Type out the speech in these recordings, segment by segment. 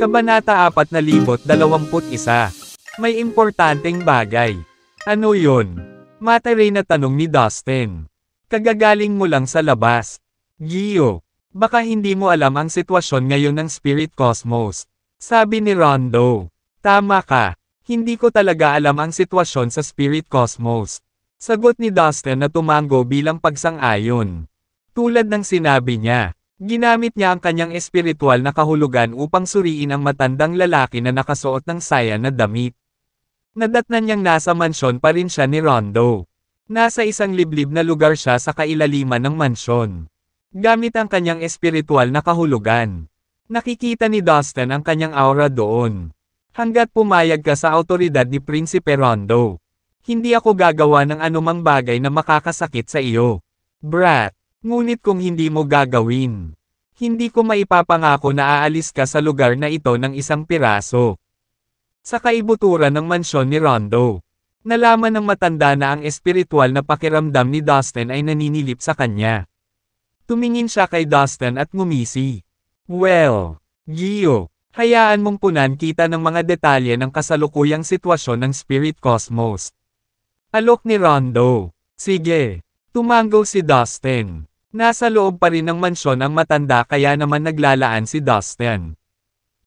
Kabanata 4021. May importanteng bagay. Ano yun? Materay na tanong ni Dustin. Kagagaling mo lang sa labas. Gio, baka hindi mo alam ang sitwasyon ngayon ng Spirit Cosmos. Sabi ni Rondo. Tama ka. Hindi ko talaga alam ang sitwasyon sa Spirit Cosmos. Sagot ni Dustin na tumango bilang pagsang-ayon. Tulad ng sinabi niya. Ginamit niya ang kanyang espiritual na kahulugan upang suriin ang matandang lalaki na nakasuot ng saya na damit. Nadatnan niyang nasa mansyon pa rin siya ni Rondo. Nasa isang liblib na lugar siya sa kailaliman ng mansyon. Gamit ang kanyang espiritual na kahulugan. Nakikita ni Dustin ang kanyang aura doon. Hanggat pumayag ka sa autoridad ni Prinsipe Rondo. Hindi ako gagawa ng anumang bagay na makakasakit sa iyo. Brat. Ngunit kung hindi mo gagawin, hindi ko maipapangako na aalis ka sa lugar na ito ng isang piraso. Sa kaibuturan ng mansyon ni Rondo, nalaman ng matanda na ang espiritual na pakiramdam ni Dustin ay naninilip sa kanya. Tumingin siya kay Dustin at ngumisi. Well, Gio, hayaan mong punan kita ng mga detalye ng kasalukuyang sitwasyon ng Spirit Cosmos. Alok ni Rondo. Sige. Tumango si Dustin. Nasa loob pa rin ng mansyon ang matanda kaya naman naglalaan si Dustin.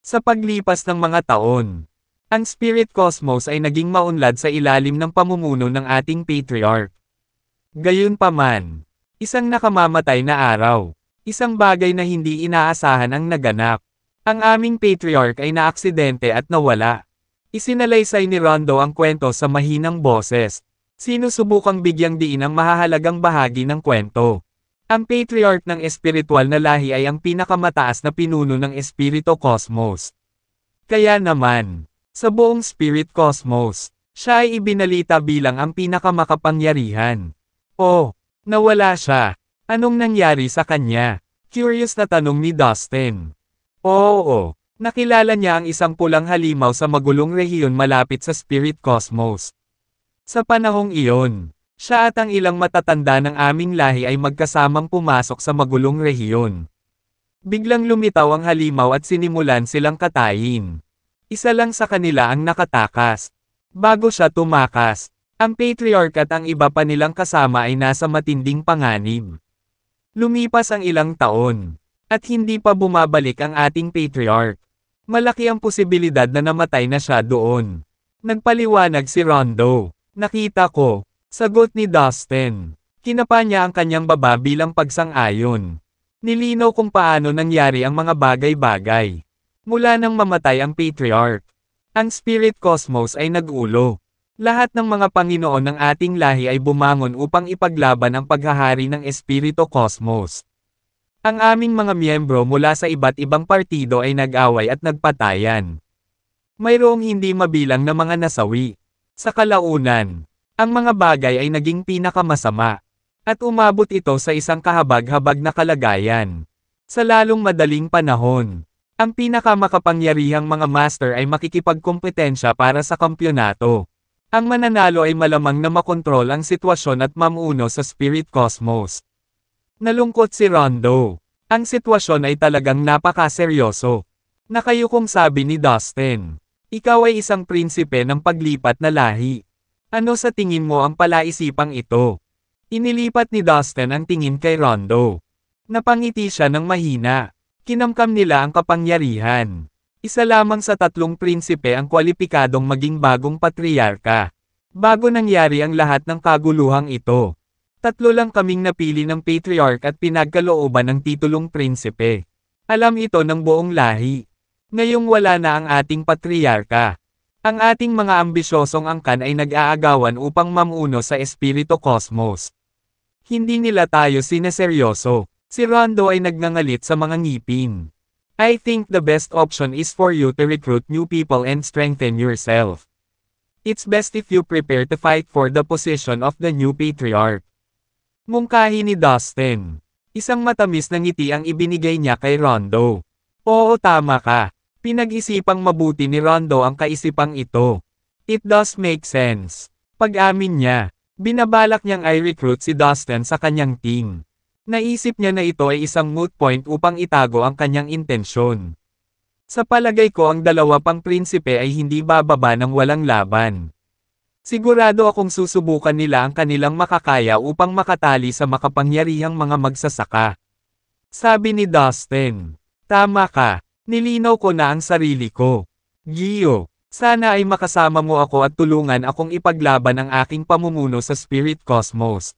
Sa paglipas ng mga taon, ang Spirit Cosmos ay naging maunlad sa ilalim ng pamumuno ng ating patriarch. Gayunpaman, isang nakamamatay na araw, isang bagay na hindi inaasahan ang naganap. Ang aming patriarch ay naaksidente at nawala. Isinalaysay ni Rondo ang kwento sa mahinang boses. Sinusubukang bigyang diin ang mahahalagang bahagi ng kwento. Ang patriarch ng espiritual na lahi ay ang pinakamataas na pinuno ng Espiritu Cosmos. Kaya naman, sa buong Spirit Cosmos, siya ay ibinalita bilang ang pinakamakapangyarihan. Oh, nawala siya. Anong nangyari sa kanya? Curious na tanong ni Dustin. Oo, nakilala niya ang isang pulang halimaw sa magulong rehiyon malapit sa Spirit Cosmos. Sa panahong iyon, siya at ang ilang matatanda ng aming lahi ay magkasamang pumasok sa magulong rehiyon. Biglang lumitaw ang halimaw at sinimulan silang katayin. Isa lang sa kanila ang nakatakas. Bago siya tumakas, ang patriarch at ang iba pa nilang kasama ay nasa matinding panganib. Lumipas ang ilang taon, at hindi pa bumabalik ang ating patriarch. Malaki ang posibilidad na namatay na siya doon. Nagpaliwanag si Rondo. Nakita ko. Sagot ni Dustin. Kinapa niya ang kanyang baba bilang pagsang-ayon. Nilinaw kung paano nangyari ang mga bagay-bagay. Mula nang mamatay ang patriarch, ang Spirit Cosmos ay nag-ulo. Lahat ng mga Panginoon ng ating lahi ay bumangon upang ipaglaban ang paghahari ng Espiritu Cosmos. Ang aming mga miyembro mula sa iba't ibang partido ay nag-away at nagpatayan. Mayroong hindi mabilang na mga nasawi. Sa kalaunan, ang mga bagay ay naging pinakamasama. At umabot ito sa isang kahabag-habag na kalagayan. Sa lalong madaling panahon, ang pinakamakapangyarihang mga master ay makikipagkompetensya para sa kampyonato. Ang mananalo ay malamang na makontrol ang sitwasyon at mamuno sa Spirit Cosmos. Nalungkot si Rondo. Ang sitwasyon ay talagang napakaseryoso. Nakayukong sabi ni Dustin. Ikaw ay isang prinsipe ng paglipat na lahi. Ano sa tingin mo ang palaisipang ito? Inilipat ni Dustin ang tingin kay Rondo. Napangiti siya ng mahina. Kinamkam nila ang kapangyarihan. Isa lamang sa tatlong prinsipe ang kwalipikadong maging bagong patriarka. Bago nangyari ang lahat ng kaguluhang ito. Tatlo lang kaming napili ng patriarch at pinagkalooban ng titulong prinsipe. Alam ito ng buong lahi. Ngayong wala na ang ating patriarka. Ang ating mga ambisyosong angkan ay nag-aagawan upang mamuno sa Espiritu Cosmos. Hindi nila tayo sineseryoso. Si Rondo ay nagngangalit sa mga ngipin. I think the best option is for you to recruit new people and strengthen yourself. It's best if you prepare to fight for the position of the new patriarch. Mungkahi ni Dustin. Isang matamis na ngiti ang ibinigay niya kay Rondo. Oo, tama ka. Pinag-isipang mabuti ni Rondo ang kaisipang ito. It does make sense. Pag-amin niya, binabalak niyang i-recruit si Dustin sa kanyang team. Naisip niya na ito ay isang moot point upang itago ang kanyang intensyon. Sa palagay ko ang dalawa pang prinsipe ay hindi bababa ng walang laban. Sigurado akong susubukan nila ang kanilang makakaya upang makatali sa makapangyarihang mga magsasaka. Sabi ni Dustin. Tama ka. Nilinaw ko na ang sarili ko. Gio, sana ay makasama mo ako at tulungan akong ipaglaban ang aking pamumuno sa Spirit Cosmos.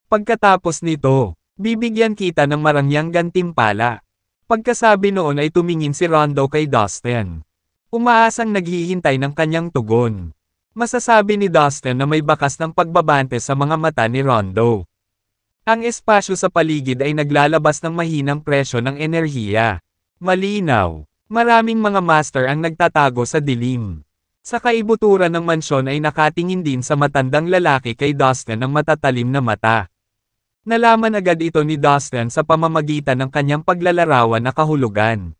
Pagkatapos nito, bibigyan kita ng marangyang gantimpala. Pagkasabi noon ay tumingin si Rondo kay Dustin. Umaasang naghihintay ng kanyang tugon. Masasabi ni Dustin na may bakas ng pagbabante sa mga mata ni Rondo. Ang espasyo sa paligid ay naglalabas ng mahinang presyo ng enerhiya. Malinaw. Maraming mga master ang nagtatago sa dilim. Sa kaibuturan ng mansyon ay nakatingin din sa matandang lalaki kay Dustin ng matatalim na mata. Nalaman agad ito ni Dustin sa pamamagitan ng kanyang paglalarawan na kahulugan.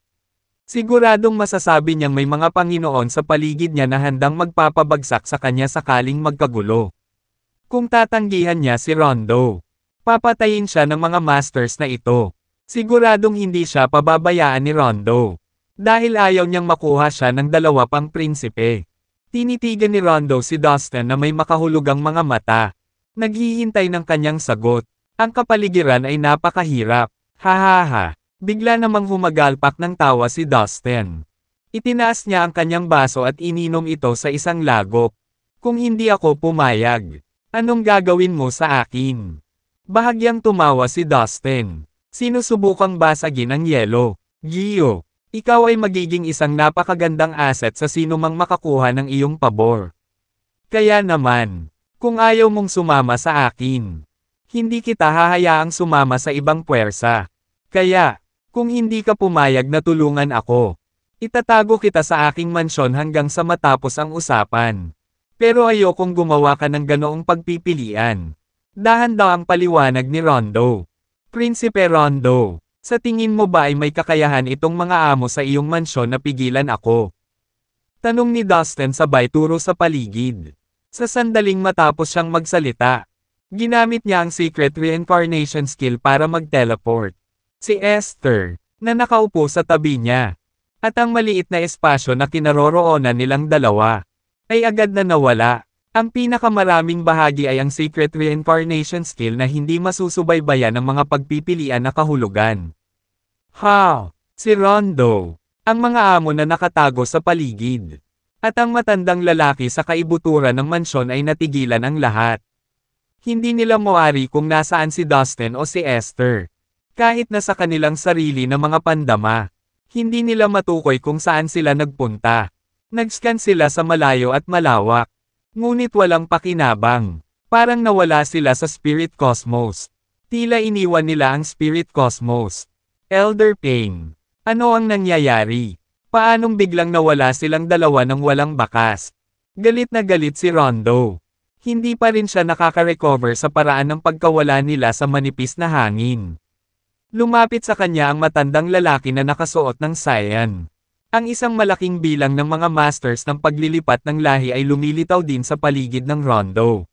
Siguradong masasabi niyang may mga Panginoon sa paligid niya na handang magpapabagsak sa kanya sakaling magkagulo. Kung tatanggihan niya si Rondo, papatayin siya ng mga masters na ito. Siguradong hindi siya pababayaan ni Rondo. Dahil ayaw niyang makuha siya ng dalawa pang prinsipe. Tinitigan ni Rondo si Dustin na may makahulugang mga mata. Naghihintay ng kanyang sagot. Ang kapaligiran ay napakahirap. Hahaha. Bigla namang humagalpak ng tawa si Dustin. Itinaas niya ang kanyang baso at ininom ito sa isang lagop. Kung hindi ako pumayag, anong gagawin mo sa akin? Bahagyang tumawa si Dustin. Sinusubukang basagin ang yelo. Gio, ikaw ay magiging isang napakagandang asset sa sinumang makakuha ng iyong pabor. Kaya naman, kung ayaw mong sumama sa akin, hindi kita hahayaang sumama sa ibang puwersa. Kaya, kung hindi ka pumayag na tulungan ako, itatago kita sa aking mansyon hanggang sa matapos ang usapan. Pero ayokong gumawa ka ng ganoong pagpipilian. Dahan-dahang paliwanag ni Rondo. Prinsipe Rondo, sa tingin mo ba ay may kakayahan itong mga amo sa iyong mansyon na pigilan ako? Tanong ni Dustin sabay turo sa paligid. Sa sandaling matapos siyang magsalita, ginamit niya ang secret reincarnation skill para mag-teleport. Si Esther, na nakaupo sa tabi niya, at ang maliit na espasyo na kinaroroonan nilang dalawa, ay agad na nawala. Ang pinakamaraming bahagi ay ang secret reincarnation skill na hindi masusubaybayan ng mga pagpipilian na kahulugan. Si Rondo, ang mga amo na nakatago sa paligid, at ang matandang lalaki sa kaibuturan ng mansyon ay natigilan ang lahat. Hindi nila mawari kung nasaan si Dustin o si Esther. Kahit na sa kanilang sarili na mga pandama, hindi nila matukoy kung saan sila nagpunta. Nag-scan sila sa malayo at malawak. Ngunit walang pakinabang. Parang nawala sila sa Spirit Cosmos. Tila iniwan nila ang Spirit Cosmos. Elder Pain. Ano ang nangyayari? Paanong biglang nawala silang dalawa ng walang bakas? Galit na galit si Rondo. Hindi pa rin siya nakaka-recover sa paraan ng pagkawala nila sa manipis na hangin. Lumapit sa kanya ang matandang lalaki na nakasuot ng sayan. Ang isang malaking bilang ng mga masters ng paglilipat ng lahi ay lumilitaw din sa paligid ng Rondo.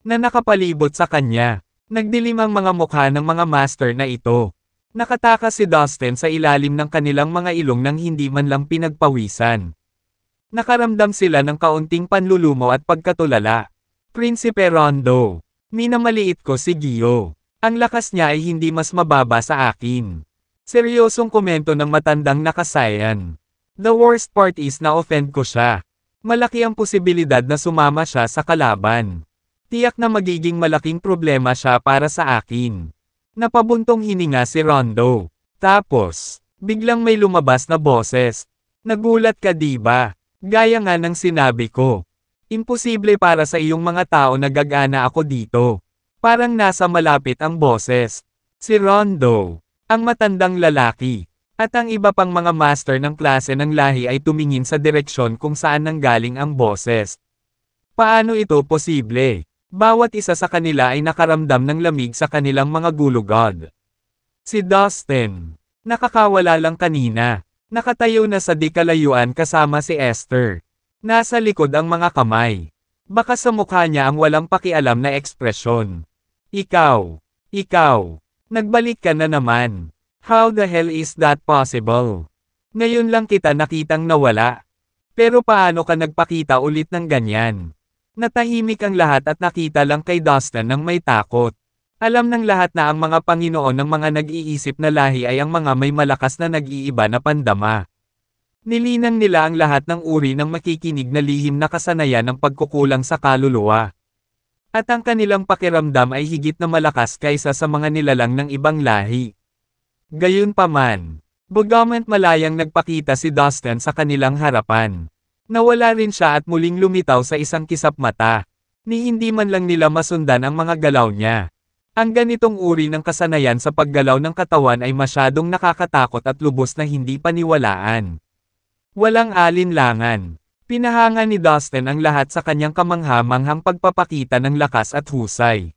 Na nakapalibot sa kanya, nagdilim ang mga mukha ng mga master na ito. Nakatakas si Dustin sa ilalim ng kanilang mga ilong nang hindi man lang pinagpawisan. Nakaramdam sila ng kaunting panlulumo at pagkatulala. Prinsipe Rondo, minamaliit ko si Gio. Ang lakas niya ay hindi mas mababa sa akin. Seryosong komento ng matandang nakasayan. The worst part is na offend ko siya. Malaki ang posibilidad na sumama siya sa kalaban. Tiyak na magiging malaking problema siya para sa akin. Napabuntong hininga si Rondo. Tapos, biglang may lumabas na boses. Nagulat ka diba? Gaya nga ng sinabi ko. Imposible para sa iyong mga tao na gagana ako dito. Parang nasa malapit ang boses. Si Rondo, ang matandang lalaki, at ang iba pang mga master ng klase ng lahi ay tumingin sa direksyon kung saan nanggaling ang boses. Paano ito posible? Bawat isa sa kanila ay nakaramdam ng lamig sa kanilang mga gulugod. Si Dustin, nakakawala lang kanina, nakatayo na sa di kalayuan kasama si Esther. Nasa likod ang mga kamay. Baka sa mukha niya ang walang pakialam na ekspresyon. Ikaw, Nagbalik ka na naman. How the hell is that possible? Ngayon lang kita nakitang nawala. Pero paano ka nagpakita ulit ng ganyan? Natahimik ang lahat at nakita lang kay Dustin ng may takot. Alam ng lahat na ang mga Panginoon ng mga nag-iisip na lahi ay ang mga may malakas na nag-iiba na pandama. Nilinang nila ang lahat ng uri ng makikinig na lihim na kasanayan ng pagkukulang sa kaluluwa. At ang kanilang pakiramdam ay higit na malakas kaysa sa mga nilalang ng ibang lahi. Gayunpaman, bagamat malayang nagpakita si Dustin sa kanilang harapan. Nawala rin siya at muling lumitaw sa isang kisap mata. Ni hindi man lang nila masundan ang mga galaw niya. Ang ganitong uri ng kasanayan sa paggalaw ng katawan ay masyadong nakakatakot at lubos na hindi paniwalaan. Walang alinlangan. Pinahanga ni Dustin ang lahat sa kanyang kamangha-manghang pagpapakita ng lakas at husay.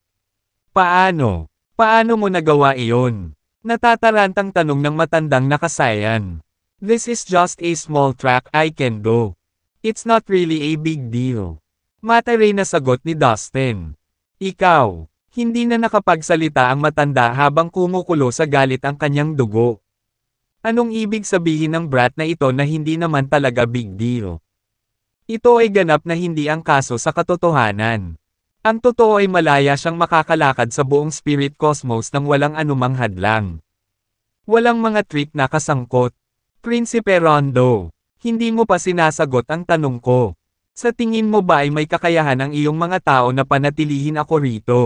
Paano? Paano mo nagawa iyon? Natatarantang tanong ng matandang nakasayan. This is just a small track I can do. It's not really a big deal. Mataray na sagot ni Dustin. Ikaw. Hindi na nakapagsalita ang matanda habang kumukulo sa galit ang kanyang dugo. Anong ibig sabihin ng brat na ito na hindi naman talaga big deal? Ito ay ganap na hindi ang kaso sa katotohanan. Ang totoo ay malaya siyang makakalakad sa buong spirit cosmos nang walang anumang hadlang. Walang mga trick na kasangkot. Prinsipe Rondo, hindi mo pa sinasagot ang tanong ko. Sa tingin mo ba ay may kakayahan ang iyong mga tao na panatilihin ako rito?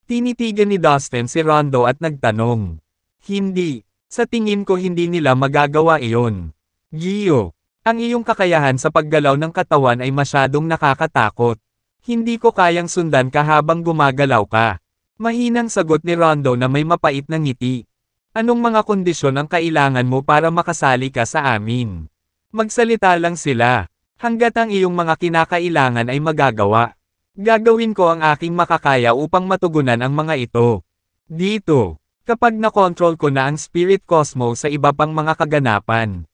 Tinitigan ni Dustin si Rondo at nagtanong. Hindi. Sa tingin ko hindi nila magagawa iyon. Gio, ang iyong kakayahan sa paggalaw ng katawan ay masyadong nakakatakot. Hindi ko kayang sundan ka habang gumagalaw ka. Mahinang sagot ni Rondo na may mapait na ngiti. Anong mga kondisyon ang kailangan mo para makasali ka sa amin? Magsalita lang sila. Hanggat ang iyong mga kinakailangan ay magagawa. Gagawin ko ang aking makakaya upang matugunan ang mga ito. Dito, kapag nakontrol ko na ang spirit cosmos sa iba pang mga kaganapan.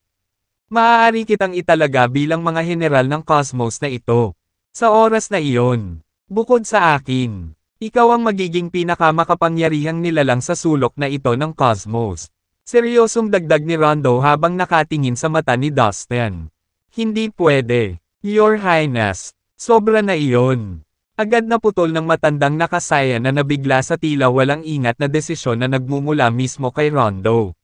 Maaari kitang italaga bilang mga general ng cosmos na ito. Sa oras na iyon, bukod sa akin, ikaw ang magiging pinakamakapangyarihang nilalang sa sulok na ito ng cosmos. Seryosong dagdag ni Rondo habang nakatingin sa mata ni Dustin. Hindi pwede, Your Highness, sobra na iyon. Agad na putol ng matandang nakasaya na nabigla sa tila walang ingat na desisyon na nagmumula mismo kay Rondo.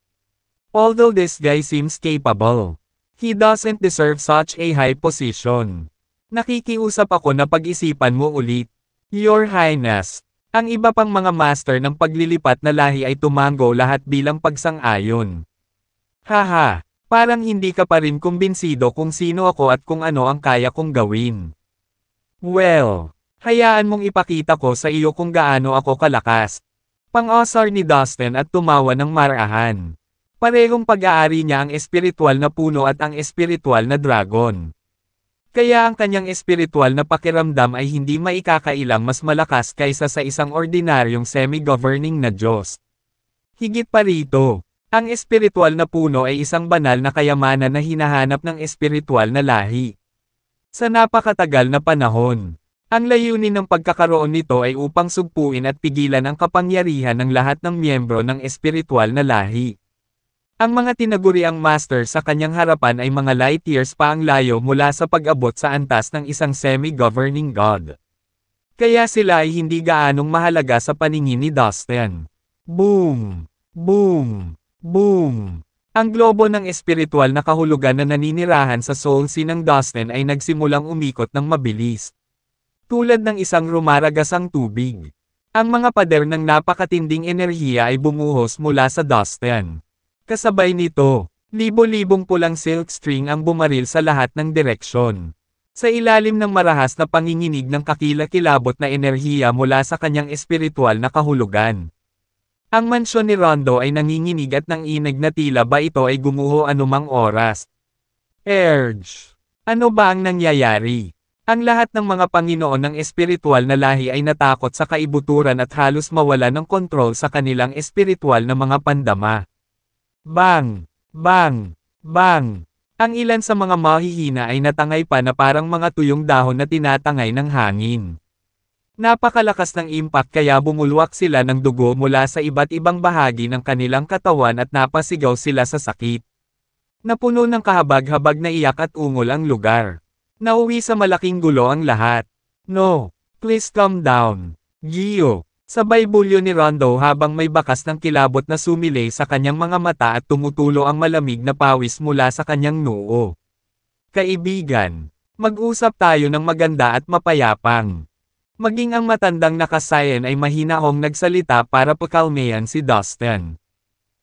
Although this guy seems capable, he doesn't deserve such a high position. Nakikiusap ako na pag-isipan mo ulit. Your Highness, ang iba pang mga master ng paglilipat na lahi ay tumango lahat bilang pagsang-ayon. Haha, parang hindi ka pa rin kumbinsido kung sino ako at kung ano ang kaya kong gawin. Well, hayaan mong ipakita ko sa iyo kung gaano ako kalakas. Pang-asar ni Dustin at tumawa ng marahan. Parehong pag-aari niya ang espiritual na puno at ang espiritual na dragon. Kaya ang kanyang espiritual na pakiramdam ay hindi maikakailang mas malakas kaysa sa isang ordinaryong semi-governing na Diyos. Higit pa rito, ang espiritual na puno ay isang banal na kayamanan na hinahanap ng espiritual na lahi. Sa napakatagal na panahon, ang layunin ng pagkakaroon nito ay upang sugpuin at pigilan ang kapangyarihan ng lahat ng miyembro ng espiritual na lahi. Ang mga tinaguriang master sa kanyang harapan ay mga light years pa ang layo mula sa pag-abot sa antas ng isang semi-governing god. Kaya sila ay hindi gaanong mahalaga sa paningin ni Dustin. Boom! Boom! Boom! Ang globo ng espiritual na kahulugan na naninirahan sa soul sea ng Dustin ay nagsimulang umikot ng mabilis. Tulad ng isang rumaragasang tubig. Ang mga pader ng napakatinding enerhiya ay bumuhos mula sa Dustin. Kasabay nito, libo-libong pulang silk string ang bumaril sa lahat ng direksyon. Sa ilalim ng marahas na panginginig ng kakilakilabot na enerhiya mula sa kanyang espiritual na kahulugan. Ang mansyon ni Rondo ay nanginginig at nanginig na tila ba ito ay gumuho anumang oras. Urge! Ano ba ang nangyayari? Ang lahat ng mga Panginoon ng espiritual na lahi ay natakot sa kaibuturan at halos mawala ng kontrol sa kanilang espiritual na mga pandama. Bang! Bang! Bang! Ang ilan sa mga mahihina ay natangay pa na parang mga tuyong dahon na tinatangay ng hangin. Napakalakas ng impact kaya bumulwak sila ng dugo mula sa iba't ibang bahagi ng kanilang katawan at napasigaw sila sa sakit. Napuno ng kahabag-habag na iyak at ungol ang lugar. Nauwi sa malaking gulo ang lahat. No, please calm down. Gio. Sabay bulyo ni Rondo habang may bakas ng kilabot na sumilay sa kanyang mga mata at tumutulo ang malamig na pawis mula sa kanyang noo. Kaibigan, mag-usap tayo ng maganda at mapayapang. Maging ang matandang nakasayan ay mahinahong nagsalita para pakalmayan si Dustin.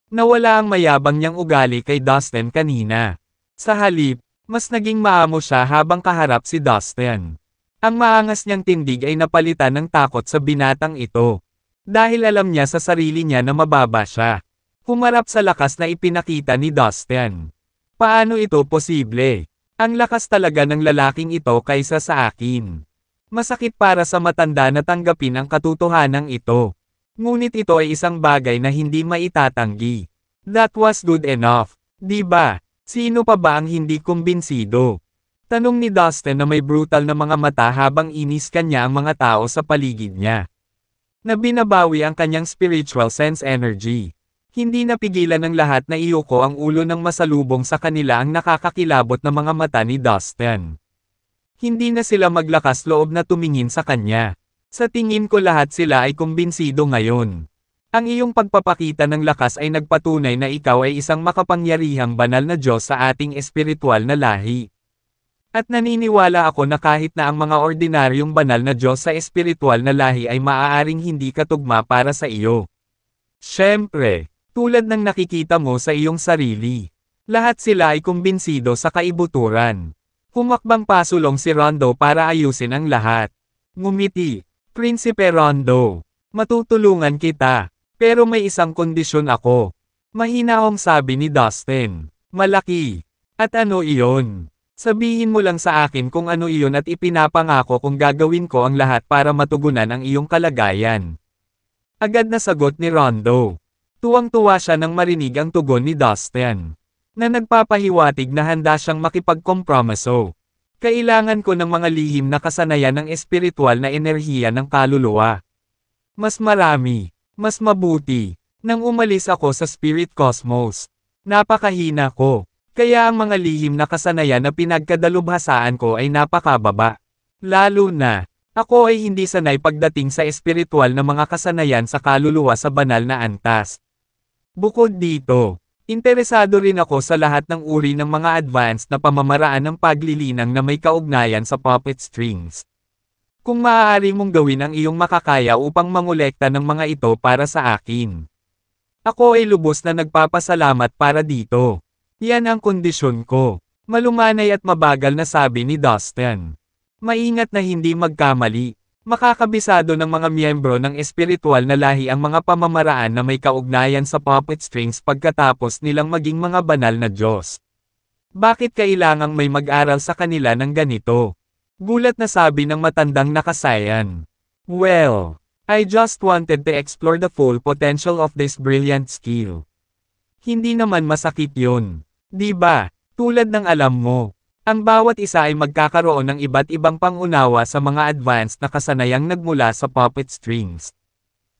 Nawala ang mayabang niyang ugali kay Dustin kanina. Sa halip, mas naging maamo siya habang kaharap si Dustin. Ang maangas niyang tindig ay napalitan ng takot sa binatang ito. Dahil alam niya sa sarili niya na mababa siya. Humarap sa lakas na ipinakita ni Dustin. Paano ito posible? Ang lakas talaga ng lalaking ito kaysa sa akin. Masakit para sa matanda na tanggapin ang katotohanan ito. Ngunit ito ay isang bagay na hindi maitatanggi. That was good enough, di ba? Sino pa ba ang hindi kumbinsido? Tanong ni Dustin na may brutal na mga mata habang inis kanya ang mga tao sa paligid niya. Na binabawi ang kanyang spiritual sense energy. Hindi napigilan ng lahat na iyuko ang ulo ng masalubong sa kanila ang nakakakilabot na mga mata ni Dustin. Hindi na sila maglakas loob na tumingin sa kanya. Sa tingin ko lahat sila ay kumbinsido ngayon. Ang iyong pagpapakita ng lakas ay nagpatunay na ikaw ay isang makapangyarihang banal na Diyos sa ating espiritual na lahi. At naniniwala ako na kahit na ang mga ordinaryong banal na Diyos sa espiritual na lahi ay maaaring hindi katugma para sa iyo. Siyempre, tulad ng nakikita mo sa iyong sarili. Lahat sila ay kumbinsido sa kaibuturan. Humakbang pasulong si Rondo para ayusin ang lahat. Ngumiti, Prinsipe Rondo. Matutulungan kita. Pero may isang kondisyon ako. Mahinahong sabi ni Dustin. Malaki. At ano iyon? Sabihin mo lang sa akin kung ano iyon at ipinapangako kung gagawin ko ang lahat para matugunan ang iyong kalagayan. Agad na sagot ni Rondo. Tuwang-tuwa siya nang marinig ang tugon ni Dustin. Na nagpapahiwatig na handa siyang makipagkompromiso. Kailangan ko ng mga lihim na kasanayan ng espiritual na enerhiya ng kaluluwa. Mas marami, mas mabuti, nang umalis ako sa spirit cosmos. Napakahina ko, kaya ang mga lihim na kasanayan na pinagkadalubhasaan ko ay napakababa. Lalo na, ako ay hindi sanay pagdating sa espiritual na mga kasanayan sa kaluluwa sa banal na antas. Bukod dito, interesado rin ako sa lahat ng uri ng mga advanced na pamamaraan ng paglilinang na may kaugnayan sa puppet strings. Kung maaari mong gawin ang iyong makakaya upang mangolekta ng mga ito para sa akin. Ako ay lubos na nagpapasalamat para dito. Yan ang kondisyon ko. Malumanay at mabagal na sabi ni Dustin. Maingat na hindi magkamali. Makakabisado ng mga miyembro ng espiritual na lahi ang mga pamamaraan na may kaugnayan sa puppet strings pagkatapos nilang maging mga banal na Diyos. Bakit kailangang may mag-aral sa kanila ng ganito? Gulat na sabi ng matandang nakasayan. Well, I just wanted to explore the full potential of this brilliant skill. Hindi naman masakit yun. Di ba? Tulad ng alam mo. Ang bawat isa ay magkakaroon ng iba't ibang pangunawa sa mga advanced na kasanayang nagmula sa puppet strings.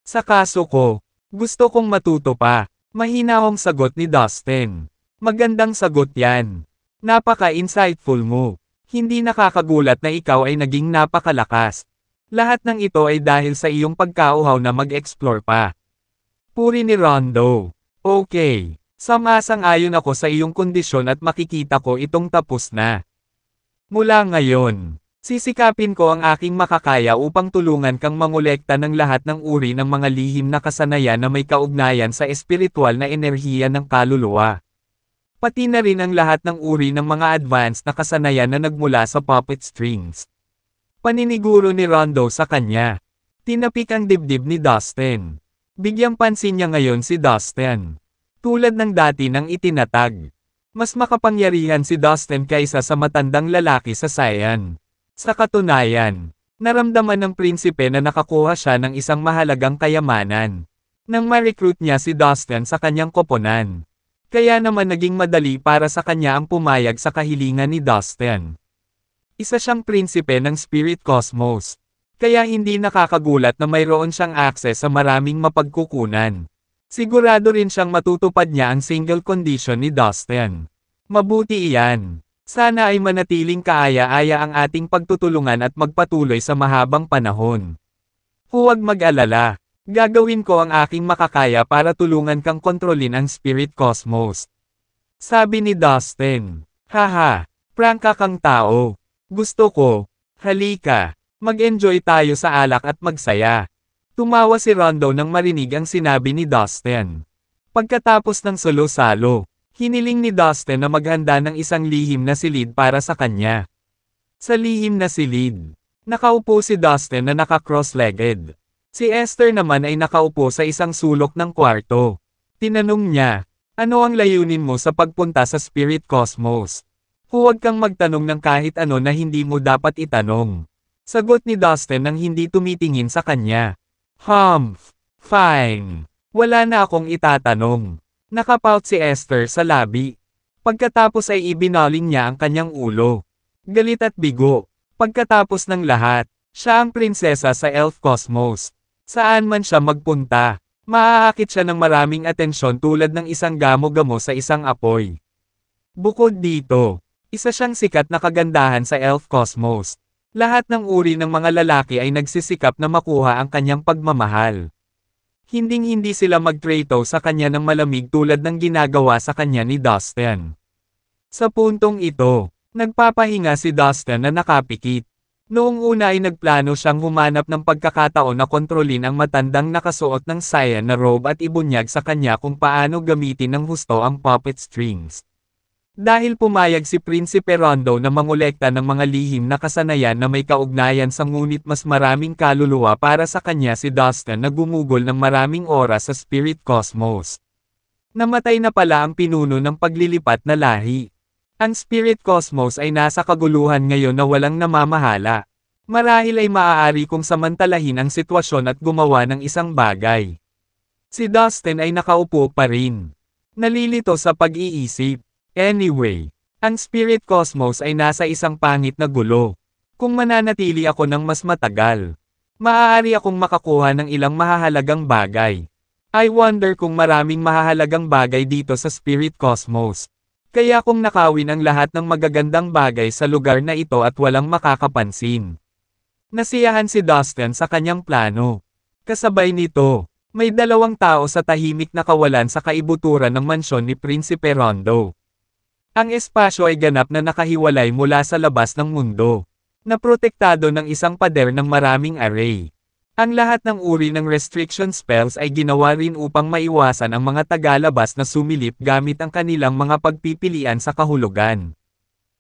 Sa kaso ko, gusto kong matuto pa. Mahinahong sagot ni Dustin. Magandang sagot yan. Napaka-insightful mo. Hindi nakakagulat na ikaw ay naging napakalakas. Lahat ng ito ay dahil sa iyong pagkauhaw na mag-explore pa. Puri ni Rondo. Okay. Samasang-ayon ako sa iyong kondisyon at makikita ko itong tapos na. Mula ngayon, sisikapin ko ang aking makakaya upang tulungan kang mangolekta ng lahat ng uri ng mga lihim na kasanayan na may kaugnayan sa espiritual na enerhiya ng kaluluwa. Pati na rin ang lahat ng uri ng mga advanced na kasanayan na nagmula sa puppet strings. Paniniguro ni Rondo sa kanya. Tinapik ang dibdib ni Dustin. Bigyang pansin niya ngayon si Dustin. Tulad ng dati nang itinatag. Mas makapangyarihan si Dustin kaysa sa matandang lalaki sa Saiyan. Sa katunayan, naramdaman ng prinsipe na nakakuha siya ng isang mahalagang kayamanan. Nang ma-recruit niya si Dustin sa kanyang koponan. Kaya naman naging madali para sa kanya ang pumayag sa kahilingan ni Dustin. Isa siyang prinsipe ng Spirit Cosmos. Kaya hindi nakakagulat na mayroon siyang access sa maraming mapagkukunan. Sigurado rin siyang matutupad niya ang single condition ni Dustin. Mabuti iyan. Sana ay manatiling kaaya-aya ang ating pagtutulungan at magpatuloy sa mahabang panahon. Huwag mag-alala. Gagawin ko ang aking makakaya para tulungan kang kontrolin ang Spirit Cosmos. Sabi ni Dustin. Haha, prangka kang tao. Gusto ko. Halika. Mag-enjoy tayo sa alak at magsaya. Tumawa si Rondo nang marinig ang sinabi ni Dustin. Pagkatapos ng salo-salo, hiniling ni Dustin na maghanda ng isang lihim na silid para sa kanya. Sa lihim na silid, nakaupo si Dustin na naka-cross-legged. Si Esther naman ay nakaupo sa isang sulok ng kwarto. Tinanong niya, ano ang layunin mo sa pagpunta sa Spirit Cosmos? Huwag kang magtanong ng kahit ano na hindi mo dapat itanong. Sagot ni Dustin nang hindi tumitingin sa kanya. Fine. Wala na akong itatanong. Nakapout si Esther sa labi. Pagkatapos ay ibinaling niya ang kanyang ulo. Galit at bigo. Pagkatapos ng lahat, siya ang prinsesa sa Elf Cosmos. Saan man siya magpunta, maaakit siya ng maraming atensyon tulad ng isang gamo-gamo sa isang apoy. Bukod dito, isa siyang sikat na kagandahan sa Elf Cosmos. Lahat ng uri ng mga lalaki ay nagsisikap na makuha ang kanyang pagmamahal. Hinding-hindi sila magtrato sa kanya ng malamig tulad ng ginagawa sa kanya ni Dustin. Sa puntong ito, nagpapahinga si Dustin na nakapikit. Noong una ay nagplano siyang humanap ng pagkakataon na kontrolin ang matandang nakasuot ng cyan na robe at ibunyag sa kanya kung paano gamitin ng husto ang puppet strings. Dahil pumayag si Prinsipe Rondo na mangolekta ng mga lihim na kasanayan na may kaugnayan sa ngunit mas maraming kaluluwa para sa kanya si Dustin na gumugol ng maraming oras sa Spirit Cosmos. Namatay na pala ang pinuno ng paglilipat na lahi. Ang Spirit Cosmos ay nasa kaguluhan ngayon na walang namamahala. Marahil ay maaari kong samantalahin ang sitwasyon at gumawa ng isang bagay. Si Dustin ay nakaupo pa rin. Nalilito sa pag-iisip. Anyway, ang Spirit Cosmos ay nasa isang pangit na gulo. Kung mananatili ako ng mas matagal, maaari akong makakuha ng ilang mahahalagang bagay. I wonder kung maraming mahahalagang bagay dito sa Spirit Cosmos. Kaya kung nakawin ang lahat ng magagandang bagay sa lugar na ito at walang makakapansin. Nasiyahan si Dustin sa kanyang plano. Kasabay nito, may dalawang tao sa tahimik na kawalan sa kaibuturan ng mansyon ni Prinsipe Rondo. Ang espasyo ay ganap na nakahiwalay mula sa labas ng mundo, na protektado ng isang pader ng maraming array. Ang lahat ng uri ng restriction spells ay ginawa rin upang maiwasan ang mga tagalabas na sumilip gamit ang kanilang mga pagpipilian sa kahulugan.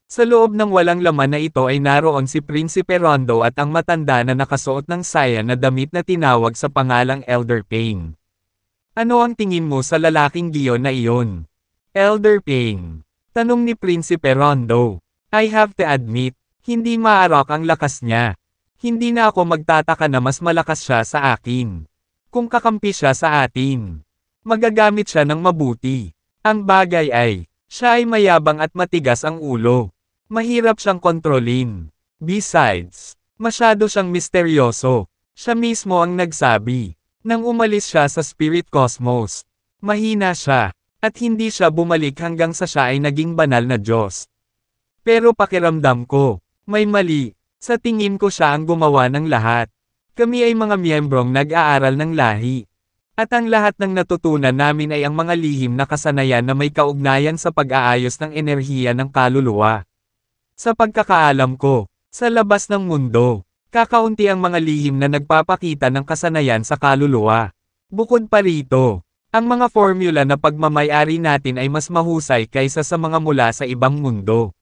Sa loob ng walang laman na ito ay naroon si Prinsipe Rondo at ang matanda na nakasuot ng cyan na damit na tinawag sa pangalang Elder Pain. Ano ang tingin mo sa lalaking giyon na iyon? Elder Pain. Tanong ni Prinsipe Rondo. I have to admit, hindi maarok ang lakas niya. Hindi na ako magtataka na mas malakas siya sa akin. Kung kakampi siya sa atin, magagamit siya ng mabuti. Ang bagay ay, siya ay mayabang at matigas ang ulo. Mahirap siyang kontrolin. Besides, masyado siyang misteryoso. Siya mismo ang nagsabi. Nang umalis siya sa Spirit Cosmos, mahina siya. At hindi siya bumalik hanggang sa siya ay naging banal na Diyos. Pero pakiramdam ko, may mali. Sa tingin ko siya ang gumawa ng lahat. Kami ay mga miyembrong nag-aaral ng lahi. At ang lahat ng natutunan namin ay ang mga lihim na kasanayan na may kaugnayan sa pag-aayos ng enerhiya ng kaluluwa. Sa pagkakaalam ko, sa labas ng mundo, kakaunti ang mga lihim na nagpapakita ng kasanayan sa kaluluwa. Bukod pa rito, ang mga formula na pagmamay-ari natin ay mas mahusay kaysa sa mga mula sa ibang mundo.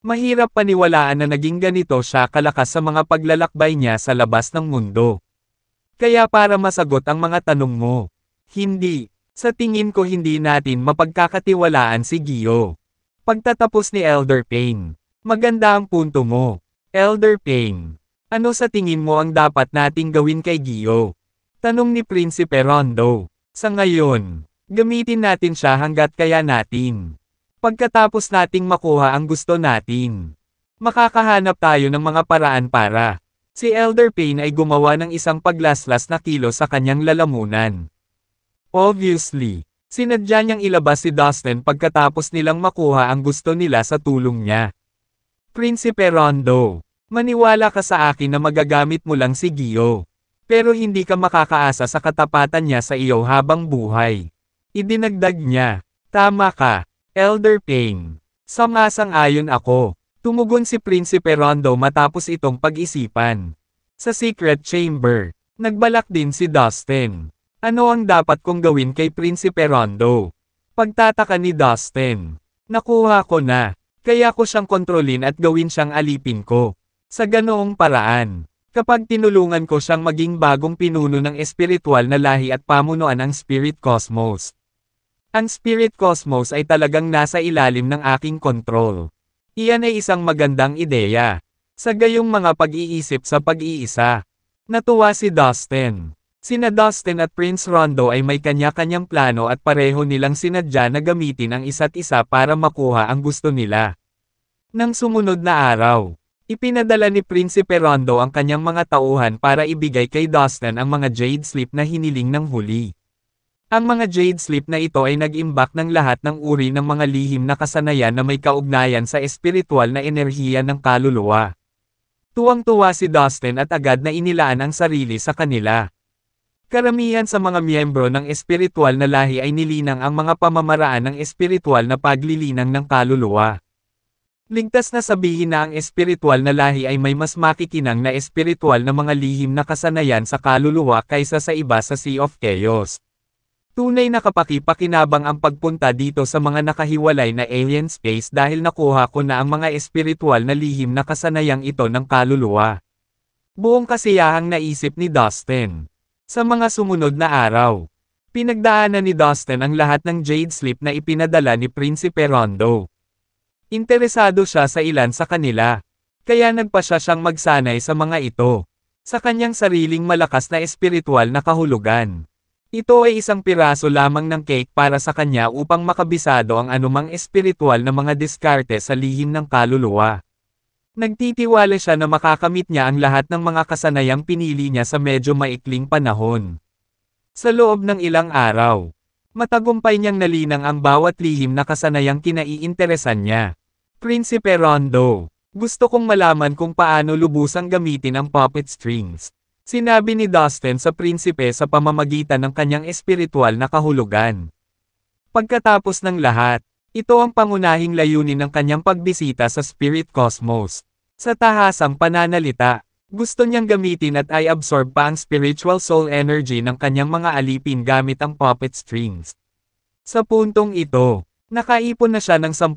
Mahirap paniwalaan na naging ganito siya kalakas sa mga paglalakbay niya sa labas ng mundo. Kaya para masagot ang mga tanong mo, hindi, sa tingin ko hindi natin mapagkakatiwalaan si Gio. Pagtatapos ni Elder Pain, maganda ang punto mo. Elder Pain, ano sa tingin mo ang dapat nating gawin kay Gio? Tanong ni Prinsipe Rondo. Sa ngayon, gamitin natin siya hanggat kaya natin. Pagkatapos nating makuha ang gusto natin, makakahanap tayo ng mga paraan para Si Elder Payne ay gumawa ng isang paglaslas na kilos sa kanyang lalamunan. Obviously, sinadya niyang ilabas si Dustin pagkatapos nilang makuha ang gusto nila sa tulong niya. Prinsipe Rondo, maniwala ka sa akin na magagamit mo lang si Gio. Pero hindi ka makakaasa sa katapatan niya sa iyo habang buhay. Idinagdag niya, tama ka, Elder Payne. Samasang-ayon ako. Tumugon si Prinsipe Rondo matapos itong pag-isipan. Sa secret chamber, nagbalak din si Dustin. Ano ang dapat kong gawin kay Prinsipe Rondo? Pagtataka ni Dustin. Nakuha ko na. Kaya ko siyang kontrolin at gawin siyang alipin ko. Sa ganoong paraan. Kapag tinulungan ko siyang maging bagong pinuno ng espiritual na lahi at pamunuan ang Spirit Cosmos. Ang Spirit Cosmos ay talagang nasa ilalim ng aking kontrol. Iyan ay isang magandang ideya. Sa gayong mga pag-iisip sa pag-iisa. Natuwa si Dustin. Sina Dustin at Prince Rondo ay may kanya-kanyang plano at pareho nilang sinadya na gamitin ang isa't isa para makuha ang gusto nila. Nang sumunod na araw, ipinadala ni Prinsipe Rondo ang kanyang mga tauhan para ibigay kay Dustin ang mga Jade Slip na hiniling ng huli. Ang mga Jade Slip na ito ay nag-imbak ng lahat ng uri ng mga lihim na kasanayan na may kaugnayan sa espiritual na enerhiya ng kaluluwa. Tuwang-tuwa si Dustin at agad na inilaan ang sarili sa kanila. Karamihan sa mga miyembro ng espiritual na lahi ay nilinang ang mga pamamaraan ng espiritual na paglilinang ng kaluluwa. Ligtas na sabihin na ang espiritual na lahi ay may mas makikinang na espiritual na mga lihim na kasanayan sa kaluluwa kaysa sa iba sa Sea of Chaos. Tunay na kapaki-pakinabang ang pagpunta dito sa mga nakahiwalay na alien space dahil nakuha ko na ang mga espiritual na lihim na kasanayang ito ng kaluluwa. Buong kasiyahang naisip ni Dustin. Sa mga sumunod na araw, pinagdaanan ni Dustin ang lahat ng Jade Slip na ipinadala ni Prinsipe Rondo. Interesado siya sa ilan sa kanila. Kaya nagpa siyang magsanay sa mga ito. Sa kanyang sariling malakas na espiritual na kahulugan. Ito ay isang piraso lamang ng cake para sa kanya upang makabisado ang anumang espiritual na mga diskarte sa lihim ng kaluluwa. Nagtitiwala siya na makakamit niya ang lahat ng mga kasanayang pinili niya sa medyo maikling panahon. Sa loob ng ilang araw, matagumpay niyang nalinang ang bawat lihim na kasanayang kinaiinteresan niya. Prinsipe Rondo, gusto kong malaman kung paano lubusang gamitin ang puppet strings. Sinabi ni Dustin sa prinsipe sa pamamagitan ng kanyang espiritual na kahulugan. Pagkatapos ng lahat, ito ang pangunahing layunin ng kanyang pagbisita sa Spirit Cosmos. Sa tahasang pananalita, gusto niyang gamitin at i-absorb pa ang spiritual soul energy ng kanyang mga alipin gamit ang puppet strings. Sa puntong ito, nakaipon na siya ng 10,000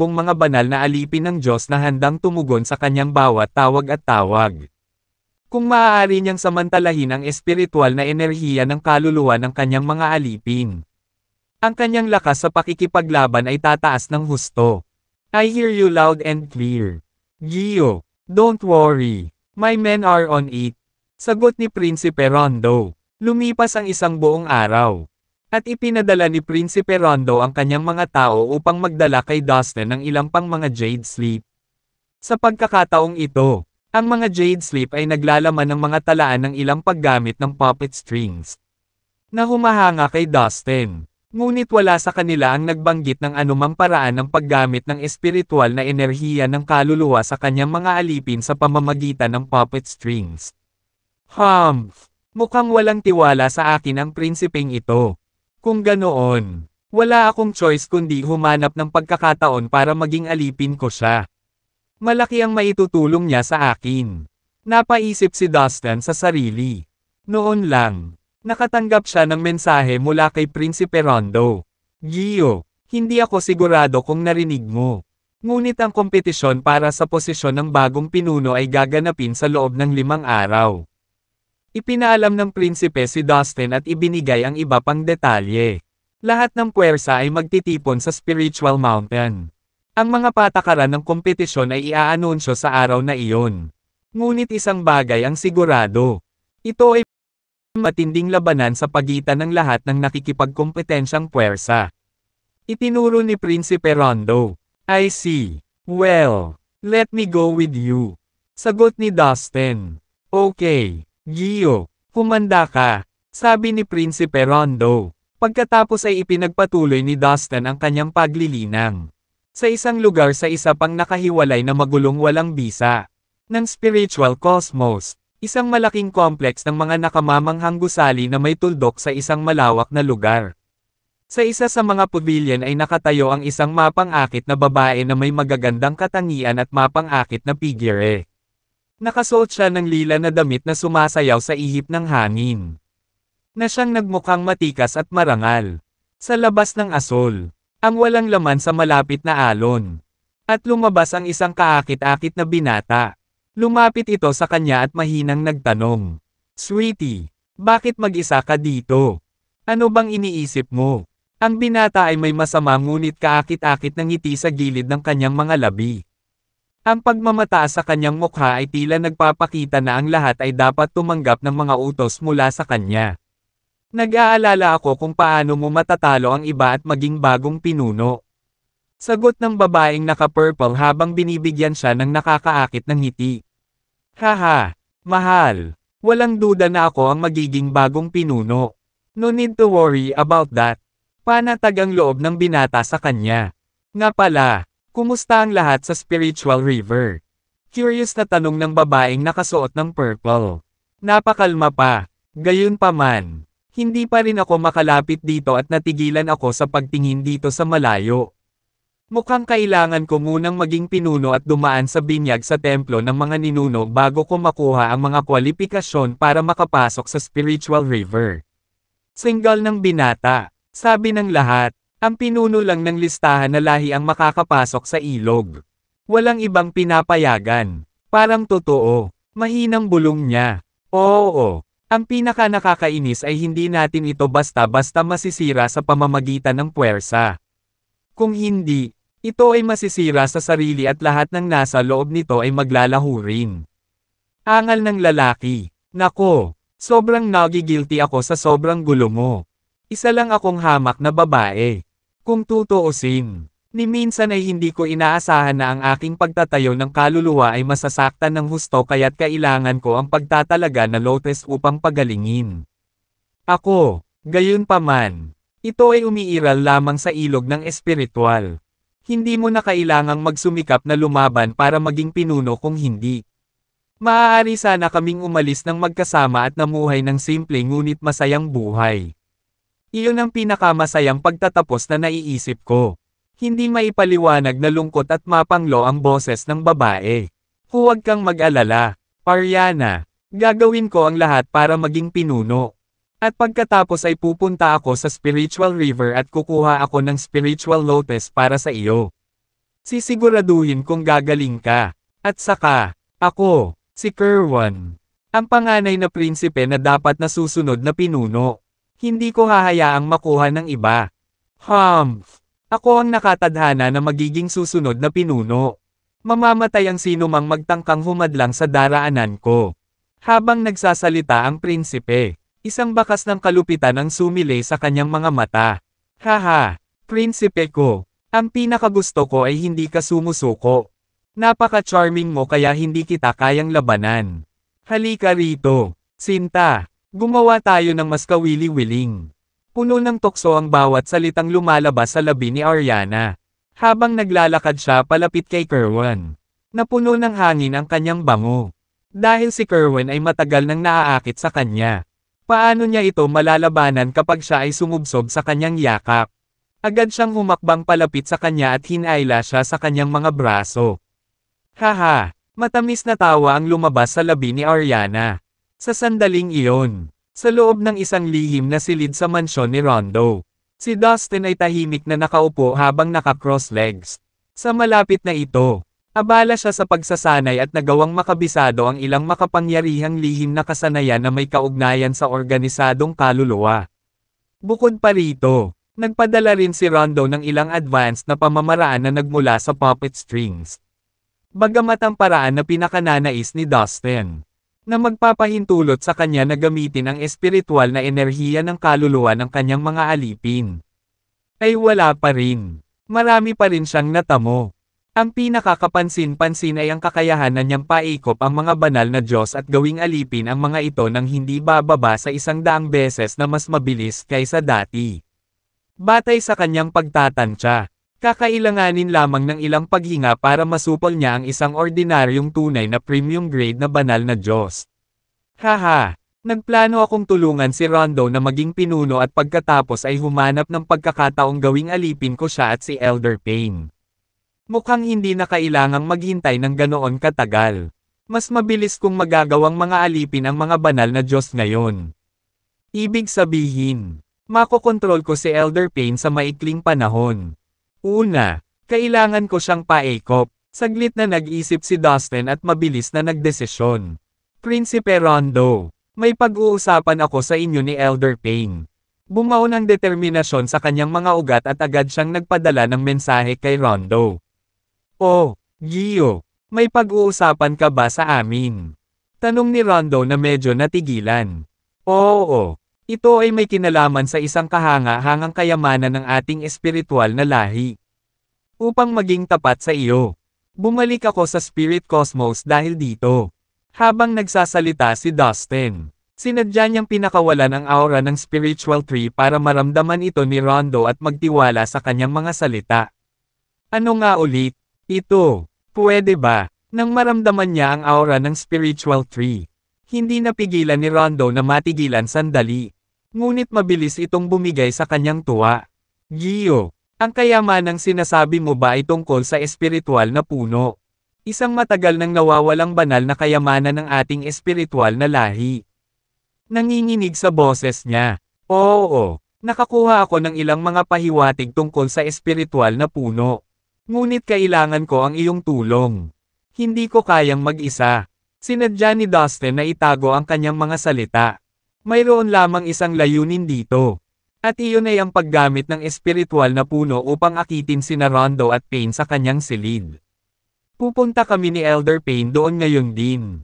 mga banal na alipin ng Diyos na handang tumugon sa kanyang bawat tawag at tawag. Kung maaari niyang samantalahin ang espiritual na enerhiya ng kaluluwa ng kanyang mga alipin. Ang kanyang lakas sa pakikipaglaban ay tataas ng husto. I hear you loud and clear. Gio, don't worry. My men are on it. Sagot ni Prinsipe Rondo. Lumipas ang isang buong araw. At ipinadala ni Prinsipe Rondo ang kanyang mga tao upang magdala kay Dustin ng ilang pang mga Jade Slip. Sa pagkakataong ito, ang mga Jade Slip ay naglalaman ng mga talaan ng ilang paggamit ng puppet strings. Na humahanga kay Dustin. Ngunit wala sa kanila ang nagbanggit ng anumang paraan ng paggamit ng espiritual na enerhiya ng kaluluwa sa kanyang mga alipin sa pamamagitan ng puppet strings. Mukhang walang tiwala sa akin ang prinsipeng ito. Kung ganoon, wala akong choice kundi humanap ng pagkakataon para maging alipin ko siya. Malaki ang maitutulong niya sa akin. Napaisip si Dustin sa sarili. Noon lang, nakatanggap siya ng mensahe mula kay Prinsipe Rondo. Gio, hindi ako sigurado kung narinig mo. Ngunit ang kompetisyon para sa posisyon ng bagong pinuno ay gaganapin sa loob ng 5 araw. Ipinaalam ng prinsipe si Dustin at ibinigay ang iba pang detalye. Lahat ng puwersa ay magtitipon sa Spiritual Mountain. Ang mga patakaran ng kompetisyon ay iaanunsyo sa araw na iyon. Ngunit isang bagay ang sigurado. Ito ay matinding labanan sa pagitan ng lahat ng nakikipagkompetensyang puwersa. Itinuro ni Prinsipe Rondo. I see. Well, let me go with you. Sagot ni Dustin. Okay, Gio, humanda ka, sabi ni Prinsipe Rondo. Pagkatapos ay ipinagpatuloy ni Dustin ang kanyang paglilinang. Sa isang lugar sa isa pang nakahiwalay na magulong walang bisa. Ng spiritual cosmos, isang malaking complex ng mga nakamamanghang gusali na may tuldok sa isang malawak na lugar. Sa isa sa mga pavilion ay nakatayo ang isang mapang-akit na babae na may magagandang katangian at mapang-akit na figure. Nakasuot siya ng lila na damit na sumasayaw sa ihip ng hangin. Na siyang nagmukhang matikas at marangal. Sa labas ng asol, ang walang laman sa malapit na alon. At lumabas ang isang kaakit-akit na binata. Lumapit ito sa kanya at mahinang nagtanong. Sweetie, bakit mag-isa ka dito? Ano bang iniisip mo? Ang binata ay may masama ngunit kaakit-akit ng ngiti sa gilid ng kanyang mga labi. Ang pagmamataas sa kanyang mukha ay tila nagpapakita na ang lahat ay dapat tumanggap ng mga utos mula sa kanya. Nag-aalala ako kung paano mo matatalo ang iba at maging bagong pinuno. Sagot ng babaeng naka-purple habang binibigyan siya ng nakakaakit ng ngiti. Haha, mahal. Walang duda na ako ang magiging bagong pinuno. No need to worry about that. Panatag ang loob ng binata sa kanya. Nga pala, kumusta ang lahat sa Spiritual River? Curious na tanong ng babaeng nakasuot ng purple. Napakalma pa. Gayunpaman, hindi pa rin ako makalapit dito at natigilan ako sa pagtingin dito sa malayo. Mukhang kailangan ko munang maging pinuno at dumaan sa binyag sa templo ng mga ninuno bago ko makuha ang mga kwalifikasyon para makapasok sa Spiritual River. Single ng binata, sabi ng lahat, ang pinuno lang ng listahan na lahi ang makakapasok sa ilog. Walang ibang pinapayagan. Parang totoo, mahinang bulong niya. Oo, ang pinaka nakakainis ay hindi natin ito basta-basta masisira sa pamamagitan ng puwersa. Kung hindi, ito ay masisira sa sarili at lahat ng nasa loob nito ay maglalaho rin. Angal ng lalaki. Nako, sobrang nagigilty ako sa sobrang gulo mo. Isa lang akong hamak na babae. Kung tutuusin, ni minsan ay hindi ko inaasahan na ang aking pagtatayo ng kaluluwa ay masasaktan ng husto kaya't kailangan ko ang pagtatalaga na lotus upang pagalingin. Ako, gayunpaman, ito ay umiiral lamang sa ilog ng espiritual. Hindi mo na kailangang magsumikap na lumaban para maging pinuno kung hindi. Maaari sana kaming umalis ng magkasama at namuhay ng simple ngunit masayang buhay. Iyon ang pinakamasayang pagtatapos na naiisip ko. Hindi maipaliwanag na lungkot at mapanglo ang boses ng babae. Huwag kang mag-alala, Ariana. Gagawin ko ang lahat para maging pinuno. At pagkatapos ay pupunta ako sa Spiritual River at kukuha ako ng Spiritual Lotus para sa iyo. Sisiguraduhin kong gagaling ka. At saka, ako, si Kerwin, ang panganay na prinsipe na dapat na susunod na pinuno. Hindi ko hahayaang makuha ng iba. Ako ang nakatadhana na magiging susunod na pinuno. Mamamatay ang sino mang magtangkang humadlang sa daraanan ko. Habang nagsasalita ang prinsipe, isang bakas ng kalupitan ang sumilay sa kanyang mga mata. Haha, prinsipe ko, ang pinakagusto ko ay hindi ka sumusuko. Napaka-charming mo kaya hindi kita kayang labanan. Halika rito, Sinta, gumawa tayo ng mas kawili-wiling. Puno ng tukso ang bawat salitang lumalabas sa labi ni Ariana. Habang naglalakad siya palapit kay Kerwin. Napuno ng hangin ang kanyang bango. Dahil si Kerwin ay matagal nang naaakit sa kanya. Paano niya ito malalabanan kapag siya ay sumubsob sa kanyang yakap? Agad siyang humakbang palapit sa kanya at hinayla siya sa kanyang mga braso. Haha, matamis na tawa ang lumabas sa labi ni Ariana. Sa sandaling iyon, sa loob ng isang lihim na silid sa mansyon ni Rondo, si Dustin ay tahimik na nakaupo habang naka-cross legs. Sa malapit na ito, abala siya sa pagsasanay at nagawang makabisado ang ilang makapangyarihang lihim na kasanayan na may kaugnayan sa organisadong kaluluwa. Bukod pa rito, nagpadala rin si Rondo ng ilang advanced na pamamaraan na nagmula sa puppet strings. Bagamat ang paraan na pinakananais ni Dustin, na magpapahintulot sa kanya na gamitin ang espiritual na enerhiya ng kaluluwa ng kanyang mga alipin, ay wala pa rin. Marami pa rin siyang natamo. Ang pinakakapansin-pansin ay ang kakayahan na niyang paikop ang mga banal na Diyos at gawing alipin ang mga ito nang hindi bababa sa 100 beses na mas mabilis kaysa dati. Batay sa kanyang pagtatansya, kakailanganin lamang ng ilang paghinga para masupol niya ang isang ordinaryong tunay na premium grade na banal na Diyos. Haha! Nagplano akong tulungan si Rondo na maging pinuno at pagkatapos ay humanap ng pagkakataong gawing alipin ko siya at si Elder Payne. Mukhang hindi na kailangang maghintay ng ganoon katagal. Mas mabilis kong magagawang mga alipin ang mga banal na Diyos ngayon. Ibig sabihin, makokontrol ko si Elder Payne sa maikling panahon. Una, kailangan ko siyang paikop. Saglit na nag-isip si Dustin at mabilis na nagdesisyon. Prinsipe Rondo, may pag-uusapan ako sa inyo ni Elder Payne. Bumao ng determinasyon sa kanyang mga ugat at agad siyang nagpadala ng mensahe kay Rondo. Oh, Gio, may pag-uusapan ka ba sa amin? Tanong ni Rondo na medyo natigilan. Oo, ito ay may kinalaman sa isang kahanga-hangang kayamanan ng ating espiritual na lahi. Upang maging tapat sa iyo, bumalik ako sa Spirit Cosmos dahil dito. Habang nagsasalita si Dustin, sinadya niyang pinakawalan ang aura ng spiritual tree para maramdaman ito ni Rondo at magtiwala sa kanyang mga salita. Ano nga ulit? Ito, pwede ba? Nang maramdaman niya ang aura ng spiritual tree, hindi napigilan ni Rondo na matigilan sandali. Ngunit mabilis itong bumigay sa kanyang tuwa. Gio, ang kayamanang sinasabi mo ba ay tungkol sa espiritual na puno? Isang matagal nang nawawalang banal na kayamanan ng ating espiritual na lahi. Nanginginig sa boses niya. Oo, nakakuha ako ng ilang mga pahiwatig tungkol sa espiritual na puno. Ngunit kailangan ko ang iyong tulong. Hindi ko kayang mag-isa. Sinadya ni Dustin na itago ang kanyang mga salita. Mayroon lamang isang layunin dito. At iyon ay ang paggamit ng espiritual na puno upang akitin sina Rondo at Payne sa kanyang silid. Pupunta kami ni Elder Payne doon ngayon din.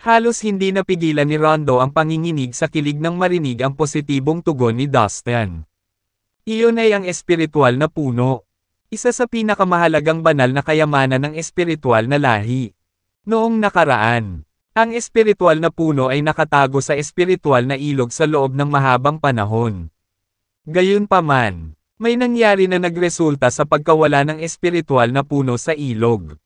Halos hindi napigilan ni Rondo ang panginginig sa kilig nang marinig ang positibong tugon ni Dustin. Iyon ay ang espiritual na puno. Isa sa pinakamahalagang banal na kayamanan ng espiritual na lahi. Noong nakaraan, ang espiritual na puno ay nakatago sa espiritual na ilog sa loob ng mahabang panahon. Gayunpaman, may nangyari na nagresulta sa pagkawala ng espiritual na puno sa ilog.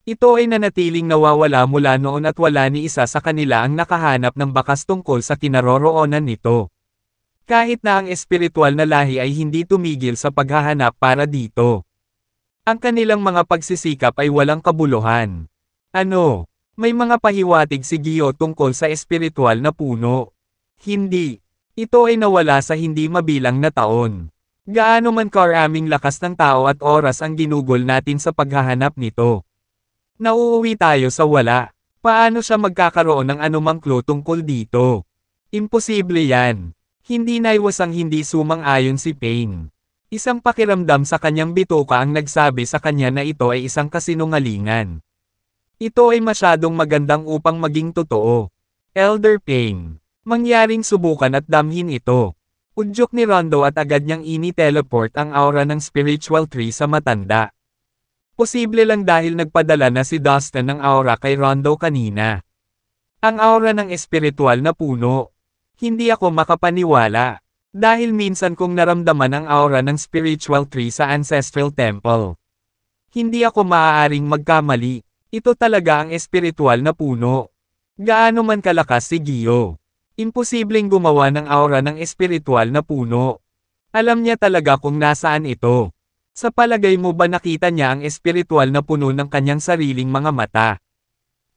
Ito ay nanatiling nawawala mula noon at wala ni isa sa kanila ang nakahanap ng bakas tungkol sa kinaroroonan nito. Kahit na ang espiritual na lahi ay hindi tumigil sa paghahanap para dito. Ang kanilang mga pagsisikap ay walang kabuluhan. Ano? May mga pahiwatig si Gio tungkol sa espiritual na puno. Hindi. Ito ay nawala sa hindi mabilang na taon. Gaano man karaming lakas ng tao at oras ang ginugol natin sa paghahanap nito. Nauuwi tayo sa wala. Paano siya magkakaroon ng anumang clue tungkol dito? Imposible yan. Hindi naiwasang hindi sumang-ayon si Payne. Isang pakiramdam sa kanyang bituka ang nagsabi sa kanya na ito ay isang kasinungalingan. Ito ay masyadong magandang upang maging totoo. Elder Payne, mangyaring subukan at damhin ito. Udyok ni Rondo at agad niyang ini-teleport ang aura ng spiritual tree sa matanda. Posible lang dahil nagpadala na si Dustin ng aura kay Rondo kanina. Ang aura ng espiritual na puno. Hindi ako makapaniwala. Dahil minsan kong naramdaman ang aura ng spiritual tree sa ancestral temple. Hindi ako maaaring magkamali. Ito talaga ang espiritual na puno. Gaano man kalakas si Gio. Imposibleng gumawa ng aura ng espiritual na puno. Alam niya talaga kung nasaan ito. Sa palagay mo ba nakita niya ang espiritual na puno ng kanyang sariling mga mata?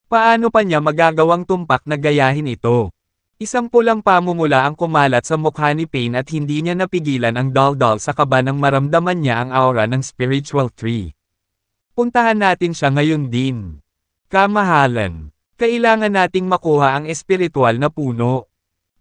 Paano pa niya magagawang tumpak na gayahin ito? Isang pulang pamumula ang kumalat sa mukha ni Payne at hindi niya napigilan ang daldal sa kaba nang maramdaman niya ang aura ng spiritual tree. Puntahan natin siya ngayon din. Kamahalan. Kailangan nating makuha ang espiritual na puno.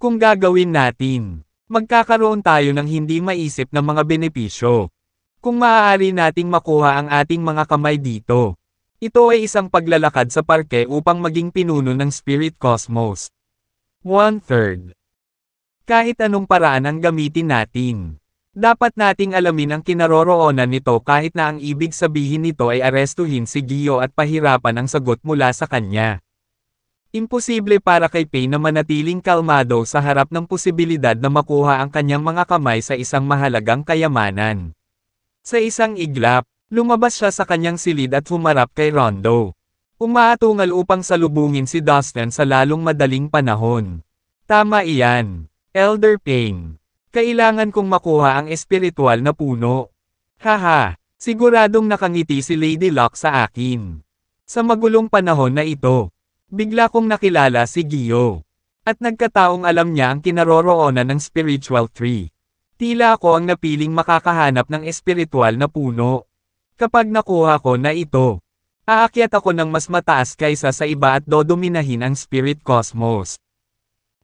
Kung gagawin natin, magkakaroon tayo ng hindi maisip na mga benepisyo. Kung maaari nating makuha ang ating mga kamay dito. Ito ay isang paglalakad sa parke upang maging pinuno ng Spirit Cosmos. 1/3. Kahit anong paraan ang gamitin natin. Dapat nating alamin ang kinaroroonan nito kahit na ang ibig sabihin nito ay arestuhin si Gio at pahirapan ang sagot mula sa kanya. Imposible para kay Pain na manatiling kalmado sa harap ng posibilidad na makuha ang kanyang mga kamay sa isang mahalagang kayamanan. Sa isang iglap, lumabas siya sa kanyang silid at humarap kay Rondo. Umaatungal upang salubungin si Dustin sa lalong madaling panahon. Tama iyan, Elder Pain. Kailangan kong makuha ang espiritual na puno. Haha, siguradong nakangiti si Lady Luck sa akin. Sa magulong panahon na ito, bigla kong nakilala si Gio. At nagkataong alam niya ang kinaroroonan ng spiritual tree. Tila ako ang napiling makakahanap ng espiritual na puno. Kapag nakuha ko na ito, aakyat ako ng mas mataas kaysa sa iba at dodominahin ang spirit cosmos.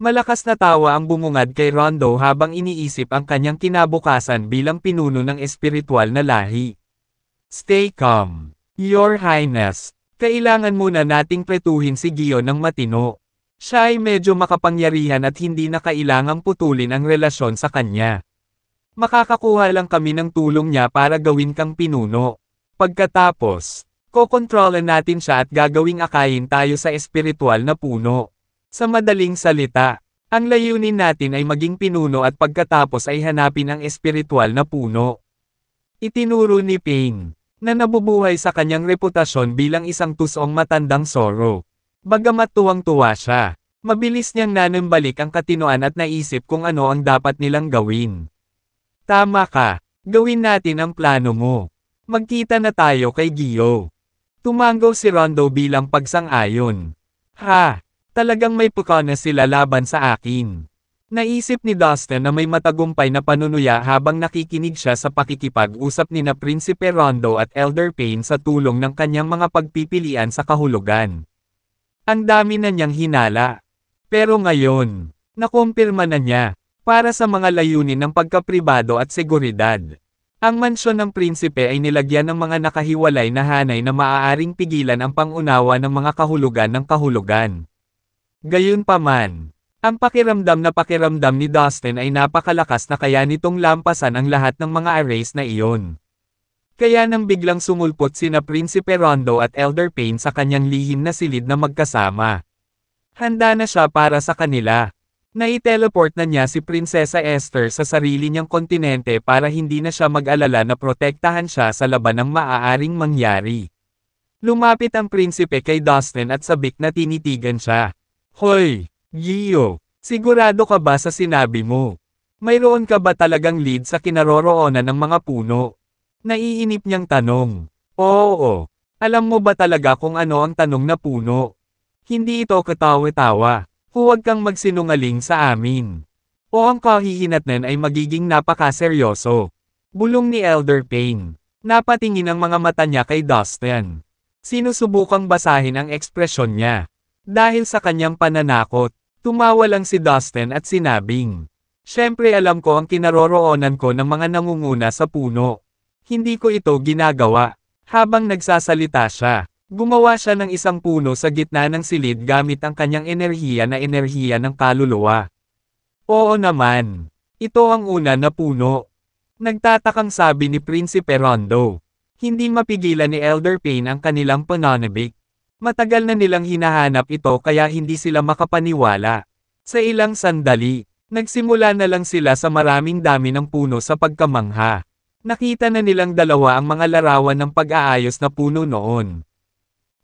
Malakas na tawa ang bumungad kay Rondo habang iniisip ang kanyang kinabukasan bilang pinuno ng espiritual na lahi. Stay calm, Your Highness. Kailangan muna nating pretuhin si Gio ng matino. Siya ay medyo makapangyarihan at hindi na kailangang putulin ang relasyon sa kanya. Makakakuha lang kami ng tulong niya para gawin kang pinuno. Pagkatapos, kokontrolan natin siya at gagawing akayin tayo sa espiritual na puno. Sa madaling salita, ang layunin natin ay maging pinuno at pagkatapos ay hanapin ang espiritual na puno. Itinuro ni Pain, na nabubuhay sa kanyang reputasyon bilang isang tusong matandang Zoro. Bagamat tuwang-tuwa siya, mabilis niyang nanambalik ang katinoan at naisip kung ano ang dapat nilang gawin. Tama ka, gawin natin ang plano mo. Magkita na tayo kay Gio. Tumango si Rondo bilang pagsang-ayon. Ha! Talagang may puka na sila laban sa akin. Naisip ni Dustin na may matagumpay na panunuya habang nakikinig siya sa pakikipag-usap ni na Prinsipe Rondo at Elder Pain sa tulong ng kanyang mga pagpipilian sa kahulugan. Ang dami na niyang hinala. Pero ngayon, nakumpirma na niya, para sa mga layunin ng pagkapribado at seguridad. Ang mansyon ng prinsipe ay nilagyan ng mga nakahiwalay na hanay na maaaring pigilan ang pangunawa ng mga kahulugan ng kahulugan. Gayunpaman, ang pakiramdam ni Dustin ay napakalakas na kaya nitong lampasan ang lahat ng mga arrays na iyon. Kaya nang biglang sumulpot sina Prinsipe Rondo at Elder Pain sa kanyang lihim na silid na magkasama. Handa na siya para sa kanila. Nai-teleport na niya si Prinsesa Esther sa sarili niyang kontinente para hindi na siya mag-alala na protektahan siya sa laban ng maaaring mangyari. Lumapit ang prinsipe kay Dustin at sabik na tinitigan siya. Hoy, Gio, sigurado ka ba sa sinabi mo? Mayroon ka ba talagang lead sa kinaroroonan ng mga puno? Naiinip niyang tanong. Oo, alam mo ba talaga kung ano ang tanong na puno? Hindi ito katawa-tawa. Huwag kang magsinungaling sa amin. O ang kahihinatnan ay magiging napakaseryoso. Bulong ni Elder Pain. Napatingin ang mga mata niya kay Dustin. Sinusubukang basahin ang ekspresyon niya. Dahil sa kanyang pananakot, tumawa lang si Dustin at sinabing, "Siyempre alam ko ang kinaroroonan ko ng mga nangunguna sa puno. Hindi ko ito ginagawa." Habang nagsasalita siya, gumawa siya ng isang puno sa gitna ng silid gamit ang kanyang enerhiya ng kaluluwa. Oo naman. Ito ang una na puno. Nagtatakang sabi ni Prinsipe Rondo. Hindi mapigilan ni Elder Pain ang kanilang pananabik. Matagal na nilang hinahanap ito kaya hindi sila makapaniwala. Sa ilang sandali, nagsimula na lang sila sa maraming dami ng puno sa pagkamangha. Nakita na nilang dalawa ang mga larawan ng pag-aayos na puno noon.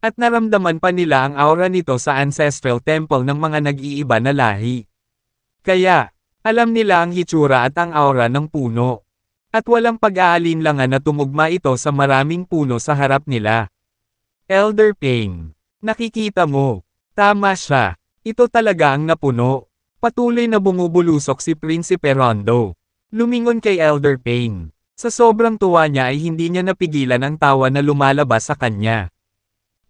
At naramdaman pa nila ang aura nito sa ancestral temple ng mga nag-iiba na lahi. Kaya, alam nila ang hitsura at ang aura ng puno. At walang pag-aalinlangan na tumugma ito sa maraming puno sa harap nila. Elder Pain, nakikita mo, tama siya, ito talaga ang napuno. Patuloy na bumubulusok si Prinsipe Rondo. Lumingon kay Elder Pain. Sa sobrang tuwa niya ay hindi niya napigilan ang tawa na lumalabas sa kanya.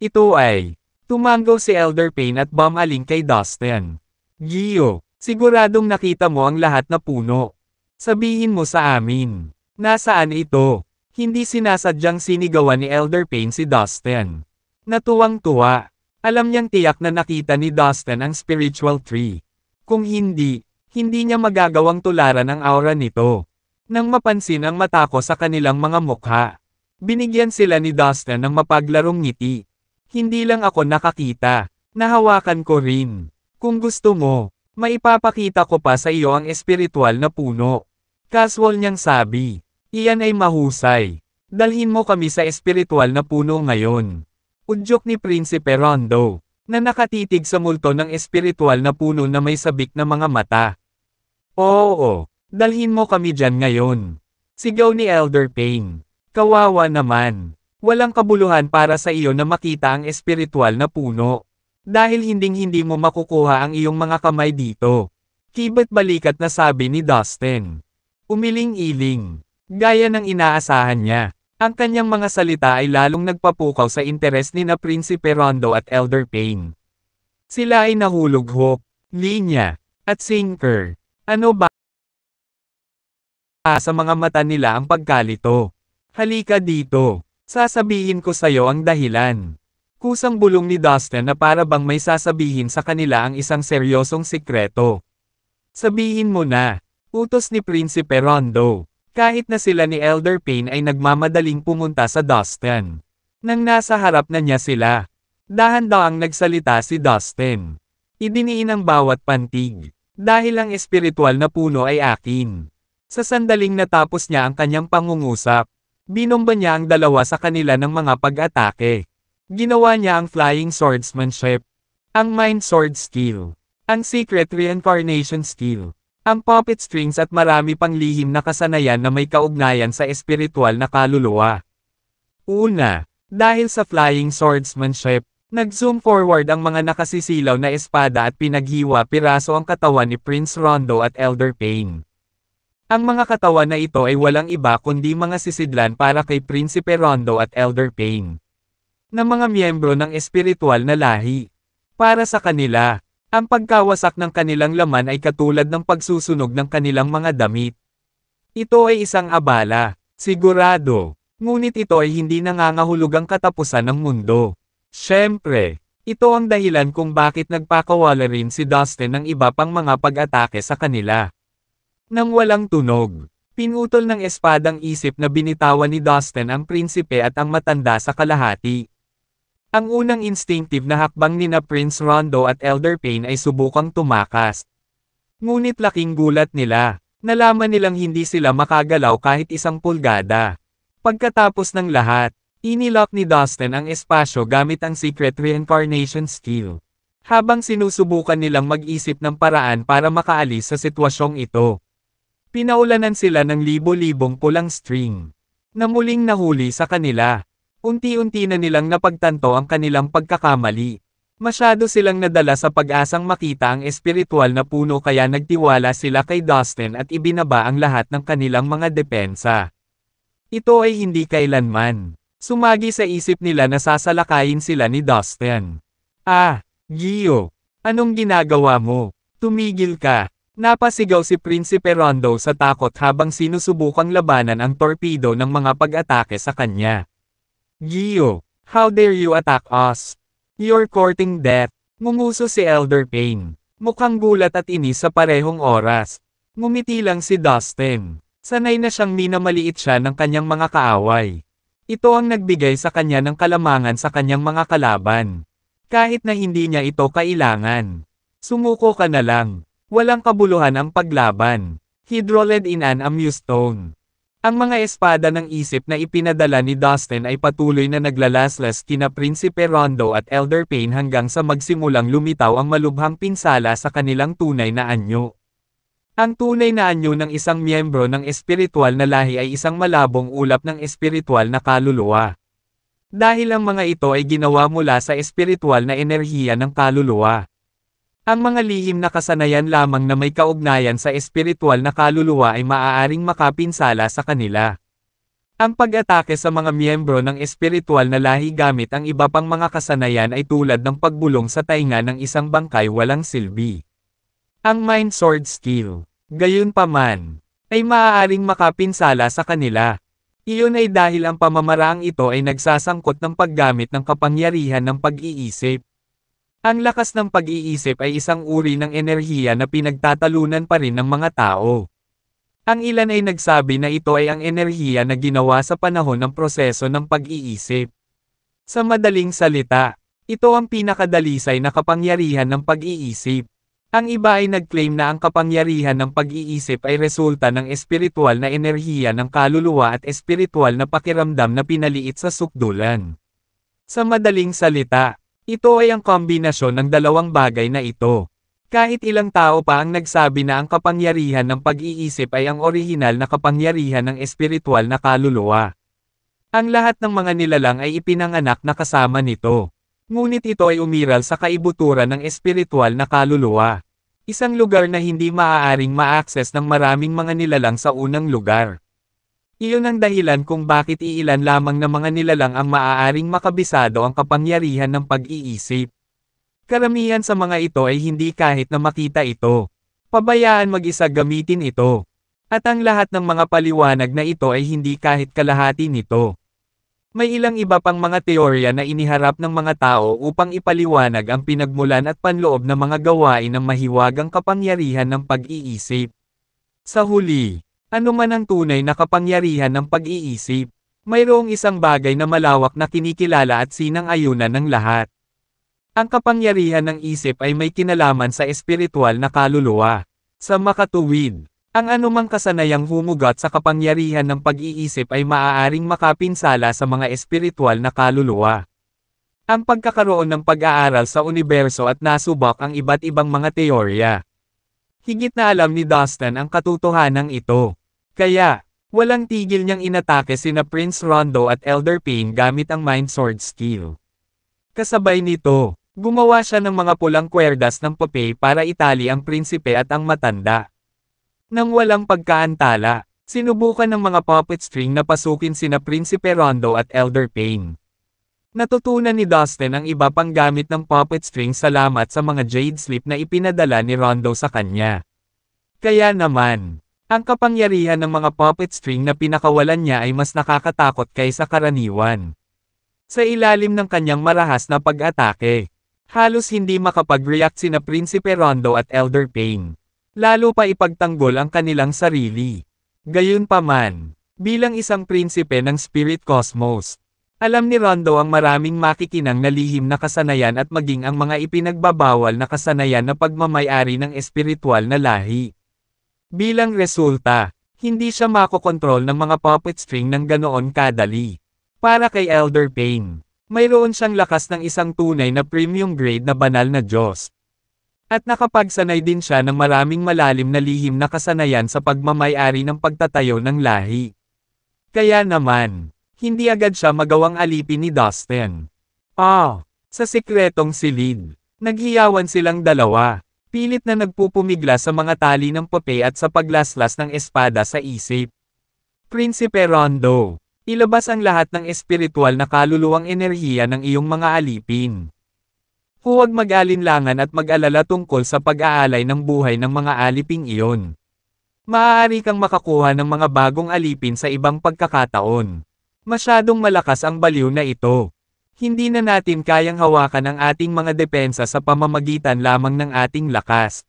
Ito ay, tumango si Elder Pain at bumaling kay Dustin. Gio, siguradong nakita mo ang lahat na puno. Sabihin mo sa amin, nasaan ito? Hindi sinasadyang sinigawan ni Elder Pain si Dustin. Natuwang-tuwa. Alam niyang tiyak na nakita ni Dustin ang spiritual tree. Kung hindi, hindi niya magagawang tularan ang aura nito. Nang mapansin ang mata ko sa kanilang mga mukha, binigyan sila ni Dustin ng mapaglarong ngiti. Hindi lang ako nakakita, nahawakan ko rin. Kung gusto mo, maipapakita ko pa sa iyo ang espiritual na puno. Casual niyang sabi. Iyan ay mahusay. Dalhin mo kami sa espiritual na puno ngayon. Udyok ni Prinsipe Rondo, na nakatitig sa multo ng espiritual na puno na may sabik na mga mata. Oo, dalhin mo kami dyan ngayon. Sigaw ni Elder Payne. Kawawa naman. Walang kabuluhan para sa iyo na makita ang espiritual na puno. Dahil hinding-hindi mo makukuha ang iyong mga kamay dito. Kibat balikat na sabi ni Dustin. Umiling-iling. Gaya ng inaasahan niya. Ang kanyang mga salita ay lalong nagpapukaw sa interes ni na Prinsipe Rondo at Elder Payne. Sila ay nahulog-hop, linya, at sinker. Ano ba sa mga mata nila ang pagkalito? Halika dito. Sasabihin ko sa'yo ang dahilan. Kusang bulong ni Dustin na para bang may sasabihin sa kanila ang isang seryosong sikreto. Sabihin mo na, utos ni Prinsipe Rondo. Kahit na sila ni Elder Payne ay nagmamadaling pumunta sa Dustin. Nang nasa harap na niya sila, dahan-daang nagsalita si Dustin. Idiniin ang bawat pantig, dahil ang espiritual na puno ay akin. Sa sandaling natapos niya ang kanyang pangungusap, binomba niya ang dalawa sa kanila ng mga pag-atake. Ginawa niya ang flying swordsmanship, ang mind sword skill, ang secret reincarnation skill, ang puppet strings at marami pang lihim na kasanayan na may kaugnayan sa espiritual na kaluluwa. Una, dahil sa flying swordsmanship, nag-zoom forward ang mga nakasisilaw na espada at pinaghiwa piraso ang katawan ni Prince Rondo at Elder Payne. Ang mga katawan na ito ay walang iba kundi mga sisidlan para kay Prinsipe Rondo at Elder Payne, na mga miyembro ng espiritual na lahi. Para sa kanila, ang pagkawasak ng kanilang laman ay katulad ng pagsusunog ng kanilang mga damit. Ito ay isang abala, sigurado, ngunit ito ay hindi nangangahulugang katapusan ng mundo. Siyempre, ito ang dahilan kung bakit nagpakawala rin si Dustin ng iba pang mga pag-atake sa kanila. Nang walang tunog, pinutol ng espadang isip na binitawan ni Dustin ang prinsipe at ang matanda sa kalahati. Ang unang instinctive na hakbang ni na Prince Rondo at Elder Payne ay subukang tumakas. Ngunit laking gulat nila, nalaman nilang hindi sila makagalaw kahit isang pulgada. Pagkatapos ng lahat, inilock ni Dustin ang espasyo gamit ang secret reincarnation skill. Habang sinusubukan nilang mag-isip ng paraan para makaalis sa sitwasyong ito, pinaulanan sila ng libo-libong pulang string, na muling nahuli sa kanila. Unti-unti na nilang napagtanto ang kanilang pagkakamali. Masyado silang nadala sa pag-asang makita ang espiritual na puno kaya nagtiwala sila kay Dustin at ibinaba ang lahat ng kanilang mga depensa. Ito ay hindi kailanman sumagi sa isip nila na sasalakayin sila ni Dustin. Gio, anong ginagawa mo? Tumigil ka. Napasigaw si Prinsipe Rondo sa takot habang sinusubukang labanan ang torpedo ng mga pag-atake sa kanya. Gio, how dare you attack us? You're courting death. Nguguso si Elder Payne. Mukhang gulat at inis sa parehong oras. Ngumiti lang si Dustin. Sanay na siyang minamaliit siya ng kanyang mga kaaway. Ito ang nagbigay sa kanya ng kalamangan sa kanyang mga kalaban. Kahit na hindi niya ito kailangan. Sumuko ka na lang. Walang kabuluhan ang paglaban. He rolled in an amused tone. Ang mga espada ng isip na ipinadala ni Dustin ay patuloy na naglalaslas kina Prinsipe Rondo at Elder Payne hanggang sa magsimulang lumitaw ang malubhang pinsala sa kanilang tunay na anyo. Ang tunay na anyo ng isang miyembro ng espiritual na lahi ay isang malabong ulap ng espiritual na kaluluwa. Dahil ang mga ito ay ginawa mula sa espiritual na enerhiya ng kaluluwa. Ang mga lihim na kasanayan lamang na may kaugnayan sa espiritual na kaluluwa ay maaaring makapinsala sa kanila. Ang pag-atake sa mga miyembro ng espiritual na lahi gamit ang iba pang mga kasanayan ay tulad ng pagbulong sa tainga ng isang bangkay walang silbi. Ang mind sword skill, gayunpaman, ay maaaring makapinsala sa kanila. Iyon ay dahil ang pamamaraang ito ay nagsasangkot ng paggamit ng kapangyarihan ng pag-iisip. Ang lakas ng pag-iisip ay isang uri ng enerhiya na pinagtatalunan pa rin ng mga tao. Ang ilan ay nagsabi na ito ay ang enerhiya na ginawa sa panahon ng proseso ng pag-iisip. Sa madaling salita, ito ang pinakadalisay na kapangyarihan ng pag-iisip. Ang iba ay nag-claim na ang kapangyarihan ng pag-iisip ay resulta ng espiritual na enerhiya ng kaluluwa at espiritual na pakiramdam na pinaliit sa sukdulan. Sa madaling salita, ito ay ang kombinasyon ng dalawang bagay na ito. Kahit ilang tao pa ang nagsabi na ang kapangyarihan ng pag-iisip ay ang orihinal na kapangyarihan ng espiritual na kaluluwa. Ang lahat ng mga nilalang ay ipinanganak na kasama nito. Ngunit ito ay umiral sa kaibuturan ng espiritual na kaluluwa. Isang lugar na hindi maaaring ma-access ng maraming mga nilalang sa unang lugar. Iyon ang dahilan kung bakit iilan lamang na mga nilalang ang maaaring makabisado ang kapangyarihan ng pag-iisip. Karamihan sa mga ito ay hindi kahit na makita ito. Pabayaan mag-isa gamitin ito. At ang lahat ng mga paliwanag na ito ay hindi kahit kalahati nito. May ilang iba pang mga teorya na iniharap ng mga tao upang ipaliwanag ang pinagmulan at panloob ng mga gawain ng mahiwagang kapangyarihan ng pag-iisip. Sa huli, ano man ang tunay na kapangyarihan ng pag-iisip, mayroong isang bagay na malawak na kinikilala at sinang-ayunan ng lahat. Ang kapangyarihan ng isip ay may kinalaman sa espiritual na kaluluwa. Sa makatuwid, ang anumang kasanayang humugot sa kapangyarihan ng pag-iisip ay maaaring makapinsala sa mga espiritual na kaluluwa. Ang pagkakaroon ng pag-aaral sa universo at nasubok ang iba't ibang mga teorya. Higit na alam ni Dustin ang katotohanan ito. Kaya, walang tigil niyang inatake sina Prince Rondo at Elder Pain gamit ang Mind Sword skill. Kasabay nito, gumawa siya ng mga pulang kwerdas ng papel para itali ang prinsipe at ang matanda. Nang walang pagkaantala, sinubukan ng mga puppet string na pasukin sina Prinsipe Rondo at Elder Pain. Natutunan ni Dustin ang iba pang gamit ng puppet string salamat sa mga jade slip na ipinadala ni Rondo sa kanya. Kaya naman, ang kapangyarihan ng mga puppet string na pinakawalan niya ay mas nakakatakot kaysa karaniwan. Sa ilalim ng kanyang marahas na pag-atake, halos hindi makapag-react sina Prinsipe Rondo at Elder Pain. Lalo pa ipagtanggol ang kanilang sarili. Gayunpaman, bilang isang prinsipe ng Spirit Cosmos, alam ni Rondo ang maraming makikinang na lihim na kasanayan at maging ang mga ipinagbabawal na kasanayan na pagmamayari ng espiritual na lahi. Bilang resulta, hindi siya makokontrol ng mga puppet string ng ganoon kadali. Para kay Elder Pain, mayroon siyang lakas ng isang tunay na premium grade na banal na Diyos. At nakapagsanay din siya ng maraming malalim na lihim na kasanayan sa pagmamayari ng pagtatayo ng lahi. Kaya naman, hindi agad siya magawang alipin ni Dustin. Sa sikretong silid, naghiyawan silang dalawa, pilit na nagpupumigla sa mga tali ng pape at sa paglaslas ng espada sa isip. Prinsipe Rondo, ilabas ang lahat ng espiritual na kaluluwang enerhiya ng iyong mga alipin. Huwag mag-alinlangan at mag-alala tungkol sa pag-aalay ng buhay ng mga aliping iyon. Maaari kang makakuha ng mga bagong alipin sa ibang pagkakataon. Masyadong malakas ang baliw na ito. Hindi na natin kayang hawakan ang ating mga depensa sa pamamagitan lamang ng ating lakas.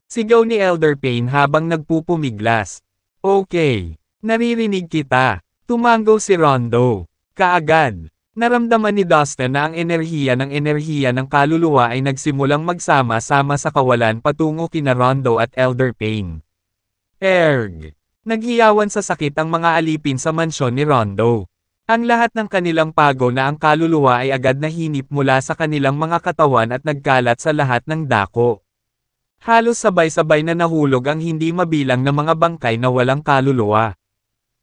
Sigaw ni Elder Pain habang nagpupumiglas. Okay, naririnig kita. Tumango si Rondo. Kaagad. Naramdaman ni Dustin na ang enerhiya ng kaluluwa ay nagsimulang magsama-sama sa kawalan patungo kina Rondo at Elder Pain. Erg! Naghiyawan sa sakit ang mga alipin sa mansyon ni Rondo. Ang lahat ng kanilang pago na ang kaluluwa ay agad na hinip mula sa kanilang mga katawan at nagkalat sa lahat ng dako. Halos sabay-sabay na nahulog ang hindi mabilang na mga bangkay na walang kaluluwa.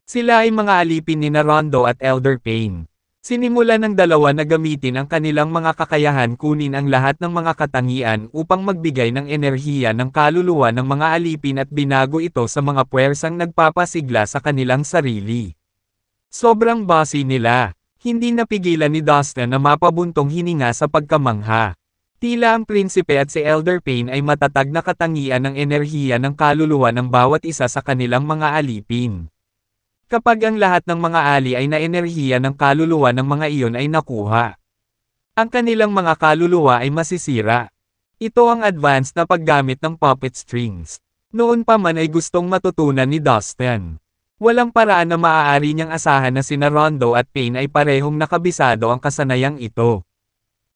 Sila ay mga alipin ni Rondo at Elder Pain. Sinimulan ng dalawa na gamitin ang kanilang mga kakayahan kunin ang lahat ng mga katangian upang magbigay ng enerhiya ng kaluluwa ng mga alipin at binago ito sa mga puwersang nagpapasigla sa kanilang sarili. Sobrang bossy nila. Hindi napigilan ni Dustin na mapabuntong hininga sa pagkamangha. Tila ang prinsipe at si Elder Pain ay matatag na katangian ng enerhiya ng kaluluwa ng bawat isa sa kanilang mga alipin. Kapag ang lahat ng mga ali ay na-enerhiya ng kaluluwa ng mga iyon ay nakuha, ang kanilang mga kaluluwa ay masisira. Ito ang advanced na paggamit ng puppet strings. Noon pa man ay gustong matutunan ni Dustin. Walang paraan na maaari niyang asahan na sina Rondo at Payne ay parehong nakabisado ang kasanayang ito.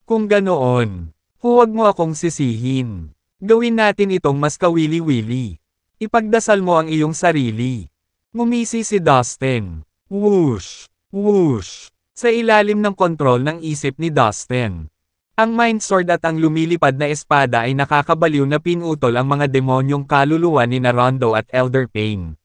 Kung ganoon, huwag mo akong sisihin. Gawin natin itong mas kawili-wili. Ipagdasal mo ang iyong sarili. Ngumisi si Dustin. Whoosh! Whoosh! Sa ilalim ng kontrol ng isip ni Dustin. Ang Mind Sword at ang lumilipad na espada ay nakakabaliw na pinutol ang mga demonyong kaluluwa ni Rondo at Elder Payne.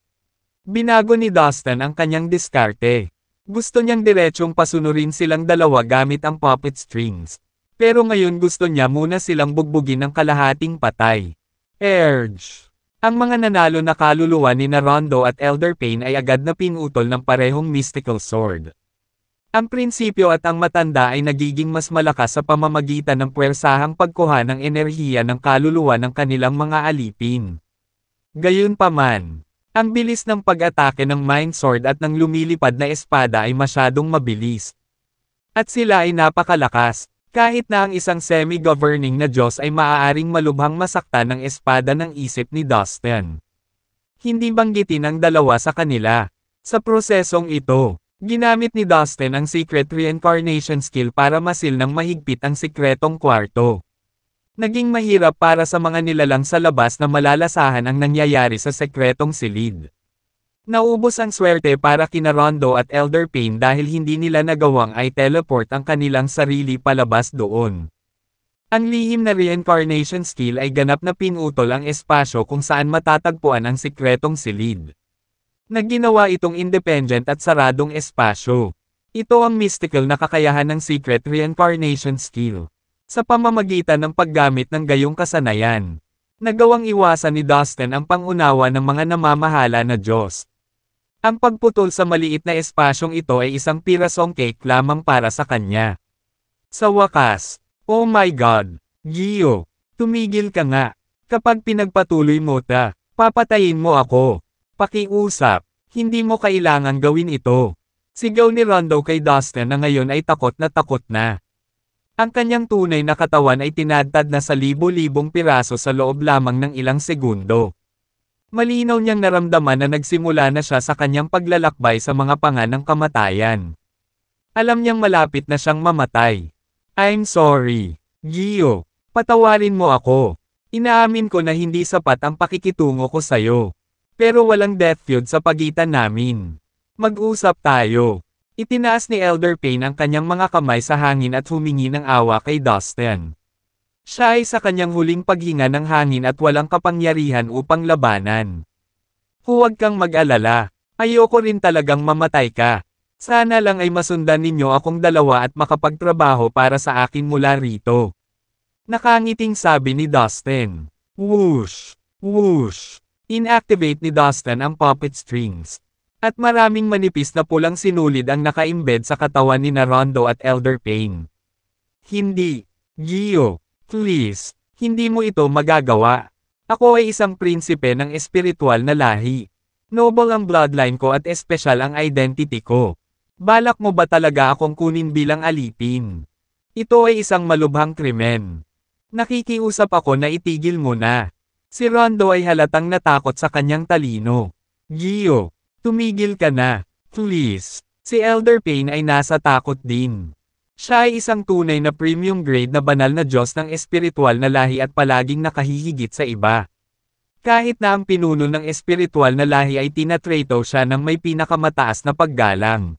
Binago ni Dustin ang kanyang diskarte. Gusto niyang diretsong pasunurin silang dalawa gamit ang puppet strings. Pero ngayon gusto niya muna silang bugbugin ng kalahating patay. Urge! Ang mga nanalo na kaluluwa ni Rondo at Elder Payne ay agad na pinutol ng parehong mystical sword. Ang prinsipyo at ang matanda ay nagiging mas malakas sa pamamagitan ng puwersahang pagkuha ng enerhiya ng kaluluwa ng kanilang mga alipin. Gayunpaman, ang bilis ng pag-atake ng Mind Sword at ng lumilipad na espada ay masyadong mabilis. At sila ay napakalakas, kahit na ang isang semi-governing na Diyos ay maaaring malubhang masaktan ng espada ng isip ni Dustin. Hindi banggitin ang dalawa sa kanila. Sa prosesong ito, ginamit ni Dustin ang Secret Reincarnation Skill para masil ng mahigpit ang sikretong kwarto. Naging mahirap para sa mga nilalang sa labas na malalasahan ang nangyayari sa sekretong silid. Naubos ang swerte para kina Rondo at Elder Payne dahil hindi nila nagawang i-teleport ang kanilang sarili palabas doon. Ang lihim na reincarnation skill ay ganap na pinutol ang espasyo kung saan matatagpuan ang sikretong silid. Nagginawa itong independent at saradong espasyo. Ito ang mystical na kakayahan ng Secret Reincarnation Skill. Sa pamamagitan ng paggamit ng gayong kasanayan, nagawang iwasan ni Dustin ang pangunawa ng mga namamahala na Diyos. Ang pagputol sa maliit na espasyong ito ay isang pirasong cake lamang para sa kanya. Sa wakas, oh my God, Gio, tumigil ka nga. Kapag pinagpatuloy mo papatayin mo ako. Pakiusap, hindi mo kailangang gawin ito. Sigaw ni Rondo kay Dustin na ngayon ay takot na. Ang kanyang tunay na katawan ay tinadtad na sa libo-libong piraso sa loob lamang ng ilang segundo. Malinaw niyang naramdaman na nagsimula na siya sa kanyang paglalakbay sa mga panga ng kamatayan. Alam niyang malapit na siyang mamatay. I'm sorry, Gio. Patawarin mo ako. Inaamin ko na hindi sapat ang pakikitungo ko sa'yo. Pero walang death feud sa pagitan namin. Mag-usap tayo. Itinaas ni Elder Payne ang kanyang mga kamay sa hangin at humingi ng awa kay Dustin. Siya ay sa kanyang huling paghinga ng hangin at walang kapangyarihan upang labanan. Huwag kang mag-alala. Ayoko rin talagang mamatay ka. Sana lang ay masundan ninyo akong dalawa at makapagtrabaho para sa akin mula rito. Nakangiting sabi ni Dustin. Whoosh! Whoosh! Inactivate ni Dustin ang puppet strings. At maraming manipis na pulang sinulid ang nakaimbed sa katawan ni Rondo at Elder Payne. Hindi, Gio, please, hindi mo ito magagawa. Ako ay isang prinsipe ng espiritual na lahi. Noble ang bloodline ko at espesyal ang identity ko. Balak mo ba talaga akong kunin bilang alipin? Ito ay isang malubhang krimen. Nakikiusap ako na itigil mo na. Si Rondo ay halatang natakot sa kanyang talino. Gio, tumigil ka na, please. Si Elder Payne ay nasa takot din. Siya ay isang tunay na premium grade na banal na Diyos ng espiritual na lahi at palaging nakahihigit sa iba. Kahit na ang pinuno ng espiritual na lahi ay tinatrato siya ng may pinakamataas na paggalang.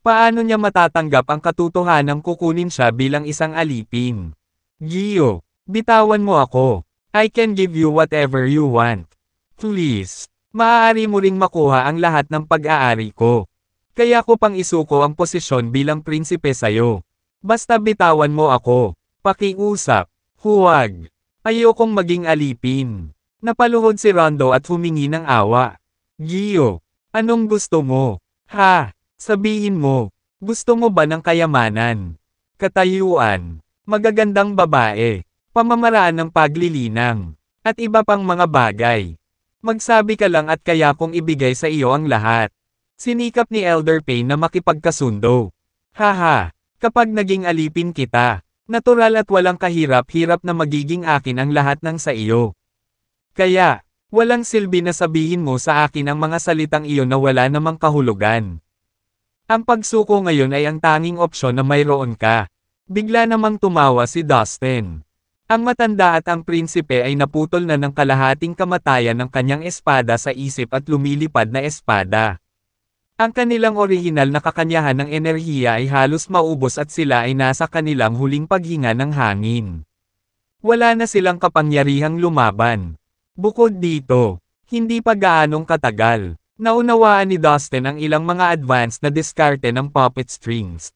Paano niya matatanggap ang katotohanang kukunin siya bilang isang alipin? Gio, bitawan mo ako. I can give you whatever you want. Please. Maaari mo ring makuha ang lahat ng pag-aari ko. Kaya ko pang isuko ang posisyon bilang prinsipe sa'yo. Basta bitawan mo ako. Pakiusap. Huwag. Ayokong maging alipin. Napaluhod si Rondo at humingi ng awa. Gio, anong gusto mo? Ha? Sabihin mo. Gusto mo ba ng kayamanan? Katayuan. Magagandang babae. Pamamaraan ng paglilinang. At iba pang mga bagay. Magsabi ka lang at kaya kong ibigay sa iyo ang lahat. Sinikap ni Elder Payne na makipagkasundo. Haha, kapag naging alipin kita, natural at walang kahirap-hirap na magiging akin ang lahat ng sa iyo. Kaya, Walang silbi na sabihin mo sa akin ang mga salitang iyon na wala namang kahulugan. Ang pagsuko ngayon ay ang tanging opsyon na mayroon ka. Bigla namang tumawa si Dustin. Ang matanda at ang prinsipe ay naputol na ng kalahating kamatayan ng kanyang espada sa isip at lumilipad na espada. Ang kanilang orihinal na kakanyahan ng enerhiya ay halos maubos at sila ay nasa kanilang huling paghinga ng hangin. Wala na silang kapangyarihang lumaban. Bukod dito, hindi pa gaanong katagal, naunawaan ni Dustin ang ilang mga advanced na diskarte ng puppet strings.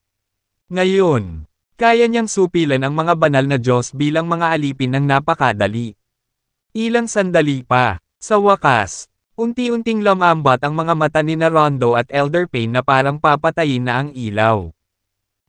Ngayon, kaya niyang supilan ang mga banal na Diyos bilang mga alipin ng napakadali. Ilang sandali pa, sa wakas, unti-unting lumambat ang mga mata ni Rondo at Elder Pain na parang papatayin na ang ilaw.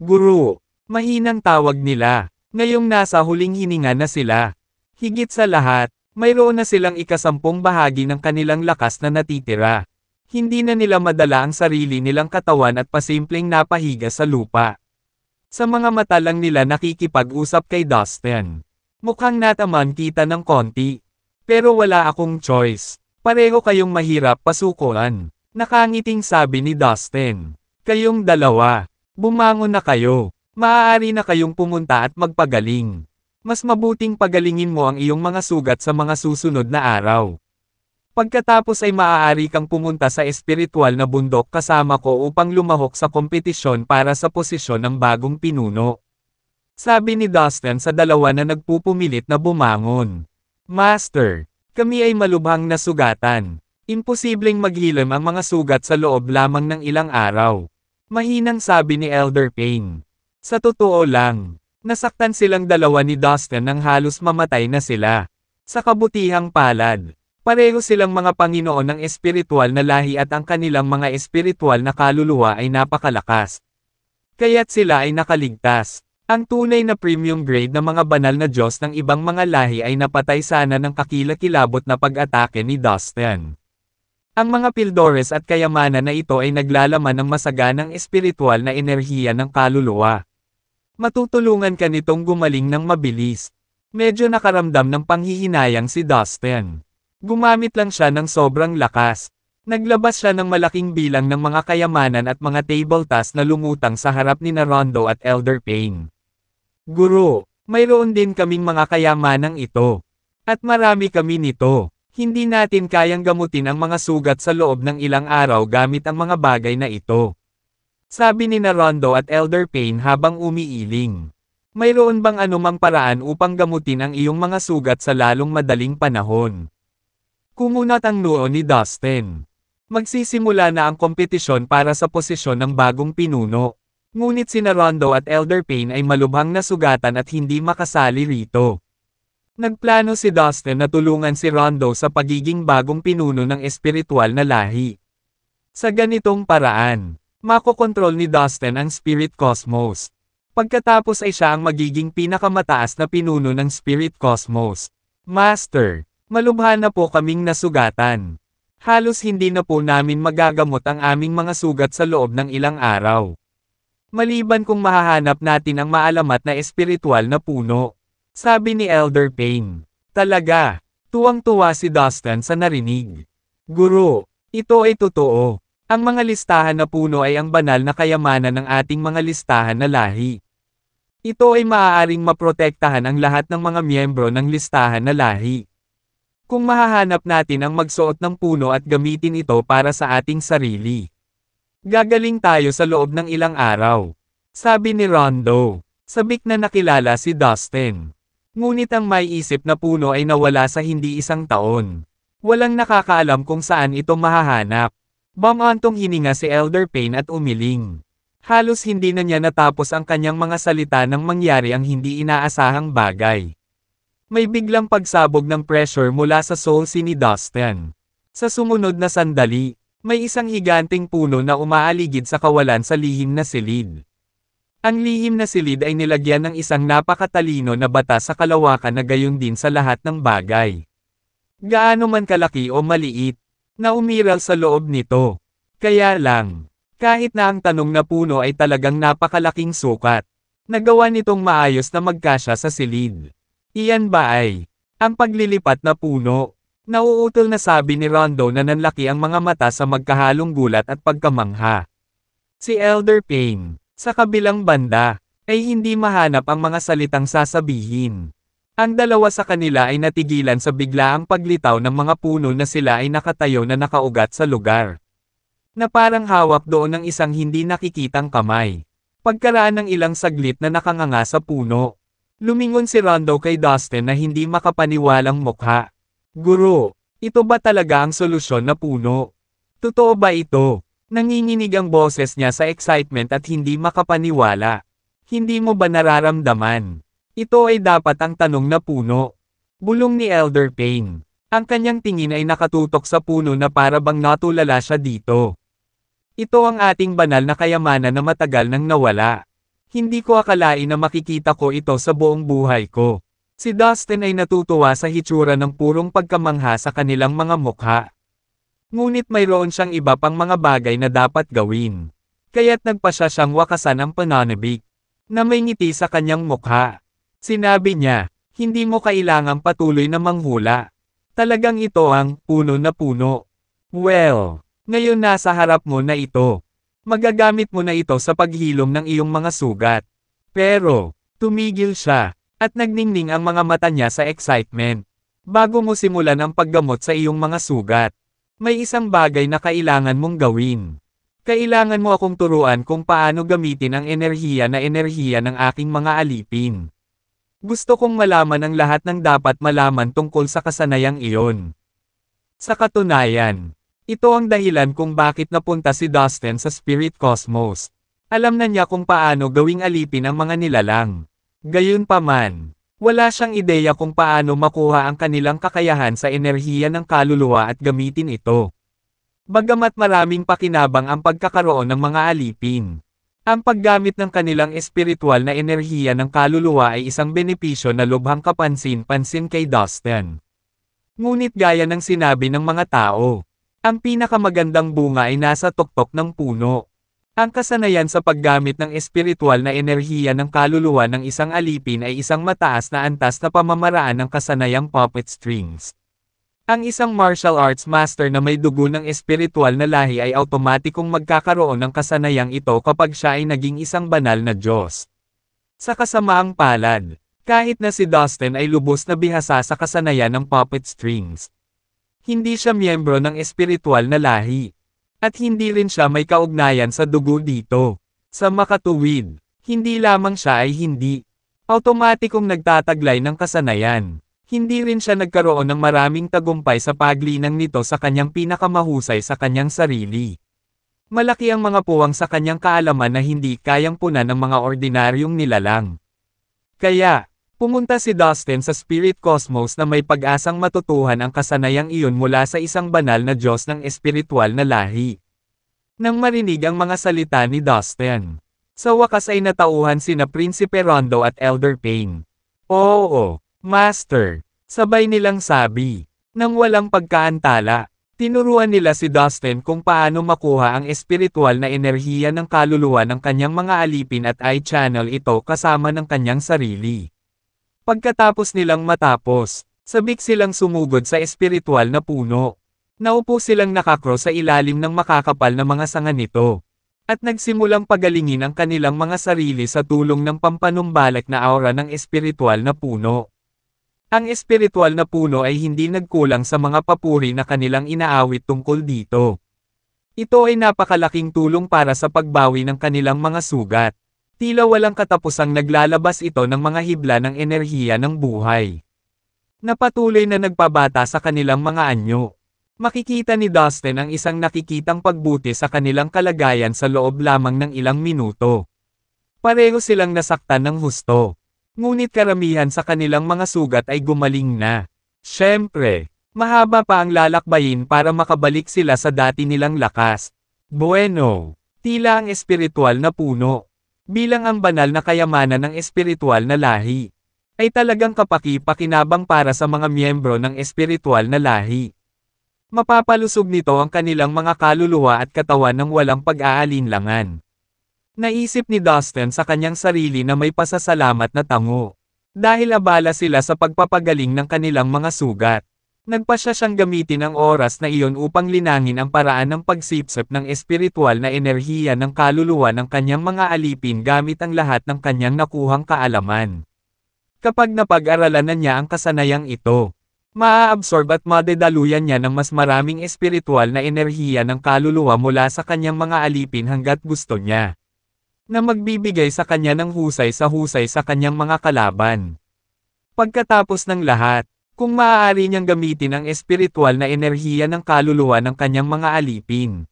Guru, mahinang tawag nila, ngayong nasa huling hininga na sila. Higit sa lahat, mayroon na silang ikasampung bahagi ng kanilang lakas na natitira. Hindi na nila madala ang sarili nilang katawan at pasimpleng napahiga sa lupa. Sa mga mata lang nila nakikipag-usap kay Dustin. Mukhang nataman kita ng konti. Pero wala akong choice. Pareho kayong mahirap pasukuan. Nakangiting sabi ni Dustin. Kayong dalawa. Bumangon na kayo. Maaari na kayong pumunta at magpagaling. Mas mabuting pagalingin mo ang iyong mga sugat sa mga susunod na araw. Pagkatapos ay maaari kang pumunta sa espiritual na bundok kasama ko upang lumahok sa kompetisyon para sa posisyon ng bagong pinuno. Sabi ni Dustin sa dalawa na nagpupumilit na bumangon. Master, kami ay malubhang nasugatan. Imposibleng maghilam ang mga sugat sa loob lamang ng ilang araw. Mahinang sabi ni Elder Pain. Sa totoo lang, nasaktan silang dalawa ni Dustin nang halos mamatay na sila. Sa kabutihang palad, pareho silang mga Panginoon ng espiritual na lahi at ang kanilang mga espiritual na kaluluwa ay napakalakas. Kaya't sila ay nakaligtas. Ang tunay na premium grade na mga banal na Diyos ng ibang mga lahi ay napatay sana ng kakilakilabot na pag-atake ni Dustin. Ang mga Pildores at kayamanan na ito ay naglalaman ng masaganang espiritual na enerhiya ng kaluluwa. Matutulungan ka nitong gumaling ng mabilis. Medyo nakaramdam ng panghihinayang si Dustin. Gumamit lang siya ng sobrang lakas. Naglabas siya ng malaking bilang ng mga kayamanan at mga table tasks na lumutang sa harap ni Rondo at Elder Pain. Guru, mayroon din kaming mga kayamanang ito. At marami kami nito. Hindi natin kayang gamutin ang mga sugat sa loob ng ilang araw gamit ang mga bagay na ito. Sabi ni Rondo at Elder Pain habang umiiling. Mayroon bang anumang paraan upang gamutin ang iyong mga sugat sa lalong madaling panahon? Kumunat ang noo ni Dustin. Magsisimula na ang kompetisyon para sa posisyon ng bagong pinuno. Ngunit sina Rondo at Elder Pain ay malubhang nasugatan at hindi makasali rito. Nagplano si Dustin na tulungan si Rondo sa pagiging bagong pinuno ng espiritual na lahi. Sa ganitong paraan, makokontrol ni Dustin ang Spirit Cosmos. Pagkatapos ay siya ang magiging pinakamataas na pinuno ng Spirit Cosmos. Master, malubha na po kaming nasugatan. Halos hindi na po namin magagamot ang aming mga sugat sa loob ng ilang araw. Maliban kung mahahanap natin ang maalamat na espiritual na puno. Sabi ni Elder Pain. Talaga, tuwang-tuwa si Dustin sa narinig. Guru, ito ay totoo. Ang mga listahan na puno ay ang banal na kayamanan ng ating mga listahan na lahi. Ito ay maaaring maprotektahan ang lahat ng mga miyembro ng listahan na lahi. Kung mahahanap natin ang magsuot ng puno at gamitin ito para sa ating sarili. Gagaling tayo sa loob ng ilang araw. Sabi ni Rondo. Sabik na nakilala si Dustin. Ngunit ang may isip na puno ay nawala sa hindi isang taon. Walang nakakaalam kung saan ito mahahanap. Bumantong hininga si Elder Pain at umiling. Halos hindi na niya natapos ang kanyang mga salita nang mangyari ang hindi inaasahang bagay. May biglang pagsabog ng pressure mula sa soul ni Dustin. Sa sumunod na sandali, may isang higanting puno na umaaligid sa kawalan sa lihim na silid. Ang lihim na silid ay nilagyan ng isang napakatalino na bata sa kalawakan na gayon din sa lahat ng bagay. Gaano man kalaki o maliit, na umiral sa loob nito. Kaya lang, kahit na ang tanong na puno ay talagang napakalaking sukat, nagawa nitong maayos na magkasya sa silid. Iyan ba ay ang paglilipat na puno? Nauutol na sabi ni Rondo na nanlaki ang mga mata sa magkahalong gulat at pagkamangha. Si Elder Payne, sa kabilang banda, ay hindi mahanap ang mga salitang sasabihin. Ang dalawa sa kanila ay natigilan sa biglaang paglitaw ng mga puno na sila ay nakatayo na nakaugat sa lugar. Na parang hawak doon ng isang hindi nakikitang kamay. Pagkaraan ng ilang saglit na nakanganga sa puno, lumingon si Rondo kay Dustin na hindi makapaniwalang mukha. Guro, ito ba talaga ang solusyon na puno? Totoo ba ito? Nanginginig ang boses niya sa excitement at hindi makapaniwala. Hindi mo ba nararamdaman? Ito ay dapat ang tanong na puno. Bulong ni Elder Payne. Ang kanyang tingin ay nakatutok sa puno na para bang natulala siya dito. Ito ang ating banal na kayamanan na matagal nang nawala. Hindi ko akalain na makikita ko ito sa buong buhay ko. Si Dustin ay natutuwa sa hitsura ng purong pagkamangha sa kanilang mga mukha. Ngunit mayroon siyang iba pang mga bagay na dapat gawin. Kaya't nagpasya siyang wakasan ang pananabik, na may ngiti sa kanyang mukha. Sinabi niya, hindi mo kailangang patuloy na manghula. Talagang ito ang puno na puno. Well, ngayon nasa harap mo na ito. Magagamit mo na ito sa paghilom ng iyong mga sugat. Pero, tumigil siya. At nagningning ang mga mata niya sa excitement. Bago mo simulan ang paggamot sa iyong mga sugat, may isang bagay na kailangan mong gawin. Kailangan mo akong turuan kung paano gamitin ang enerhiya ng aking mga alipin. Gusto kong malaman ang lahat ng dapat malaman tungkol sa kasanayang iyon. Sa katunayan, ito ang dahilan kung bakit napunta si Dustin sa Spirit Cosmos. Alam na niya kung paano gawing alipin ang mga nilalang. Gayunpaman, wala siyang ideya kung paano makuha ang kanilang kakayahan sa enerhiya ng kaluluwa at gamitin ito. Bagamat maraming pakinabang ang pagkakaroon ng mga alipin, ang paggamit ng kanilang espiritual na enerhiya ng kaluluwa ay isang benepisyo na lubhang kapansin-pansin kay Dustin. Ngunit gaya ng sinabi ng mga tao, ang pinakamagandang bunga ay nasa tuktok ng puno. Ang kasanayan sa paggamit ng espiritual na enerhiya ng kaluluwa ng isang alipin ay isang mataas na antas na pamamaraan ng kasanayang puppet strings. Ang isang martial arts master na may dugo ng espiritual na lahi ay automatikong magkakaroon ng kasanayang ito kapag siya ay naging isang banal na Diyos. Sa kasamaang palad, kahit na si Dustin ay lubos na bihasa sa kasanayan ng puppet strings, hindi siya miyembro ng espiritual na lahi. At hindi rin siya may kaugnayan sa dugo dito. Sa makatuwid, hindi lamang siya ay hindi automatikong nagtataglay ng kasanayan. Hindi rin siya nagkaroon ng maraming tagumpay sa paglinang nito sa kanyang pinakamahusay sa kanyang sarili. Malaki ang mga puwang sa kanyang kaalaman na hindi kayang punan ng mga ordinaryong nilalang. Kaya, pumunta si Dustin sa Spirit Cosmos na may pag-asang matutuhan ang kasanayang iyon mula sa isang banal na Diyos ng espiritual na lahi. Nang marinig ang mga salita ni Dustin, sa wakas ay natauhan sina Prinsipe Rondo at Elder Payne. Oo, Master, sabay nilang sabi. Nang walang pagkaantala, tinuruan nila si Dustin kung paano makuha ang espiritual na enerhiya ng kaluluwa ng kanyang mga alipin at i-channel ito kasama ng kanyang sarili. Pagkatapos nilang matapos, sabik silang sumugod sa espiritual na puno. Naupo silang nakakro sa ilalim ng makakapal na mga sanga nito. At nagsimulang pagalingin ang kanilang mga sarili sa tulong ng pampanumbalik na aura ng espiritual na puno. Ang espiritual na puno ay hindi nagkulang sa mga papuri na kanilang inaawit tungkol dito. Ito ay napakalaking tulong para sa pagbawi ng kanilang mga sugat. Tila walang katapusang naglalabas ito ng mga hibla ng enerhiya ng buhay. Napatuloy na nagpabata sa kanilang mga anyo. Makikita ni Dustin ang isang nakikitang pagbuti sa kanilang kalagayan sa loob lamang ng ilang minuto. Pareho silang nasaktan ng husto. Ngunit karamihan sa kanilang mga sugat ay gumaling na. Siyempre, mahaba pa ang lalakbayin para makabalik sila sa dati nilang lakas. Bueno, tila ang espiritual na puno, bilang ang banal na kayamanan ng espiritual na lahi, ay talagang kapaki-pakinabang para sa mga miyembro ng espiritual na lahi. Mapapalusog nito ang kanilang mga kaluluwa at katawan ng walang pag-aalinlangan. Naisip ni Dustin sa kanyang sarili na may pasasalamat na tango. Dahil abala sila sa pagpapagaling ng kanilang mga sugat. Nagpasya siyang gamitin ang oras na iyon upang linangin ang paraan ng pagsipsip ng espiritual na enerhiya ng kaluluwa ng kanyang mga alipin gamit ang lahat ng kanyang nakuhang kaalaman. Kapag napag-aralan na niya ang kasanayang ito, maa-absorb at madedaluyan niya ng mas maraming espiritual na enerhiya ng kaluluwa mula sa kanyang mga alipin hanggat gusto niya, na magbibigay sa kanya ng husay sa kanyang mga kalaban. Pagkatapos ng lahat, kung maaari niyang gamitin ang espiritual na enerhiya ng kaluluwa ng kanyang mga alipin,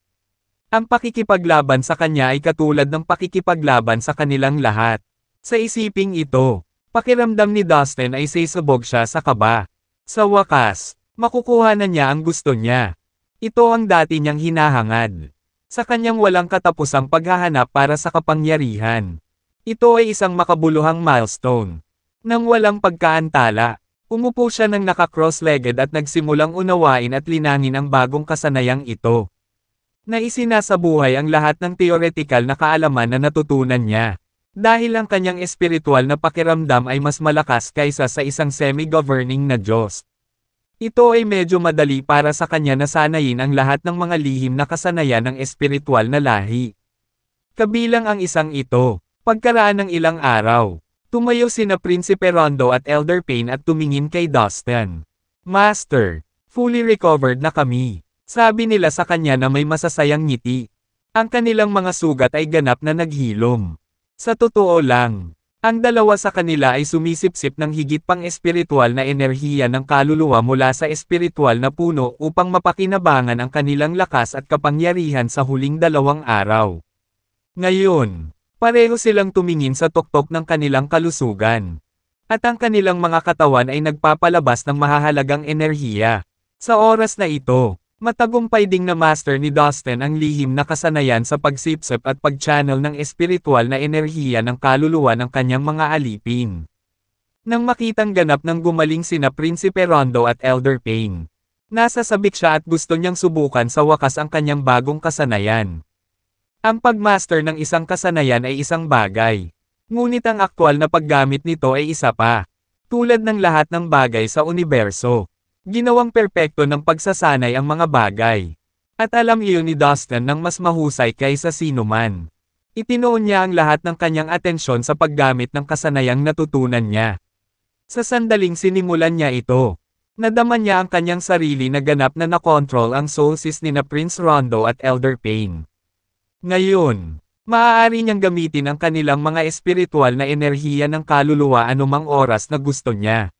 ang pakikipaglaban sa kanya ay katulad ng pakikipaglaban sa kanilang lahat. Sa isiping ito, pakiramdam ni Dustin ay sasabog siya sa kaba. Sa wakas, makukuha na niya ang gusto niya. Ito ang dati niyang hinahangad. Sa kanyang walang katapusang paghahanap para sa kapangyarihan. Ito ay isang makabuluhang milestone. Nang walang pagkaantala, umupo siya ng naka-cross-legged at nagsimulang unawain at linangin ang bagong kasanayang ito. Na isinasabuhay ang lahat ng teoretikal na kaalaman na natutunan niya. Dahil ang kanyang espiritual na pakiramdam ay mas malakas kaysa sa isang semi-governing na Diyos. Ito ay medyo madali para sa kanya na sanayin ang lahat ng mga lihim na kasanayan ng espiritual na lahi. Kabilang ang isang ito, pagkaraan ng ilang araw. Tumayo sina Prinsipe Rondo at Elder Payne at tumingin kay Dustin. Master, fully recovered na kami. Sabi nila sa kanya na may masasayang ngiti. Ang kanilang mga sugat ay ganap na naghilom. Sa totoo lang, ang dalawa sa kanila ay sumisipsip ng higit pang espiritual na enerhiya ng kaluluwa mula sa espiritual na puno upang mapakinabangan ang kanilang lakas at kapangyarihan sa huling 2 araw. Ngayon, pareho silang tumingin sa tuktok ng kanilang kalusugan. At ang kanilang mga katawan ay nagpapalabas ng mahahalagang enerhiya. Sa oras na ito, matagumpay ding na master ni Dustin ang lihim na kasanayan sa pagsipsip at pag-channel ng espiritual na enerhiya ng kaluluwa ng kanyang mga alipin. Nang makitang ganap ng gumaling sina Prinsipe Rondo at Elder Payne, nasasabik siya at gusto niyang subukan sa wakas ang kanyang bagong kasanayan. Ang pagmaster ng isang kasanayan ay isang bagay. Ngunit ang aktwal na paggamit nito ay isa pa. Tulad ng lahat ng bagay sa universo, ginawang perpekto ng pagsasanay ang mga bagay. At alam iyon ni Dustin ng mas mahusay kaysa sino man. Itinoon niya ang lahat ng kanyang atensyon sa paggamit ng kasanayang natutunan niya. Sa sandaling sinimulan niya ito, nadama niya ang kanyang sarili na ganap na nakontrol ang soulsis ni na Prince Rondo at Elder Payne. Ngayon, maaari niyang gamitin ang kanilang mga espiritual na enerhiya ng kaluluwa anumang oras na gusto niya.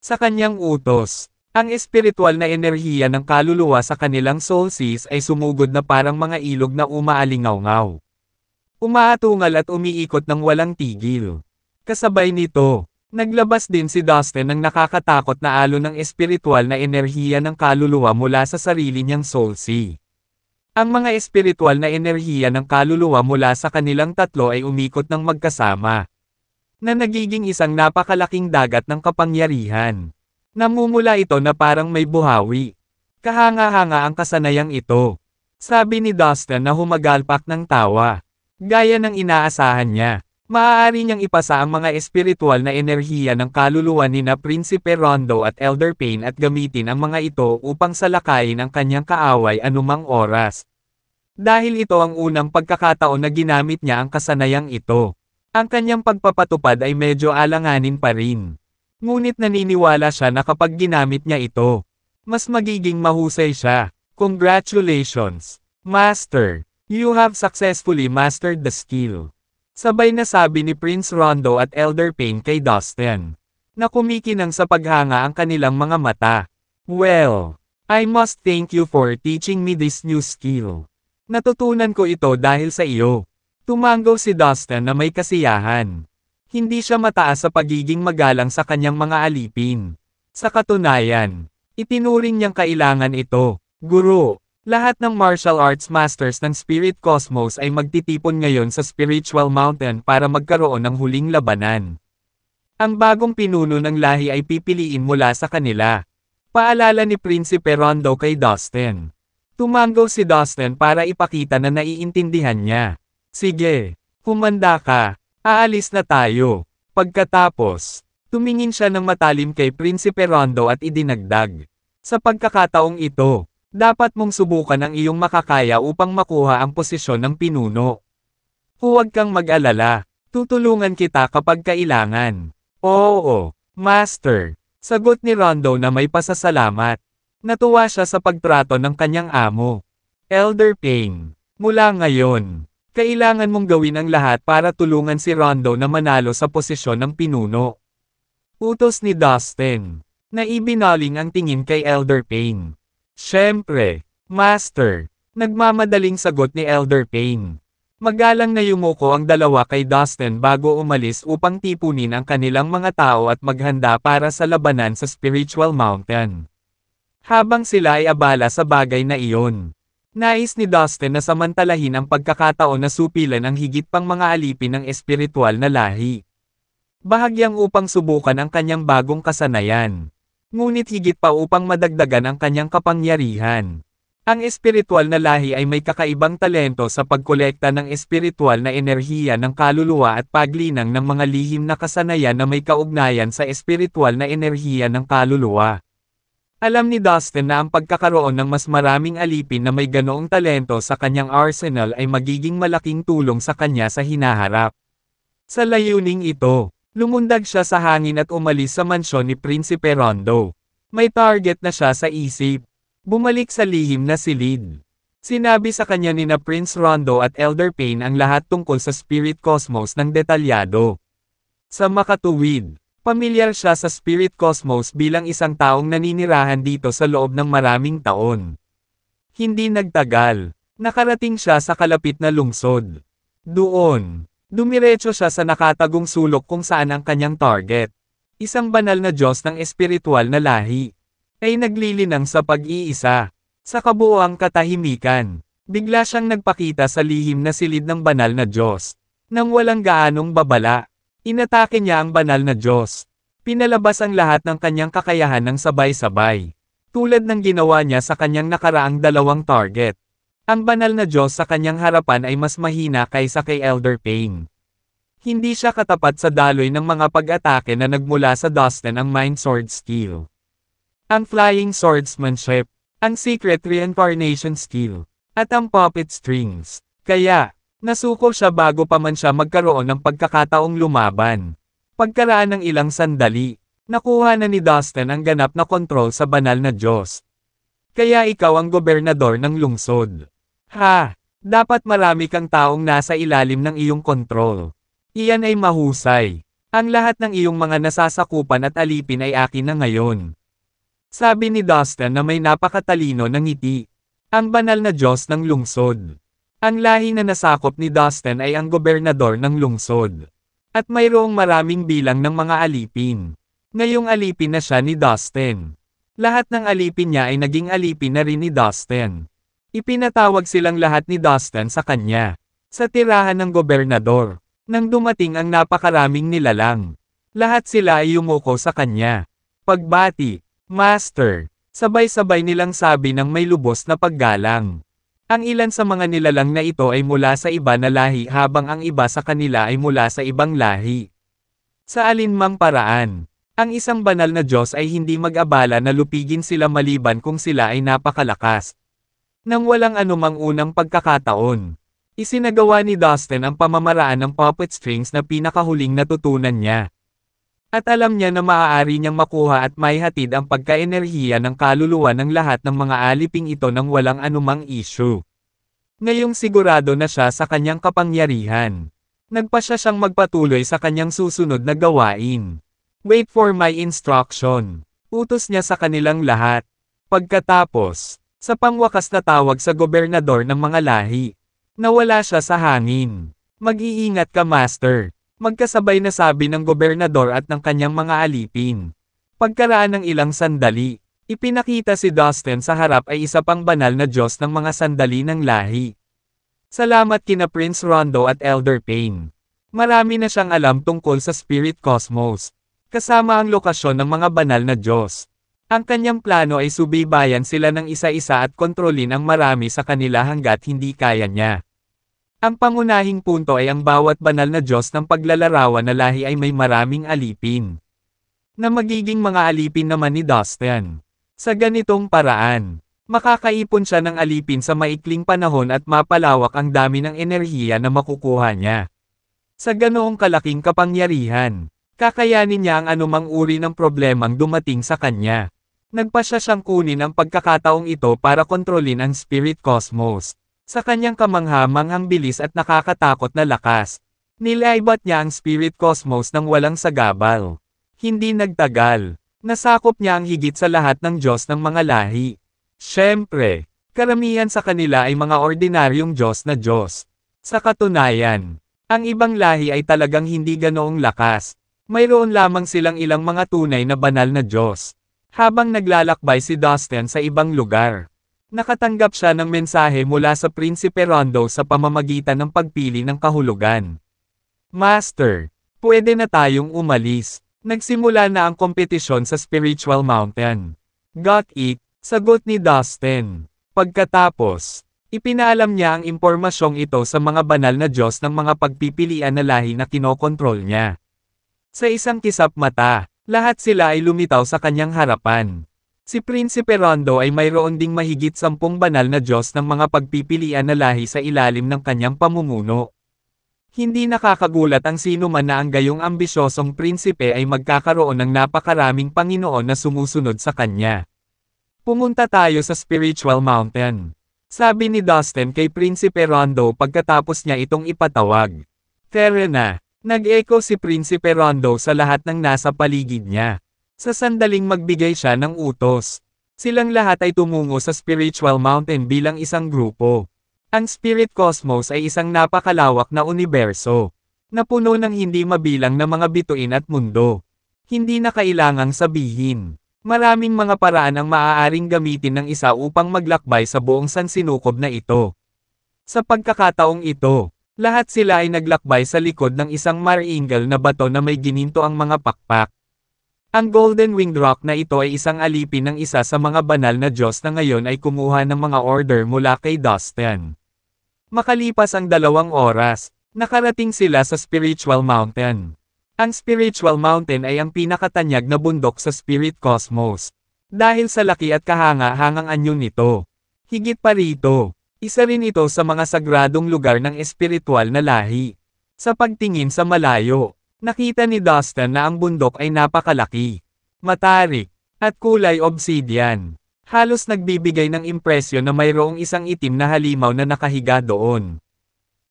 Sa kanyang utos, ang espiritual na enerhiya ng kaluluwa sa kanilang soulsis ay sumugod na parang mga ilog na umaalingaw-ngaw. Umaatungal at umiikot ng walang tigil. Kasabay nito, naglabas din si Dustin ng nakakatakot na alon ng espiritual na enerhiya ng kaluluwa mula sa sarili niyang soulsi. Ang mga espiritual na enerhiya ng kaluluwa mula sa kanilang tatlo ay umikot ng magkasama, na nagiging isang napakalaking dagat ng kapangyarihan. Namumula ito na parang may buhawi. Kahanga-hanga ang kasanayang ito. Sabi ni Dustin na humagalpak ng tawa. Gaya ng inaasahan niya, maaari niyang ipasa ang mga espiritual na enerhiya ng kaluluwa ni na Prinsipe Rondo at Elder Payne at gamitin ang mga ito upang salakayin ang kanyang kaaway anumang oras. Dahil ito ang unang pagkakataon na ginamit niya ang kasanayang ito, ang kanyang pagpapatupad ay medyo alanganin pa rin. Ngunit naniniwala siya na kapag ginamit niya ito, mas magiging mahusay siya. Congratulations, Master! You have successfully mastered the skill. Sabay na sabi ni Prince Rondo at Elder Payne kay Dustin, na kumikinang sa paghanga ang kanilang mga mata. Well, I must thank you for teaching me this new skill. Natutunan ko ito dahil sa iyo. Tumango si Dustin na may kasiyahan. Hindi siya mataas sa pagiging magalang sa kanyang mga alipin. Sa katunayan, itinuring niyang kailangan ito. Guro, lahat ng martial arts masters ng Spirit Cosmos ay magtitipon ngayon sa Spiritual Mountain para magkaroon ng huling labanan. Ang bagong pinuno ng lahi ay pipiliin mula sa kanila. Paalala ni Prinsipe Rondo kay Dustin. Tumango si Dustin para ipakita na naiintindihan niya. Sige, humanda ka. Aalis na tayo. Pagkatapos, tumingin siya ng matalim kay Prinsipe Rondo at idinagdag. Sa pagkakataong ito, dapat mong subukan ang iyong makakaya upang makuha ang posisyon ng pinuno. Huwag kang mag-alala, tutulungan kita kapag kailangan. Oo, Master. Sagot ni Rondo na may pasasalamat. Natuwa siya sa pagtrato ng kanyang amo. Elder Pain, mula ngayon, kailangan mong gawin ang lahat para tulungan si Rondo na manalo sa posisyon ng pinuno. Utos ni Dustin, na ibinaling ang tingin kay Elder Pain. Siyempre, Master, nagmamadaling sagot ni Elder Pain. Magalang na yumuko ang dalawa kay Dustin bago umalis upang tipunin ang kanilang mga tao at maghanda para sa labanan sa Spiritual Mountain. Habang sila ay abala sa bagay na iyon, nais ni Dustin na samantalahin ang pagkakataon na supilan ang higit pang mga alipin ng espiritual na lahi. Bahagyang upang subukan ang kanyang bagong kasanayan. Ngunit higit pa upang madagdagan ang kanyang kapangyarihan. Ang espiritual na lahi ay may kakaibang talento sa pagkolekta ng espiritual na enerhiya ng kaluluwa at paglinang ng mga lihim na kasanayan na may kaugnayan sa espiritual na enerhiya ng kaluluwa. Alam ni Dustin na ang pagkakaroon ng mas maraming alipin na may ganoong talento sa kanyang arsenal ay magiging malaking tulong sa kanya sa hinaharap. Sa layuning ito, lumundag siya sa hangin at umalis sa mansyon ni Prinsipe Rondo. May target na siya sa isip. Bumalik sa lihim na silid. Sinabi sa kanya ni na Prince Rondo at Elder Pain ang lahat tungkol sa Spirit Cosmos ng detalyado. Sa makatuwid, pamilyar siya sa Spirit Cosmos bilang isang taong naninirahan dito sa loob ng maraming taon. Hindi nagtagal, nakarating siya sa kalapit na lungsod. Doon, dumiretso siya sa nakatagong sulok kung saan ang kanyang target. Isang banal na Diyos ng espiritual na lahi. Ay naglilinang sa pag-iisa. Sa kabuoang katahimikan, bigla siyang nagpakita sa lihim na silid ng banal na Diyos. Nang walang gaanong babala, inatake niya ang banal na Diyos. Pinalabas ang lahat ng kanyang kakayahan ng sabay-sabay. Tulad ng ginawa niya sa kanyang nakaraang dalawang target. Ang banal na Diyos sa kanyang harapan ay mas mahina kaysa kay Elder Pain. Hindi siya katapat sa daloy ng mga pag-atake na nagmula sa Dustin ang Mind Sword Skill. Ang Flying Swordsmanship, ang Secret Reincarnation Skill, at ang Puppet Strings. Kaya, nasuko siya bago pa man siya magkaroon ng pagkakataong lumaban. Pagkaraan ng ilang sandali, nakuha na ni Dustin ang ganap na kontrol sa banal na Diyos. Kaya ikaw ang gobernador ng lungsod. Ha! Dapat marami kang taong nasa ilalim ng iyong kontrol. Iyan ay mahusay. Ang lahat ng iyong mga nasasakupan at alipin ay akin na ngayon. Sabi ni Dustin na may napakatalino ng ngiti. Ang banal na Diyos ng lungsod. Ang lahi na nasakop ni Dustin ay ang gobernador ng lungsod. At mayroong maraming bilang ng mga alipin. Ngayong alipin na siya ni Dustin. Lahat ng alipin niya ay naging alipin na rin ni Dustin. Ipinatawag silang lahat ni Dustin sa kanya. Sa tirahan ng gobernador. Nang dumating ang napakaraming nilalang. Lahat sila ay yumuko sa kanya. Pagbati. Master, sabay-sabay nilang sabi ng may lubos na paggalang. Ang ilan sa mga nilalang na ito ay mula sa iba na lahi habang ang iba sa kanila ay mula sa ibang lahi. Sa alinmang paraan, ang isang banal na Diyos ay hindi mag-abala na lupigin sila maliban kung sila ay napakalakas. Nang walang anumang unang pagkakataon, isinagawa ni Dustin ang pamamaraan ng puppet strings na pinakahuling natutunan niya. At alam niya na maaari niyang makuha at maihatid ang pagka-enerhiya ng kaluluwa ng lahat ng mga aliping ito nang walang anumang issue. Ngayong sigurado na siya sa kanyang kapangyarihan, nagpasya siyang magpatuloy sa kanyang susunod na gawain. Wait for my instruction. Utos niya sa kanilang lahat. Pagkatapos, sa pangwakas na tawag sa gobernador ng mga lahi, nawala siya sa hangin. Mag-iingat ka, Master. Magkasabay na sabi ng gobernador at ng kanyang mga alipin. Pagkaraan ng ilang sandali, ipinakita si Dustin sa harap ay isa pang banal na Diyos ng mga sandali ng lahi. Salamat kina Prince Rondo at Elder Pain. Marami na siyang alam tungkol sa Spirit Cosmos, kasama ang lokasyon ng mga banal na Diyos. Ang kanyang plano ay subaybayan sila ng isa-isa at kontrolin ang marami sa kanila hanggat hindi kaya niya. Ang pangunahing punto ay ang bawat banal na Diyos ng paglalarawan na lahi ay may maraming alipin. Na magiging mga alipin naman ni Dustin. Sa ganitong paraan, makakaipon siya ng alipin sa maikling panahon at mapalawak ang dami ng enerhiya na makukuha niya. Sa ganoong kalaking kapangyarihan, kakayanin niya ang anumang uri ng problemang dumating sa kanya. Nagpasya siyang kunin ang pagkakataong ito para kontrolin ang spirit cosmos. Sa kanyang kamangha-manghang bilis at nakakatakot na lakas, nilaibat niya ang spirit cosmos ng walang sagabal. Hindi nagtagal, nasakop niya ang higit sa lahat ng Diyos ng mga lahi. Siyempre, karamihan sa kanila ay mga ordinaryong Diyos na Diyos. Sa katunayan, ang ibang lahi ay talagang hindi ganoong lakas. Mayroon lamang silang ilang mga tunay na banal na Diyos. Habang naglalakbay si Dustin sa ibang lugar, nakatanggap siya ng mensahe mula sa Prinsipe Rondo sa pamamagitan ng pagpili ng kahulugan. Master, pwede na tayong umalis. Nagsimula na ang kompetisyon sa Spiritual Mountain. Got it? Sagot ni Dustin. Pagkatapos, ipinaalam niya ang impormasyong ito sa mga banal na Diyos ng mga pagpipilian na lahi na kinokontrol niya. Sa isang kisap mata, lahat sila ay lumitaw sa kanyang harapan. Si Prinsipe Rondo ay mayroon ding mahigit 10 banal na Diyos ng mga pagpipilian na lahi sa ilalim ng kanyang pamumuno. Hindi nakakagulat ang sino man na ang gayong ambisyosong prinsipe ay magkakaroon ng napakaraming Panginoon na sumusunod sa kanya. Pumunta tayo sa Spiritual Mountain. Sabi ni Dustin kay Prinsipe Rondo pagkatapos niya itong ipatawag. Tara na. Nag-echo si Prinsipe Rondo sa lahat ng nasa paligid niya. Sa sandaling magbigay siya ng utos, silang lahat ay tumungo sa Spiritual Mountain bilang isang grupo. Ang Spirit Cosmos ay isang napakalawak na universo, na puno ng hindi mabilang na mga bituin at mundo. Hindi na kailangang sabihin. Maraming mga paraan ang maaaring gamitin ng isa upang maglakbay sa buong sansinukob na ito. Sa pagkakataong ito, lahat sila ay naglakbay sa likod ng isang maringal na bato na may gininto ang mga pakpak. Ang Golden Winged Rock na ito ay isang alipin ng isa sa mga banal na Diyos na ngayon ay kumuha ng mga order mula kay Dustin. Makalipas ang 2 oras, nakarating sila sa Spiritual Mountain. Ang Spiritual Mountain ay ang pinakatanyag na bundok sa Spirit Cosmos. Dahil sa laki at kahanga-hangang anyo nito. Higit pa rito, isa rin ito sa mga sagradong lugar ng espiritual na lahi. Sa pagtingin sa malayo, nakita ni Dustin na ang bundok ay napakalaki, matarik, at kulay obsidian. Halos nagbibigay ng impresyon na mayroong isang itim na halimaw na nakahiga doon.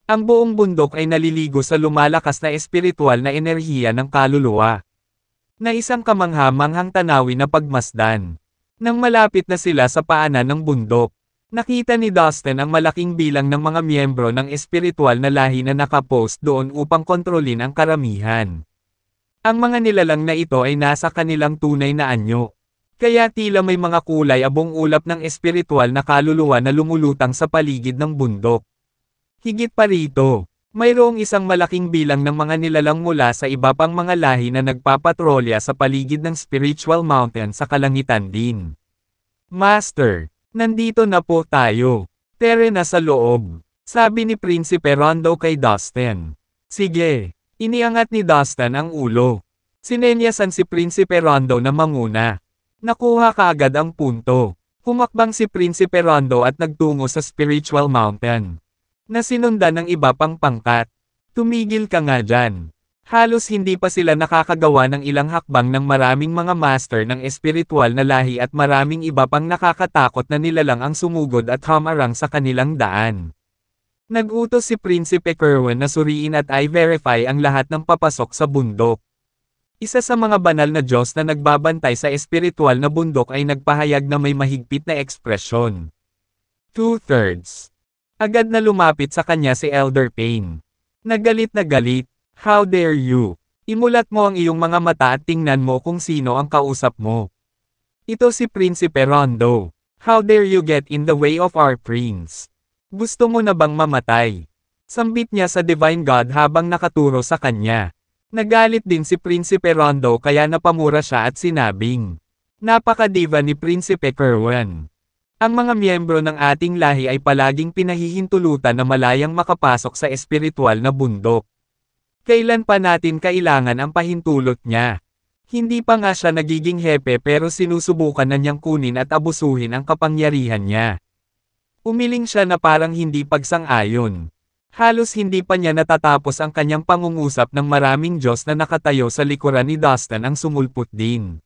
Ang buong bundok ay naliligo sa lumalakas na espiritual na enerhiya ng kaluluwa. Na isang kamangha-manghang tanawin na pagmasdan. Nang malapit na sila sa paanan ng bundok, nakita ni Dustin ang malaking bilang ng mga miyembro ng espiritual na lahi na nakapost doon upang kontrolin ang karamihan. Ang mga nilalang na ito ay nasa kanilang tunay na anyo. Kaya tila may mga kulay abong ulap ng espiritual na kaluluwa na lumulutang sa paligid ng bundok. Higit pa rito, mayroong isang malaking bilang ng mga nilalang mula sa iba pang mga lahi na nagpapatrolya sa paligid ng Spiritual Mountain sa kalangitan din. Master, nandito na po tayo. Tara na sa loob, sabi ni Prinsipe Rondo kay Dustin. Sige, iniangat ni Dustin ang ulo. Sinenyasan si Prinsipe Rondo na manguna. Nakuha kaagad ang punto. Humakbang si Prinsipe Rondo at nagtungo sa Spiritual Mountain. Na sinundan ng iba pang pangkat. Tumigil ka nga dyan. Halos hindi pa sila nakakagawa ng ilang hakbang ng maraming mga master ng espiritual na lahi at maraming iba pang nakakatakot na nilalang ang sumugod at hamarang sa kanilang daan. Nag-utos si Prinsipe Kerwin na suriin at i-verify ang lahat ng papasok sa bundok. Isa sa mga banal na Diyos na nagbabantay sa espiritual na bundok ay nagpahayag na may mahigpit na ekspresyon. 2/3. Agad na lumapit sa kanya si Elder Payne. Nagalit na galit. How dare you? Imulat mo ang iyong mga mata at tingnan mo kung sino ang kausap mo. Ito si Prinsipe Rondo. How dare you get in the way of our prince? Gusto mo na bang mamatay? Sambit niya sa Divine God habang nakaturo sa kanya. Nagalit din si Prinsipe Rondo kaya napamura siya at sinabing, napakadiva ni Prinsipe Kerwin. Ang mga miyembro ng ating lahi ay palaging pinahihintulutan na malayang makapasok sa espiritual na bundok. Kailan pa natin kailangan ang pahintulot niya? Hindi pa nga siya nagiging hepe pero sinusubukan na niyang kunin at abusuhin ang kapangyarihan niya. Umiling siya na parang hindi pagsang-ayon. Halos hindi pa niya natatapos ang kanyang pangungusap ng maraming Diyos na nakatayo sa likuran ni Dustin ang sumulpot din.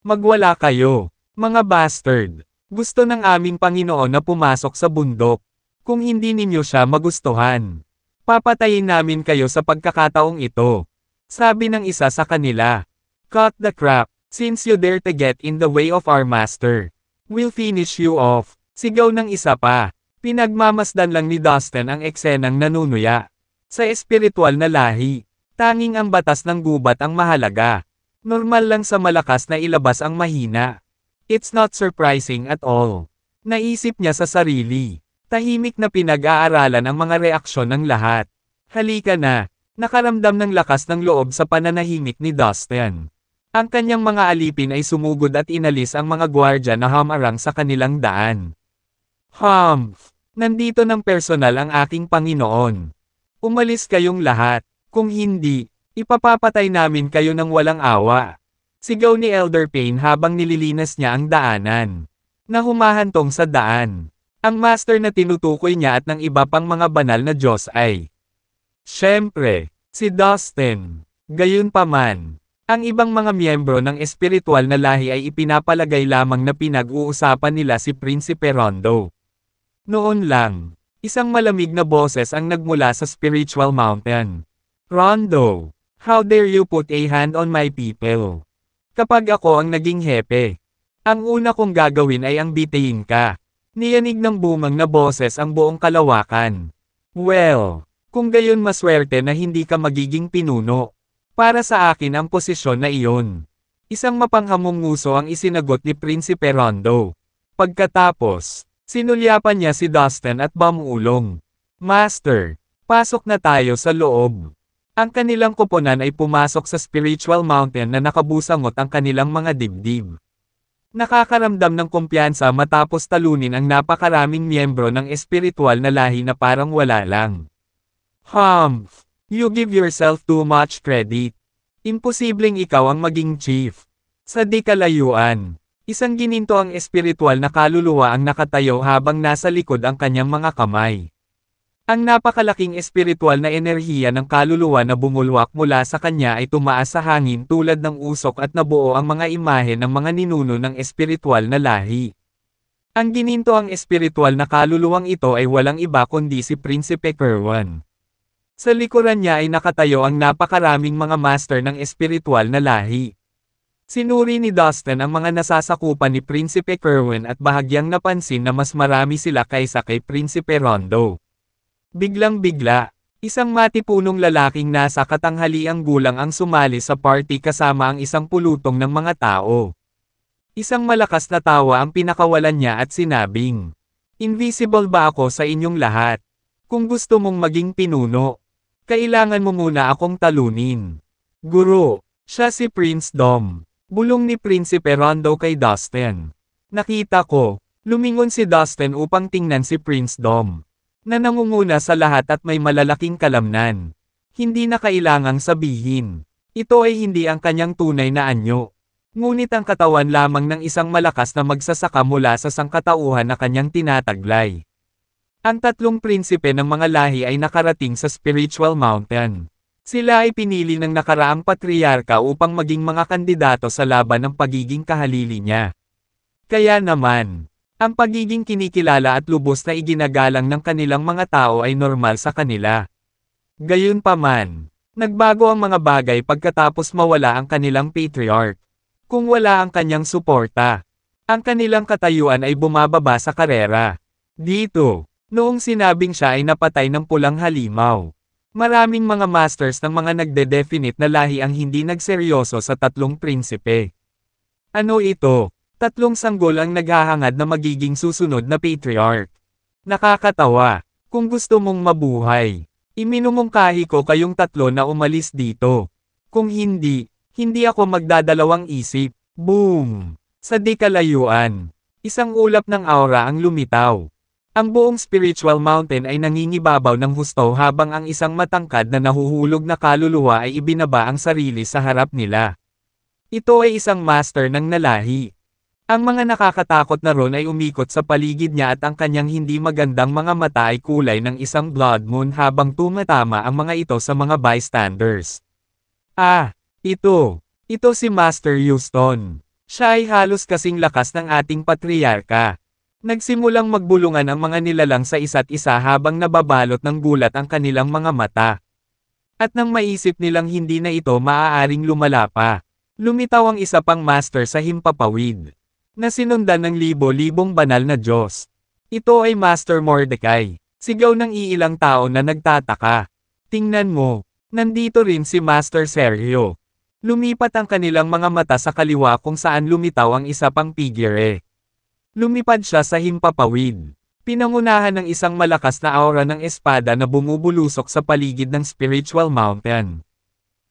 Magwala kayo, mga bastard. Gusto ng aming Panginoon na pumasok sa bundok. Kung hindi ninyo siya magustuhan, papatayin namin kayo sa pagkakataong ito. Sabi ng isa sa kanila. Cut the crap, since you dare to get in the way of our master. We'll finish you off. Sigaw ng isa pa. Pinagmamasdan lang ni Dustin ang eksenang nanunuya. Sa espiritual na lahi, tanging ang batas ng gubat ang mahalaga. Normal lang sa malakas na ilabas ang mahina. It's not surprising at all. Naisip niya sa sarili. Tahimik na pinag-aaralan ang mga reaksyon ng lahat. Halika na. Nakaramdam ng lakas ng loob sa pananahimik ni Dustin. Ang kanyang mga alipin ay sumugod at inalis ang mga gwardya na hamarang sa kanilang daan. Humph! Nandito ng personal ang aking Panginoon. Umalis kayong lahat. Kung hindi, ipapapatay namin kayo ng walang awa. Sigaw ni Elder Payne habang nililinas niya ang daanan. Na humahantong sa daan. Ang master na tinutukoy niya at ng iba pang mga banal na Diyos ay siyempre, si Dustin. Gayunpaman, ang ibang mga miyembro ng espiritual na lahi ay ipinapalagay lamang na pinag-uusapan nila si Prinsipe Rondo. Noon lang, isang malamig na boses ang nagmula sa spiritual mountain. Rondo, how dare you put a hand on my people? Kapag ako ang naging hepe, ang una kong gagawin ay ang bitayin ka. Niyanig ng bumang na boses ang buong kalawakan. Well, kung gayon maswerte na hindi ka magiging pinuno. Para sa akin ang posisyon na iyon. Isang mapanghamong nguso ang isinagot ni Prinsipe Rondo. Pagkatapos, sinulyapan niya si Dustin at bamulong. Master, pasok na tayo sa loob. Ang kanilang koponan ay pumasok sa spiritual mountain na nakabusangot ang kanilang mga dibdib. Nakakaramdam ng kumpiyansa matapos talunin ang napakaraming miyembro ng espiritual na lahi na parang wala lang. Humph! You give yourself too much credit. Imposibleng ikaw ang maging chief. Sa di kalayuan, isang gininto ang espiritual na kaluluwa ang nakatayo habang nasa likod ang kanyang mga kamay. Ang napakalaking espiritual na enerhiya ng kaluluwa na bumulwak mula sa kanya ay tumaas sa hangin tulad ng usok at nabuo ang mga imahe ng mga ninuno ng espiritual na lahi. Ang gininto ang espiritual na kaluluwang ito ay walang iba kundi si Prinsipe Kerwin. Sa likuran niya ay nakatayo ang napakaraming mga master ng espiritual na lahi. Sinuri ni Dustin ang mga nasasakupan ni Prinsipe Kerwin at bahagyang napansin na mas marami sila kaysa kay Prinsipe Rondo. Biglang-bigla, isang matipunong lalaking nasa katanghaliang gulang ang sumali sa party kasama ang isang pulutong ng mga tao. Isang malakas na tawa ang pinakawalan niya at sinabing, "Invisible ba ako sa inyong lahat? Kung gusto mong maging pinuno, kailangan mo muna akong talunin." Guro, siya si Prince Dom. Bulong ni Prinsipe Rondo kay Dustin. Nakita ko, lumingon si Dustin upang tingnan si Prince Dom. Na nangunguna sa lahat at may malalaking kalamnan. Hindi na kailangang sabihin. Ito ay hindi ang kanyang tunay na anyo. Ngunit ang katawan lamang ng isang malakas na magsasaka mula sa sangkatauhan na kanyang tinataglay. Ang tatlong prinsipe ng mga lahi ay nakarating sa spiritual mountain. Sila ay pinili ng nakaraang patriarka upang maging mga kandidato sa laban ng pagiging kahalili niya. Kaya naman, ang pagiging kinikilala at lubos na iginagalang ng kanilang mga tao ay normal sa kanila. Gayunpaman, nagbago ang mga bagay pagkatapos mawala ang kanilang patriarch. Kung wala ang kanyang suporta, ang kanilang katayuan ay bumababa sa karera. Dito, noong sinabing siya ay napatay ng pulang halimaw. Maraming mga masters ng mga nagde-definite na lahi ang hindi nagseryoso sa tatlong prinsipe. Ano ito? Tatlong sanggol ang naghahangad na magiging susunod na patriarch. Nakakatawa. Kung gusto mong mabuhay, iminumungkahi ko kayong tatlo na umalis dito. Kung hindi, hindi ako magdadalawang isip. Boom! Sa di kalayuan, isang ulap ng aura ang lumitaw. Ang buong spiritual mountain ay nangingibabaw ng husto habang ang isang matangkad na nahuhulog na kaluluwa ay ibinaba ang sarili sa harap nila. Ito ay isang master ng nalahi. Ang mga nakakatakot na ron ay umikot sa paligid niya at ang kanyang hindi magandang mga mata ay kulay ng isang blood moon habang tumatama ang mga ito sa mga bystanders. Ah, ito. Ito si Master Houston. Siya ay halos kasing lakas ng ating patriarka. Nagsimulang magbulungan ang mga nilalang sa isa't isa habang nababalot ng gulat ang kanilang mga mata. At nang maisip nilang hindi na ito maaaring lumala pa, lumitaw ang isa pang master sa himpapawid, na sinundan ng libo-libong banal na Diyos. Ito ay Master Mordecai, sigaw ng iilang tao na nagtataka. Tingnan mo, nandito rin si Master Sergio. Lumipat ang kanilang mga mata sa kaliwa kung saan lumitaw ang isa pang figure. Lumipad siya sa himpapawid. Pinangunahan ng isang malakas na aura ng espada na bumubulusok sa paligid ng spiritual mountain.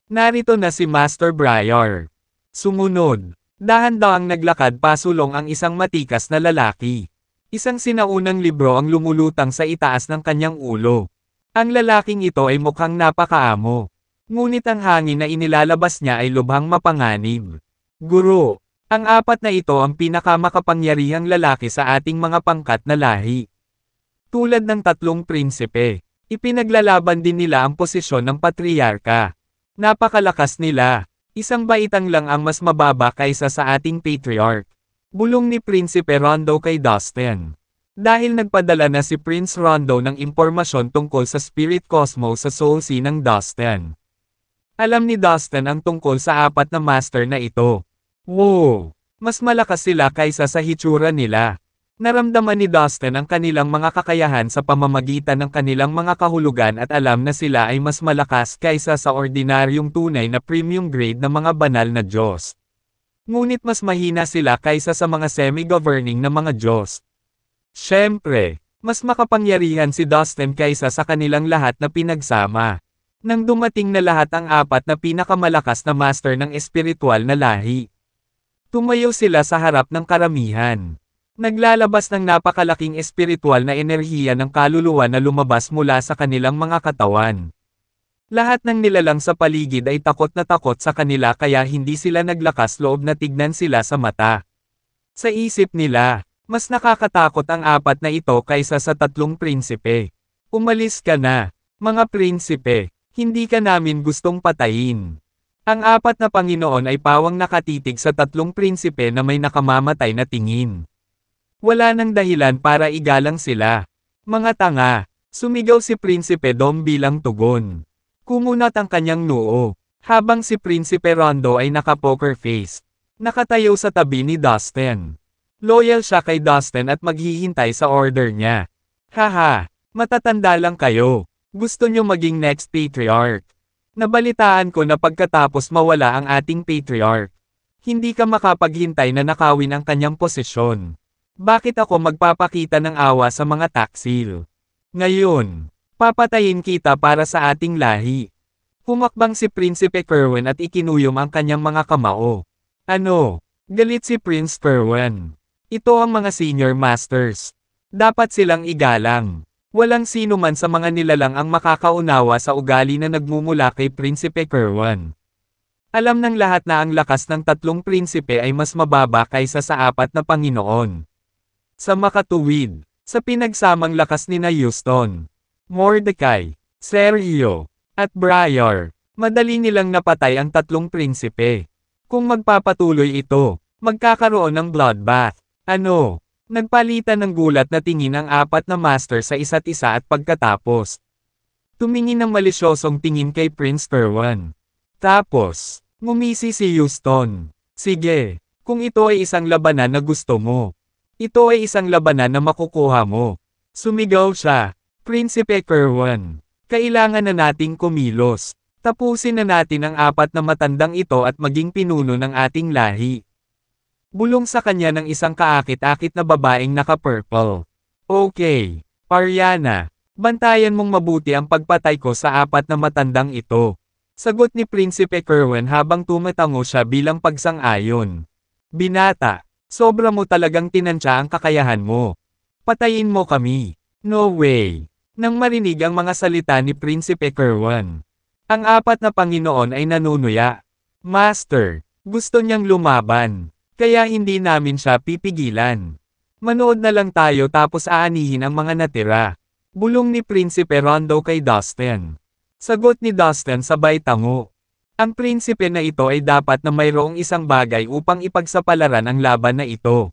Narito na si Master Briar. Sumunod, dahan-dahang naglakad pasulong ang isang matikas na lalaki. Isang sinaunang libro ang lumulutang sa itaas ng kanyang ulo. Ang lalaking ito ay mukhang napakaamo. Ngunit ang hangin na inilalabas niya ay lubhang mapanganib. Guro, ang apat na ito ang pinakamakapangyarihang lalaki sa ating mga pangkat na lahi. Tulad ng tatlong prinsipe, ipinaglalaban din nila ang posisyon ng patriarka. Napakalakas nila. Isang baitang lang ang mas mababa kaysa sa ating patriarch. Bulong ni Prinsipe Rondo kay Dustin. Dahil nagpadala na si Prince Rondo ng impormasyon tungkol sa Spirit Cosmos sa Soul Sea ng Dustin. Alam ni Dustin ang tungkol sa apat na master na ito. Wow! Mas malakas sila kaysa sa hitsura nila. Naramdaman ni Dustin ang kanilang mga kakayahan sa pamamagitan ng kanilang mga kahulugan at alam na sila ay mas malakas kaysa sa ordinaryong tunay na premium grade na mga banal na Diyos. Ngunit mas mahina sila kaysa sa mga semi-governing na mga Diyos. Siyempre, mas makapangyarihan si Dustin kaysa sa kanilang lahat na pinagsama. Nang dumating na lahat ang apat na pinakamalakas na master ng espiritual na lahi. Tumayo sila sa harap ng karamihan. Naglalabas ng napakalaking espiritual na enerhiya ng kaluluwa na lumabas mula sa kanilang mga katawan. Lahat ng nilalang sa paligid ay takot na takot sa kanila kaya hindi sila naglakas loob na tignan sila sa mata. Sa isip nila, mas nakakatakot ang apat na ito kaysa sa tatlong prinsipe. Umalis ka na, mga prinsipe, hindi ka namin gustong patayin. Ang apat na Panginoon ay pawang nakatitig sa tatlong prinsipe na may nakamamatay na tingin. Wala nang dahilan para igalang sila. Mga tanga, sumigaw si Prinsipe Dom bilang tugon. Kumunat ang kanyang noo, habang si Prinsipe Rondo ay naka-poker face. Nakatayo sa tabi ni Dustin. Loyal siya kay Dustin at maghihintay sa order niya. Haha, matatanda lang kayo. Gusto nyo maging next patriarch. Nabalitaan ko na pagkatapos mawala ang ating patriarch, hindi ka makapaghintay na nakawin ang kanyang posisyon. Bakit ako magpapakita ng awa sa mga taksil? Ngayon, papatayin kita para sa ating lahi. Humakbang si Prinsipe Kerwin at ikinuyom ang kanyang mga kamao. Ano? Galit si Prince Kerwin. Ito ang mga senior masters. Dapat silang igalang. Walang sino man sa mga nilalang ang makakaunawa sa ugali na nagmumula kay Prinsipe Kerwin. Alam ng lahat na ang lakas ng tatlong prinsipe ay mas mababa kaysa sa apat na Panginoon. Sa makatuwid, sa pinagsamang lakas ni na Houston, Mordecai, Sergio, at Briar, madali nilang napatay ang tatlong prinsipe. Kung magpapatuloy ito, magkakaroon ng bloodbath. Ano? Nagpalitan ng gulat na tingin ang apat na master sa isa't isa at pagkatapos, tumingin ng malisyosong tingin kay Prince Kerwin. Tapos, ngumisi si Houston. Sige, kung ito ay isang labanan na gusto mo. Ito ay isang labanan na makukuha mo. Sumigaw siya. Prinsipe Kerwin, kailangan na nating kumilos. Tapusin na natin ang apat na matandang ito at maging pinuno ng ating lahi. Bulong sa kanya ng isang kaakit-akit na babaeng naka-purple. Okay, Ariana, bantayan mong mabuti ang pagpatay ko sa apat na matandang ito. Sagot ni Prinsipe Kerwin habang tumatango siya bilang pagsang-ayon. Binata, sobra mo talagang tinansya ang kakayahan mo. Patayin mo kami. No way. Nang marinig ang mga salita ni Prinsipe Kerwin, ang apat na Panginoon ay nanunuya. Master, Gusto niyang lumaban. Kaya hindi namin siya pipigilan. Manood na lang tayo tapos aanihin ang mga natira. Bulong ni Prinsipe Rondo kay Dustin. Sagot ni Dustin sabay tango. Ang prinsipe na ito ay dapat na mayroong isang bagay upang ipagsapalaran ang laban na ito.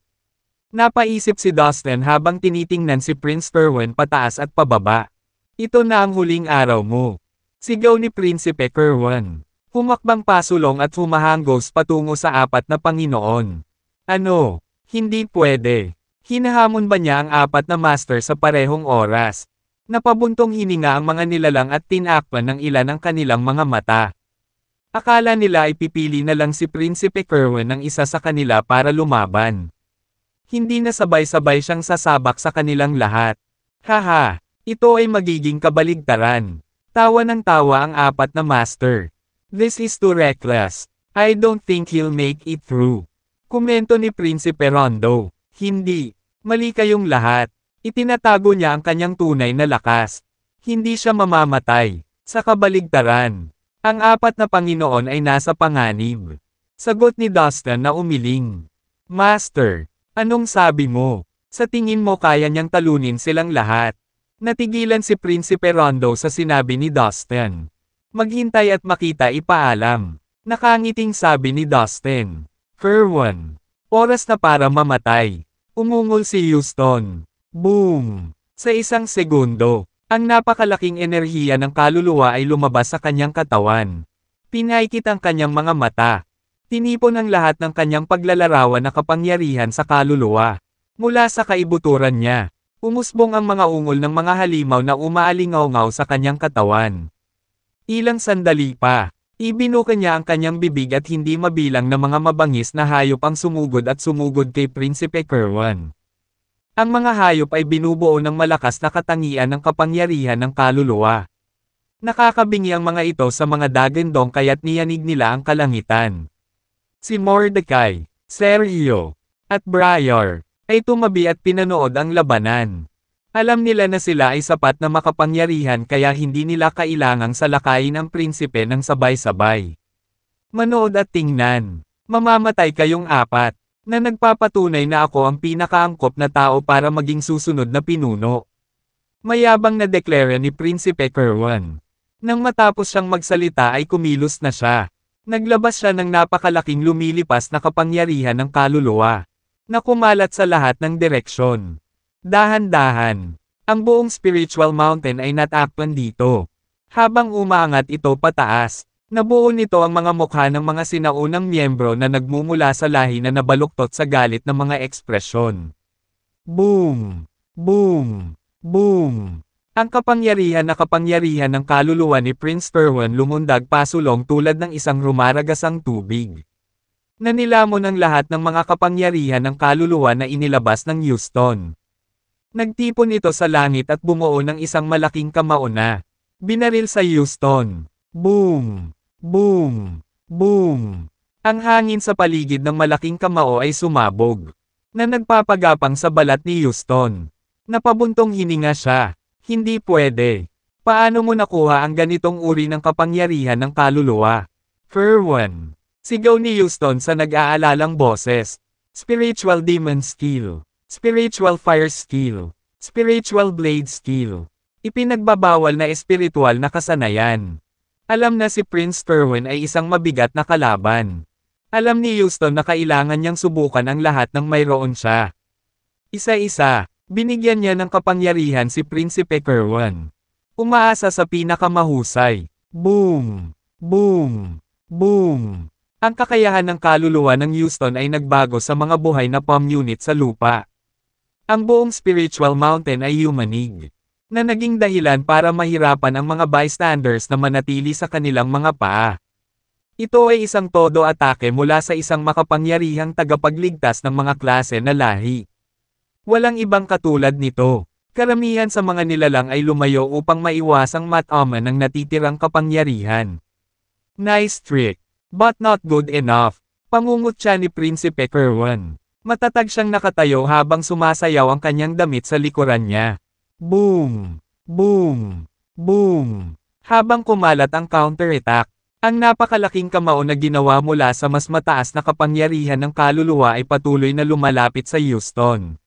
Napaisip si Dustin habang tinitingnan si Prince Kerwin pataas at pababa. Ito na ang huling araw mo. Sigaw ni Prinsipe Kerwin. Humakbang pasulong at humahanggos patungo sa apat na Panginoon. Ano? Hindi pwede. Hinahamon ba niya ang apat na master sa parehong oras? Napabuntong hininga ang mga nilalang at tinakpan ng ilan ang kanilang mga mata. Akala nila ay pipili na lang si Prinsipe Kerwin ng isa sa kanila para lumaban. Hindi na sabay-sabay siyang sasabak sa kanilang lahat. Haha, ito ay magiging kabaligtaran. Tawa ng tawa ang apat na master. This is too reckless. I don't think he'll make it through. Komento ni Prinsipe Rondo. Hindi. Mali kayong lahat. Itinatago niya ang kanyang tunay na lakas. Hindi siya mamamatay. Sa kabaligtaran. Ang apat na Panginoon ay nasa panganib. Sagot ni Dustin na umiling. Master, anong sabi mo? Sa tingin mo kaya niyang talunin silang lahat? Natigilan si Prinsipe Rondo sa sinabi ni Dustin. Maghintay at makita ipaalam. Nakangiting sabi ni Dustin. Kerwin. Oras na para mamatay. Umungol si Houston. Boom! Sa isang segundo, ang napakalaking enerhiya ng kaluluwa ay lumabas sa kanyang katawan. Pinaikit ang kanyang mga mata. Tinipon ang lahat ng kanyang paglalarawan na kapangyarihan sa kaluluwa. Mula sa kaibuturan niya, umusbong ang mga ungol ng mga halimaw na umaalingaw-ngaw sa kanyang katawan. Ilang sandali pa, ibinuka niya ang kanyang bibig at hindi mabilang na mga mabangis na hayop ang sumugod at sumugod kay Prinsipe Kerwin. Ang mga hayop ay binubuo ng malakas na katangian ng kapangyarihan ng kaluluwa. Nakakabingi ang mga ito sa mga dagandong kaya't niyanig nila ang kalangitan. Si Mordecai, Sergio, at Briar, ay tumabi at pinanood ang labanan. Alam nila na sila ay sapat na makapangyarihan kaya hindi nila kailangang salakayin ang prinsipe ng sabay-sabay. Manood at tingnan. Mamamatay kayong apat, na nagpapatunay na ako ang pinakaangkop na tao para maging susunod na pinuno. Mayabang na deklara ni Prinsipe Kerwin. Nang matapos siyang magsalita ay kumilos na siya. Naglabas siya ng napakalaking lumilipas na kapangyarihan ng kaluluwa, na kumalat sa lahat ng direksyon. Dahan-dahan, ang buong spiritual mountain ay natakpan dito. Habang umaangat ito pataas, nabuo nito ang mga mukha ng mga sinaunang miyembro na nagmumula sa lahi na nabaluktot sa galit ng mga ekspresyon. Boom! Boom! Boom! Ang kapangyarihan ng kaluluwa ni Prince Kerwin lumundag pasulong tulad ng isang rumaragasang tubig. Nanilamon ang lahat ng mga kapangyarihan ng kaluluwa na inilabas ng Houston. Nagtipon ito sa langit at bumuo ng isang malaking kamao na binaril sa Houston. Boom! Boom! Boom! Ang hangin sa paligid ng malaking kamao ay sumabog, na nagpapagapang sa balat ni Houston. Napabuntong hininga siya. Hindi pwede. Paano mo nakuha ang ganitong uri ng kapangyarihan ng kaluluwa? Kerwin. Sigaw ni Houston sa nag-aalalang boses. Spiritual demon skill. Spiritual fire skill. Spiritual blade skill. Ipinagbabawal na espiritual na kasanayan. Alam na si Prince Kerwin ay isang mabigat na kalaban. Alam ni Houston na kailangan niyang subukan ang lahat ng mayroon siya. Isa-isa, binigyan niya ng kapangyarihan si Prinsipe Kerwin. Umaasa sa pinakamahusay. Boom! Boom! Boom! Ang kakayahan ng kaluluwa ng Houston ay nagbago sa mga buhay na palm unit sa lupa. Ang buong spiritual mountain ay yumanig, na naging dahilan para mahirapan ang mga bystanders na manatili sa kanilang mga paa. Ito ay isang todo atake mula sa isang makapangyarihang tagapagligtas ng mga klase na lahi. Walang ibang katulad nito. Karamihan sa mga nilalang ay lumayo upang maiwasang mataman ng natitirang kapangyarihan. Nice trick, but not good enough. Pangungot siya ni Prinsipe Kerwin. Matatag siyang nakatayo habang sumasayaw ang kanyang damit sa likuran niya. Boom! Boom! Boom! Habang kumalat ang counterattack, Ang napakalaking kamao na ginawa mula sa mas mataas na kapangyarihan ng kaluluwa ay patuloy na lumalapit sa Houston.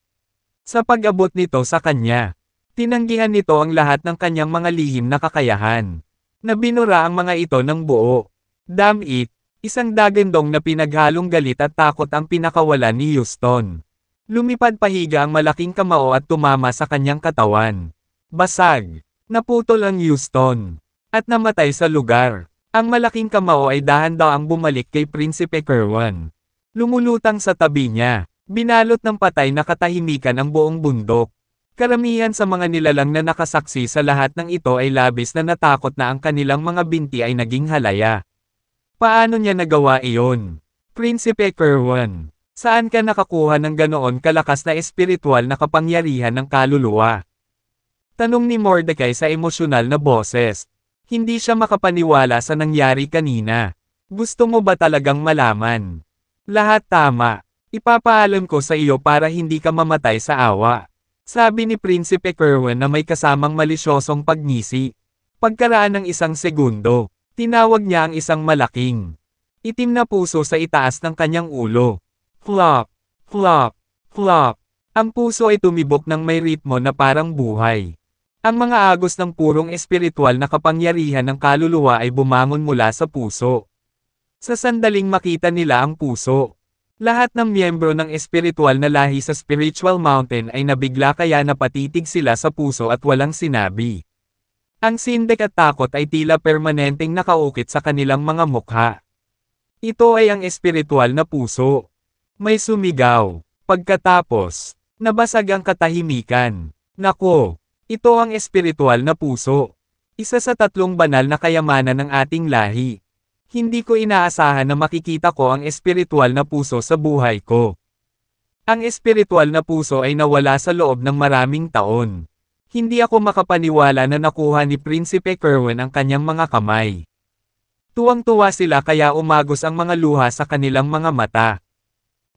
Sa pag-abot nito sa kanya, tinanggihan nito ang lahat ng kanyang mga lihim na kakayahan. Nabinura ang mga ito ng buo. Damn it! Isang dagandong na pinaghalong galit at takot ang pinakawalan ni Houston. Lumipad pahiga ang malaking kamao at tumama sa kanyang katawan. Basag. Naputol ang Houston. At namatay sa lugar. Ang malaking kamao ay dahan-daang bumalik kay Prinsipe Kerwin. Lumulutang sa tabi niya. Binalot ng patay na katahimikan ang buong bundok. Karamihan sa mga nilalang na nakasaksi sa lahat ng ito ay labis na natakot na ang kanilang mga binti ay naging halaya. Paano niya nagawa iyon? Prinsipe Kerwin. Saan ka nakakuha ng ganoon kalakas na espiritual na kapangyarihan ng kaluluwa? Tanong ni Mordecai sa emosyonal na boses. Hindi siya makapaniwala sa nangyari kanina. Gusto mo ba talagang malaman? Lahat tama. Ipapaalam ko sa iyo para hindi ka mamatay sa awa. Sabi ni Prinsipe Kerwin na may kasamang malisyosong pagngisi. Pagkaraan ng isang segundo, tinawag niya ang isang malaking itim na puso sa itaas ng kanyang ulo. Flop, flop, flop. Ang puso ay tumibok ng may ritmo na parang buhay. Ang mga agos ng purong espiritual na kapangyarihan ng kaluluwa ay bumangon mula sa puso. Sa sandaling makita nila ang puso, lahat ng miyembro ng espiritual na lahi sa Spiritual Mountain ay nabigla kaya napatitig sila sa puso at walang sinabi. Ang sindak at takot ay tila permanenteng nakaukit sa kanilang mga mukha. Ito ay ang espiritual na puso. May sumigaw. Pagkatapos, nabasag ang katahimikan. Nako, ito ang espiritual na puso. Isa sa tatlong banal na kayamanan ng ating lahi. Hindi ko inaasahan na makikita ko ang espiritual na puso sa buhay ko. Ang espiritual na puso ay nawala sa loob ng maraming taon. Hindi ako makapaniwala na nakuha ni Prinsipe Kerwin ang kanyang mga kamay. Tuwang-tuwa sila kaya umagos ang mga luha sa kanilang mga mata.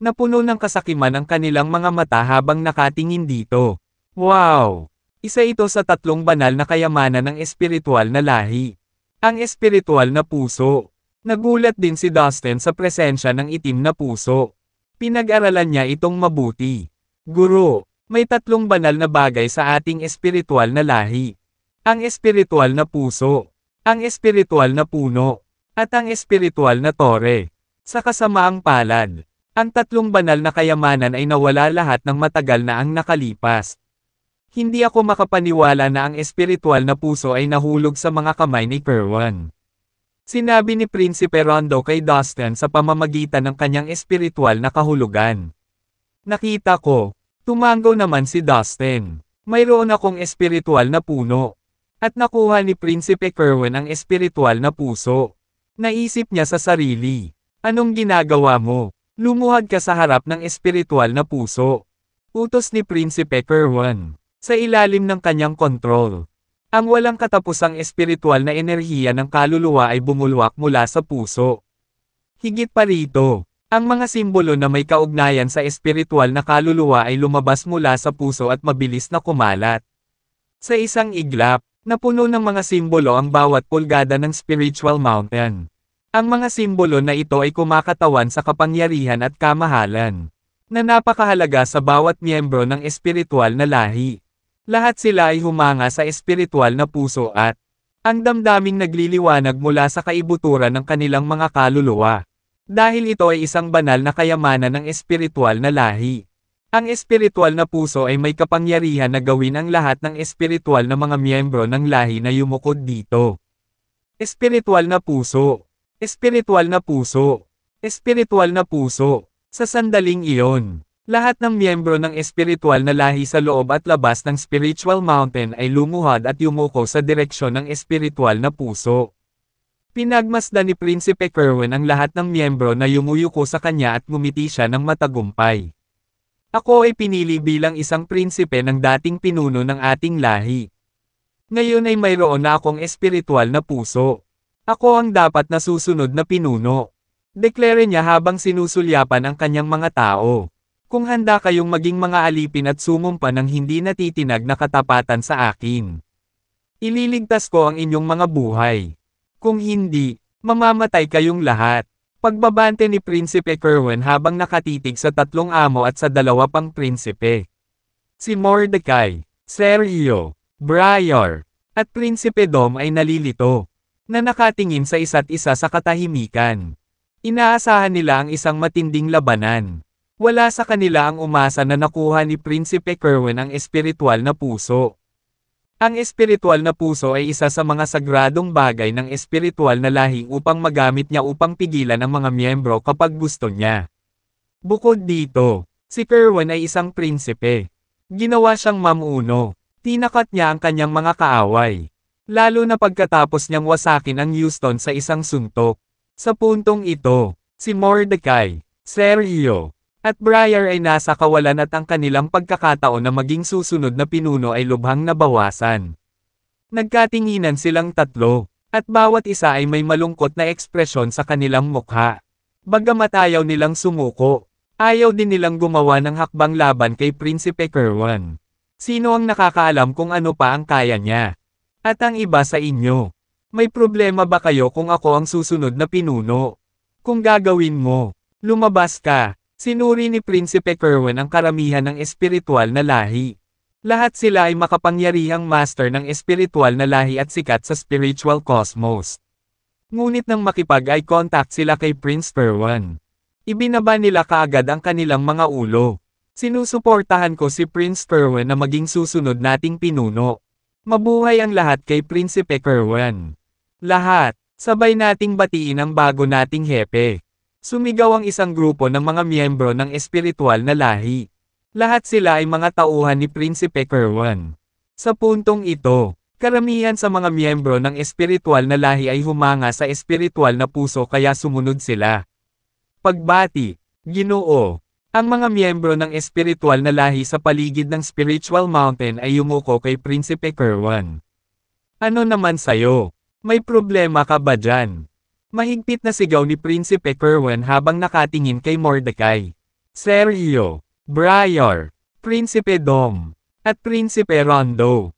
Napuno ng kasakiman ang kanilang mga mata habang nakatingin dito. Wow! Isa ito sa tatlong banal na kayamanan ng espiritual na lahi. Ang espiritual na puso. Nagulat din si Dustin sa presensya ng itim na puso. Pinag-aralan niya itong mabuti. Guro, may tatlong banal na bagay sa ating espiritual na lahi. Ang espiritual na puso, ang espiritual na puno, at ang espiritual na tore. Sa kasamaang palad, ang tatlong banal na kayamanan ay nawala lahat ng matagal na ang nakalipas. Hindi ako makapaniwala na ang espiritual na puso ay nahulog sa mga kamay ni Kerwin. Sinabi ni Prinsipe Rondo kay Dustin sa pamamagitan ng kanyang espiritual na kahulugan. Nakita ko, tumango naman si Dustin. Mayroon akong espiritual na puno. At nakuha ni Prinsipe Kerwin ang espiritual na puso. Naisip niya sa sarili. Anong ginagawa mo? Lumuhad ka sa harap ng espiritual na puso. Utos ni Prinsipe Kerwin. Sa ilalim ng kanyang kontrol. Ang walang katapusang espiritual na enerhiya ng kaluluwa ay bumulwak mula sa puso. Higit pa rito, ang mga simbolo na may kaugnayan sa espiritual na kaluluwa ay lumabas mula sa puso at mabilis na kumalat. Sa isang iglap, napuno ng mga simbolo ang bawat pulgada ng Spiritual Mountain. Ang mga simbolo na ito ay kumakatawan sa kapangyarihan at kamahalan, na napakahalaga sa bawat miyembro ng espiritual na lahi. Lahat sila ay humanga sa espiritual na puso at ang damdaming nagliliwanag mula sa kaibuturan ng kanilang mga kaluluwa. Dahil ito ay isang banal na kayamanan ng espiritual na lahi. Ang espiritual na puso ay may kapangyarihan na gawin ang lahat ng espiritual na mga miyembro ng lahi na yumukod dito. Espiritual na puso. Espiritual na puso. Espiritual na puso. Sa sandaling iyon, lahat ng miyembro ng espiritual na lahi sa loob at labas ng Spiritual Mountain ay lumuhad at yumuko sa direksyon ng espiritual na puso. Pinagmasdan ni Prinsipe Kerwin ang lahat ng miyembro na yumuyuko sa kanya at ngumiti siya ng matagumpay. Ako ay pinili bilang isang prinsipe ng dating pinuno ng ating lahi. Ngayon ay mayroon na akong espiritual na puso. Ako ang dapat na susunod na pinuno. Deklare niya habang sinusulyapan ang kanyang mga tao. Kung handa kayong maging mga alipin at sumumpa ng hindi natitinag na katapatan sa akin, ililigtas ko ang inyong mga buhay. Kung hindi, Mamamatay kayong lahat. Pagbabante ni Prinsipe Kerwin habang nakatitig sa tatlong amo at sa dalawa pang prinsipe. Si Mordecai, Sergio, Briar, at Prinsipe Dom ay nalilito, na nakatingin sa isa't isa sa katahimikan. Inaasahan nila ang isang matinding labanan. Wala sa kanila ang umasa na nakuha ni Prinsipe Kerwin ang espiritual na puso. Ang espiritual na puso ay isa sa mga sagradong bagay ng espiritual na lahi upang magamit niya upang pigilan ang mga miyembro kapag gusto niya. Bukod dito, si Kerwin ay isang prinsipe. Ginawa siyang mamuno. Tinakat niya ang kanyang mga kaaway. Lalo na pagkatapos niyang wasakin ang Houston sa isang suntok. Sa puntong ito, si Mordecai, Sergio, at Briar ay nasa kawalan at ang kanilang pagkakataon na maging susunod na pinuno ay lubhang nabawasan. Nagkatinginan silang tatlo, at bawat isa ay may malungkot na ekspresyon sa kanilang mukha. Bagamat ayaw nilang sumuko, ayaw din nilang gumawa ng hakbang laban kay Prinsipe Kerwin. Sino ang nakakaalam kung ano pa ang kaya niya? At ang iba sa inyo, may problema ba kayo kung ako ang susunod na pinuno? Kung gagawin mo, lumabas ka. Sinuri ni Prinsipe Kerwin ang karamihan ng espiritual na lahi. Lahat sila ay makapangyarihang master ng espiritual na lahi at sikat sa spiritual cosmos. Ngunit nang makipag-eye contact sila kay Prince Kerwin, ibinaba nila kaagad ang kanilang mga ulo. Sinusuportahan ko si Prince Kerwin na maging susunod nating pinuno. Mabuhay ang lahat kay Prinsipe Kerwin. Lahat, sabay nating batiin ang bago nating hepe. Sumigaw ang isang grupo ng mga miyembro ng espiritual na lahi. Lahat sila ay mga tauhan ni Prinsipe Kerwin. Sa puntong ito, karamihan sa mga miyembro ng espiritual na lahi ay humanga sa espiritual na puso kaya sumunod sila. Pagbati, Ginoo. Ang mga miyembro ng espiritual na lahi sa paligid ng Spiritual Mountain ay yumuko kay Prinsipe Kerwin. Ano naman sayo? May problema ka ba dyan? Mahigpit na sigaw ni Prinsipe Kerwin habang nakatingin kay Mordecai, Sergio, Briar, Prinsipe Dom, at Prinsipe Rondo.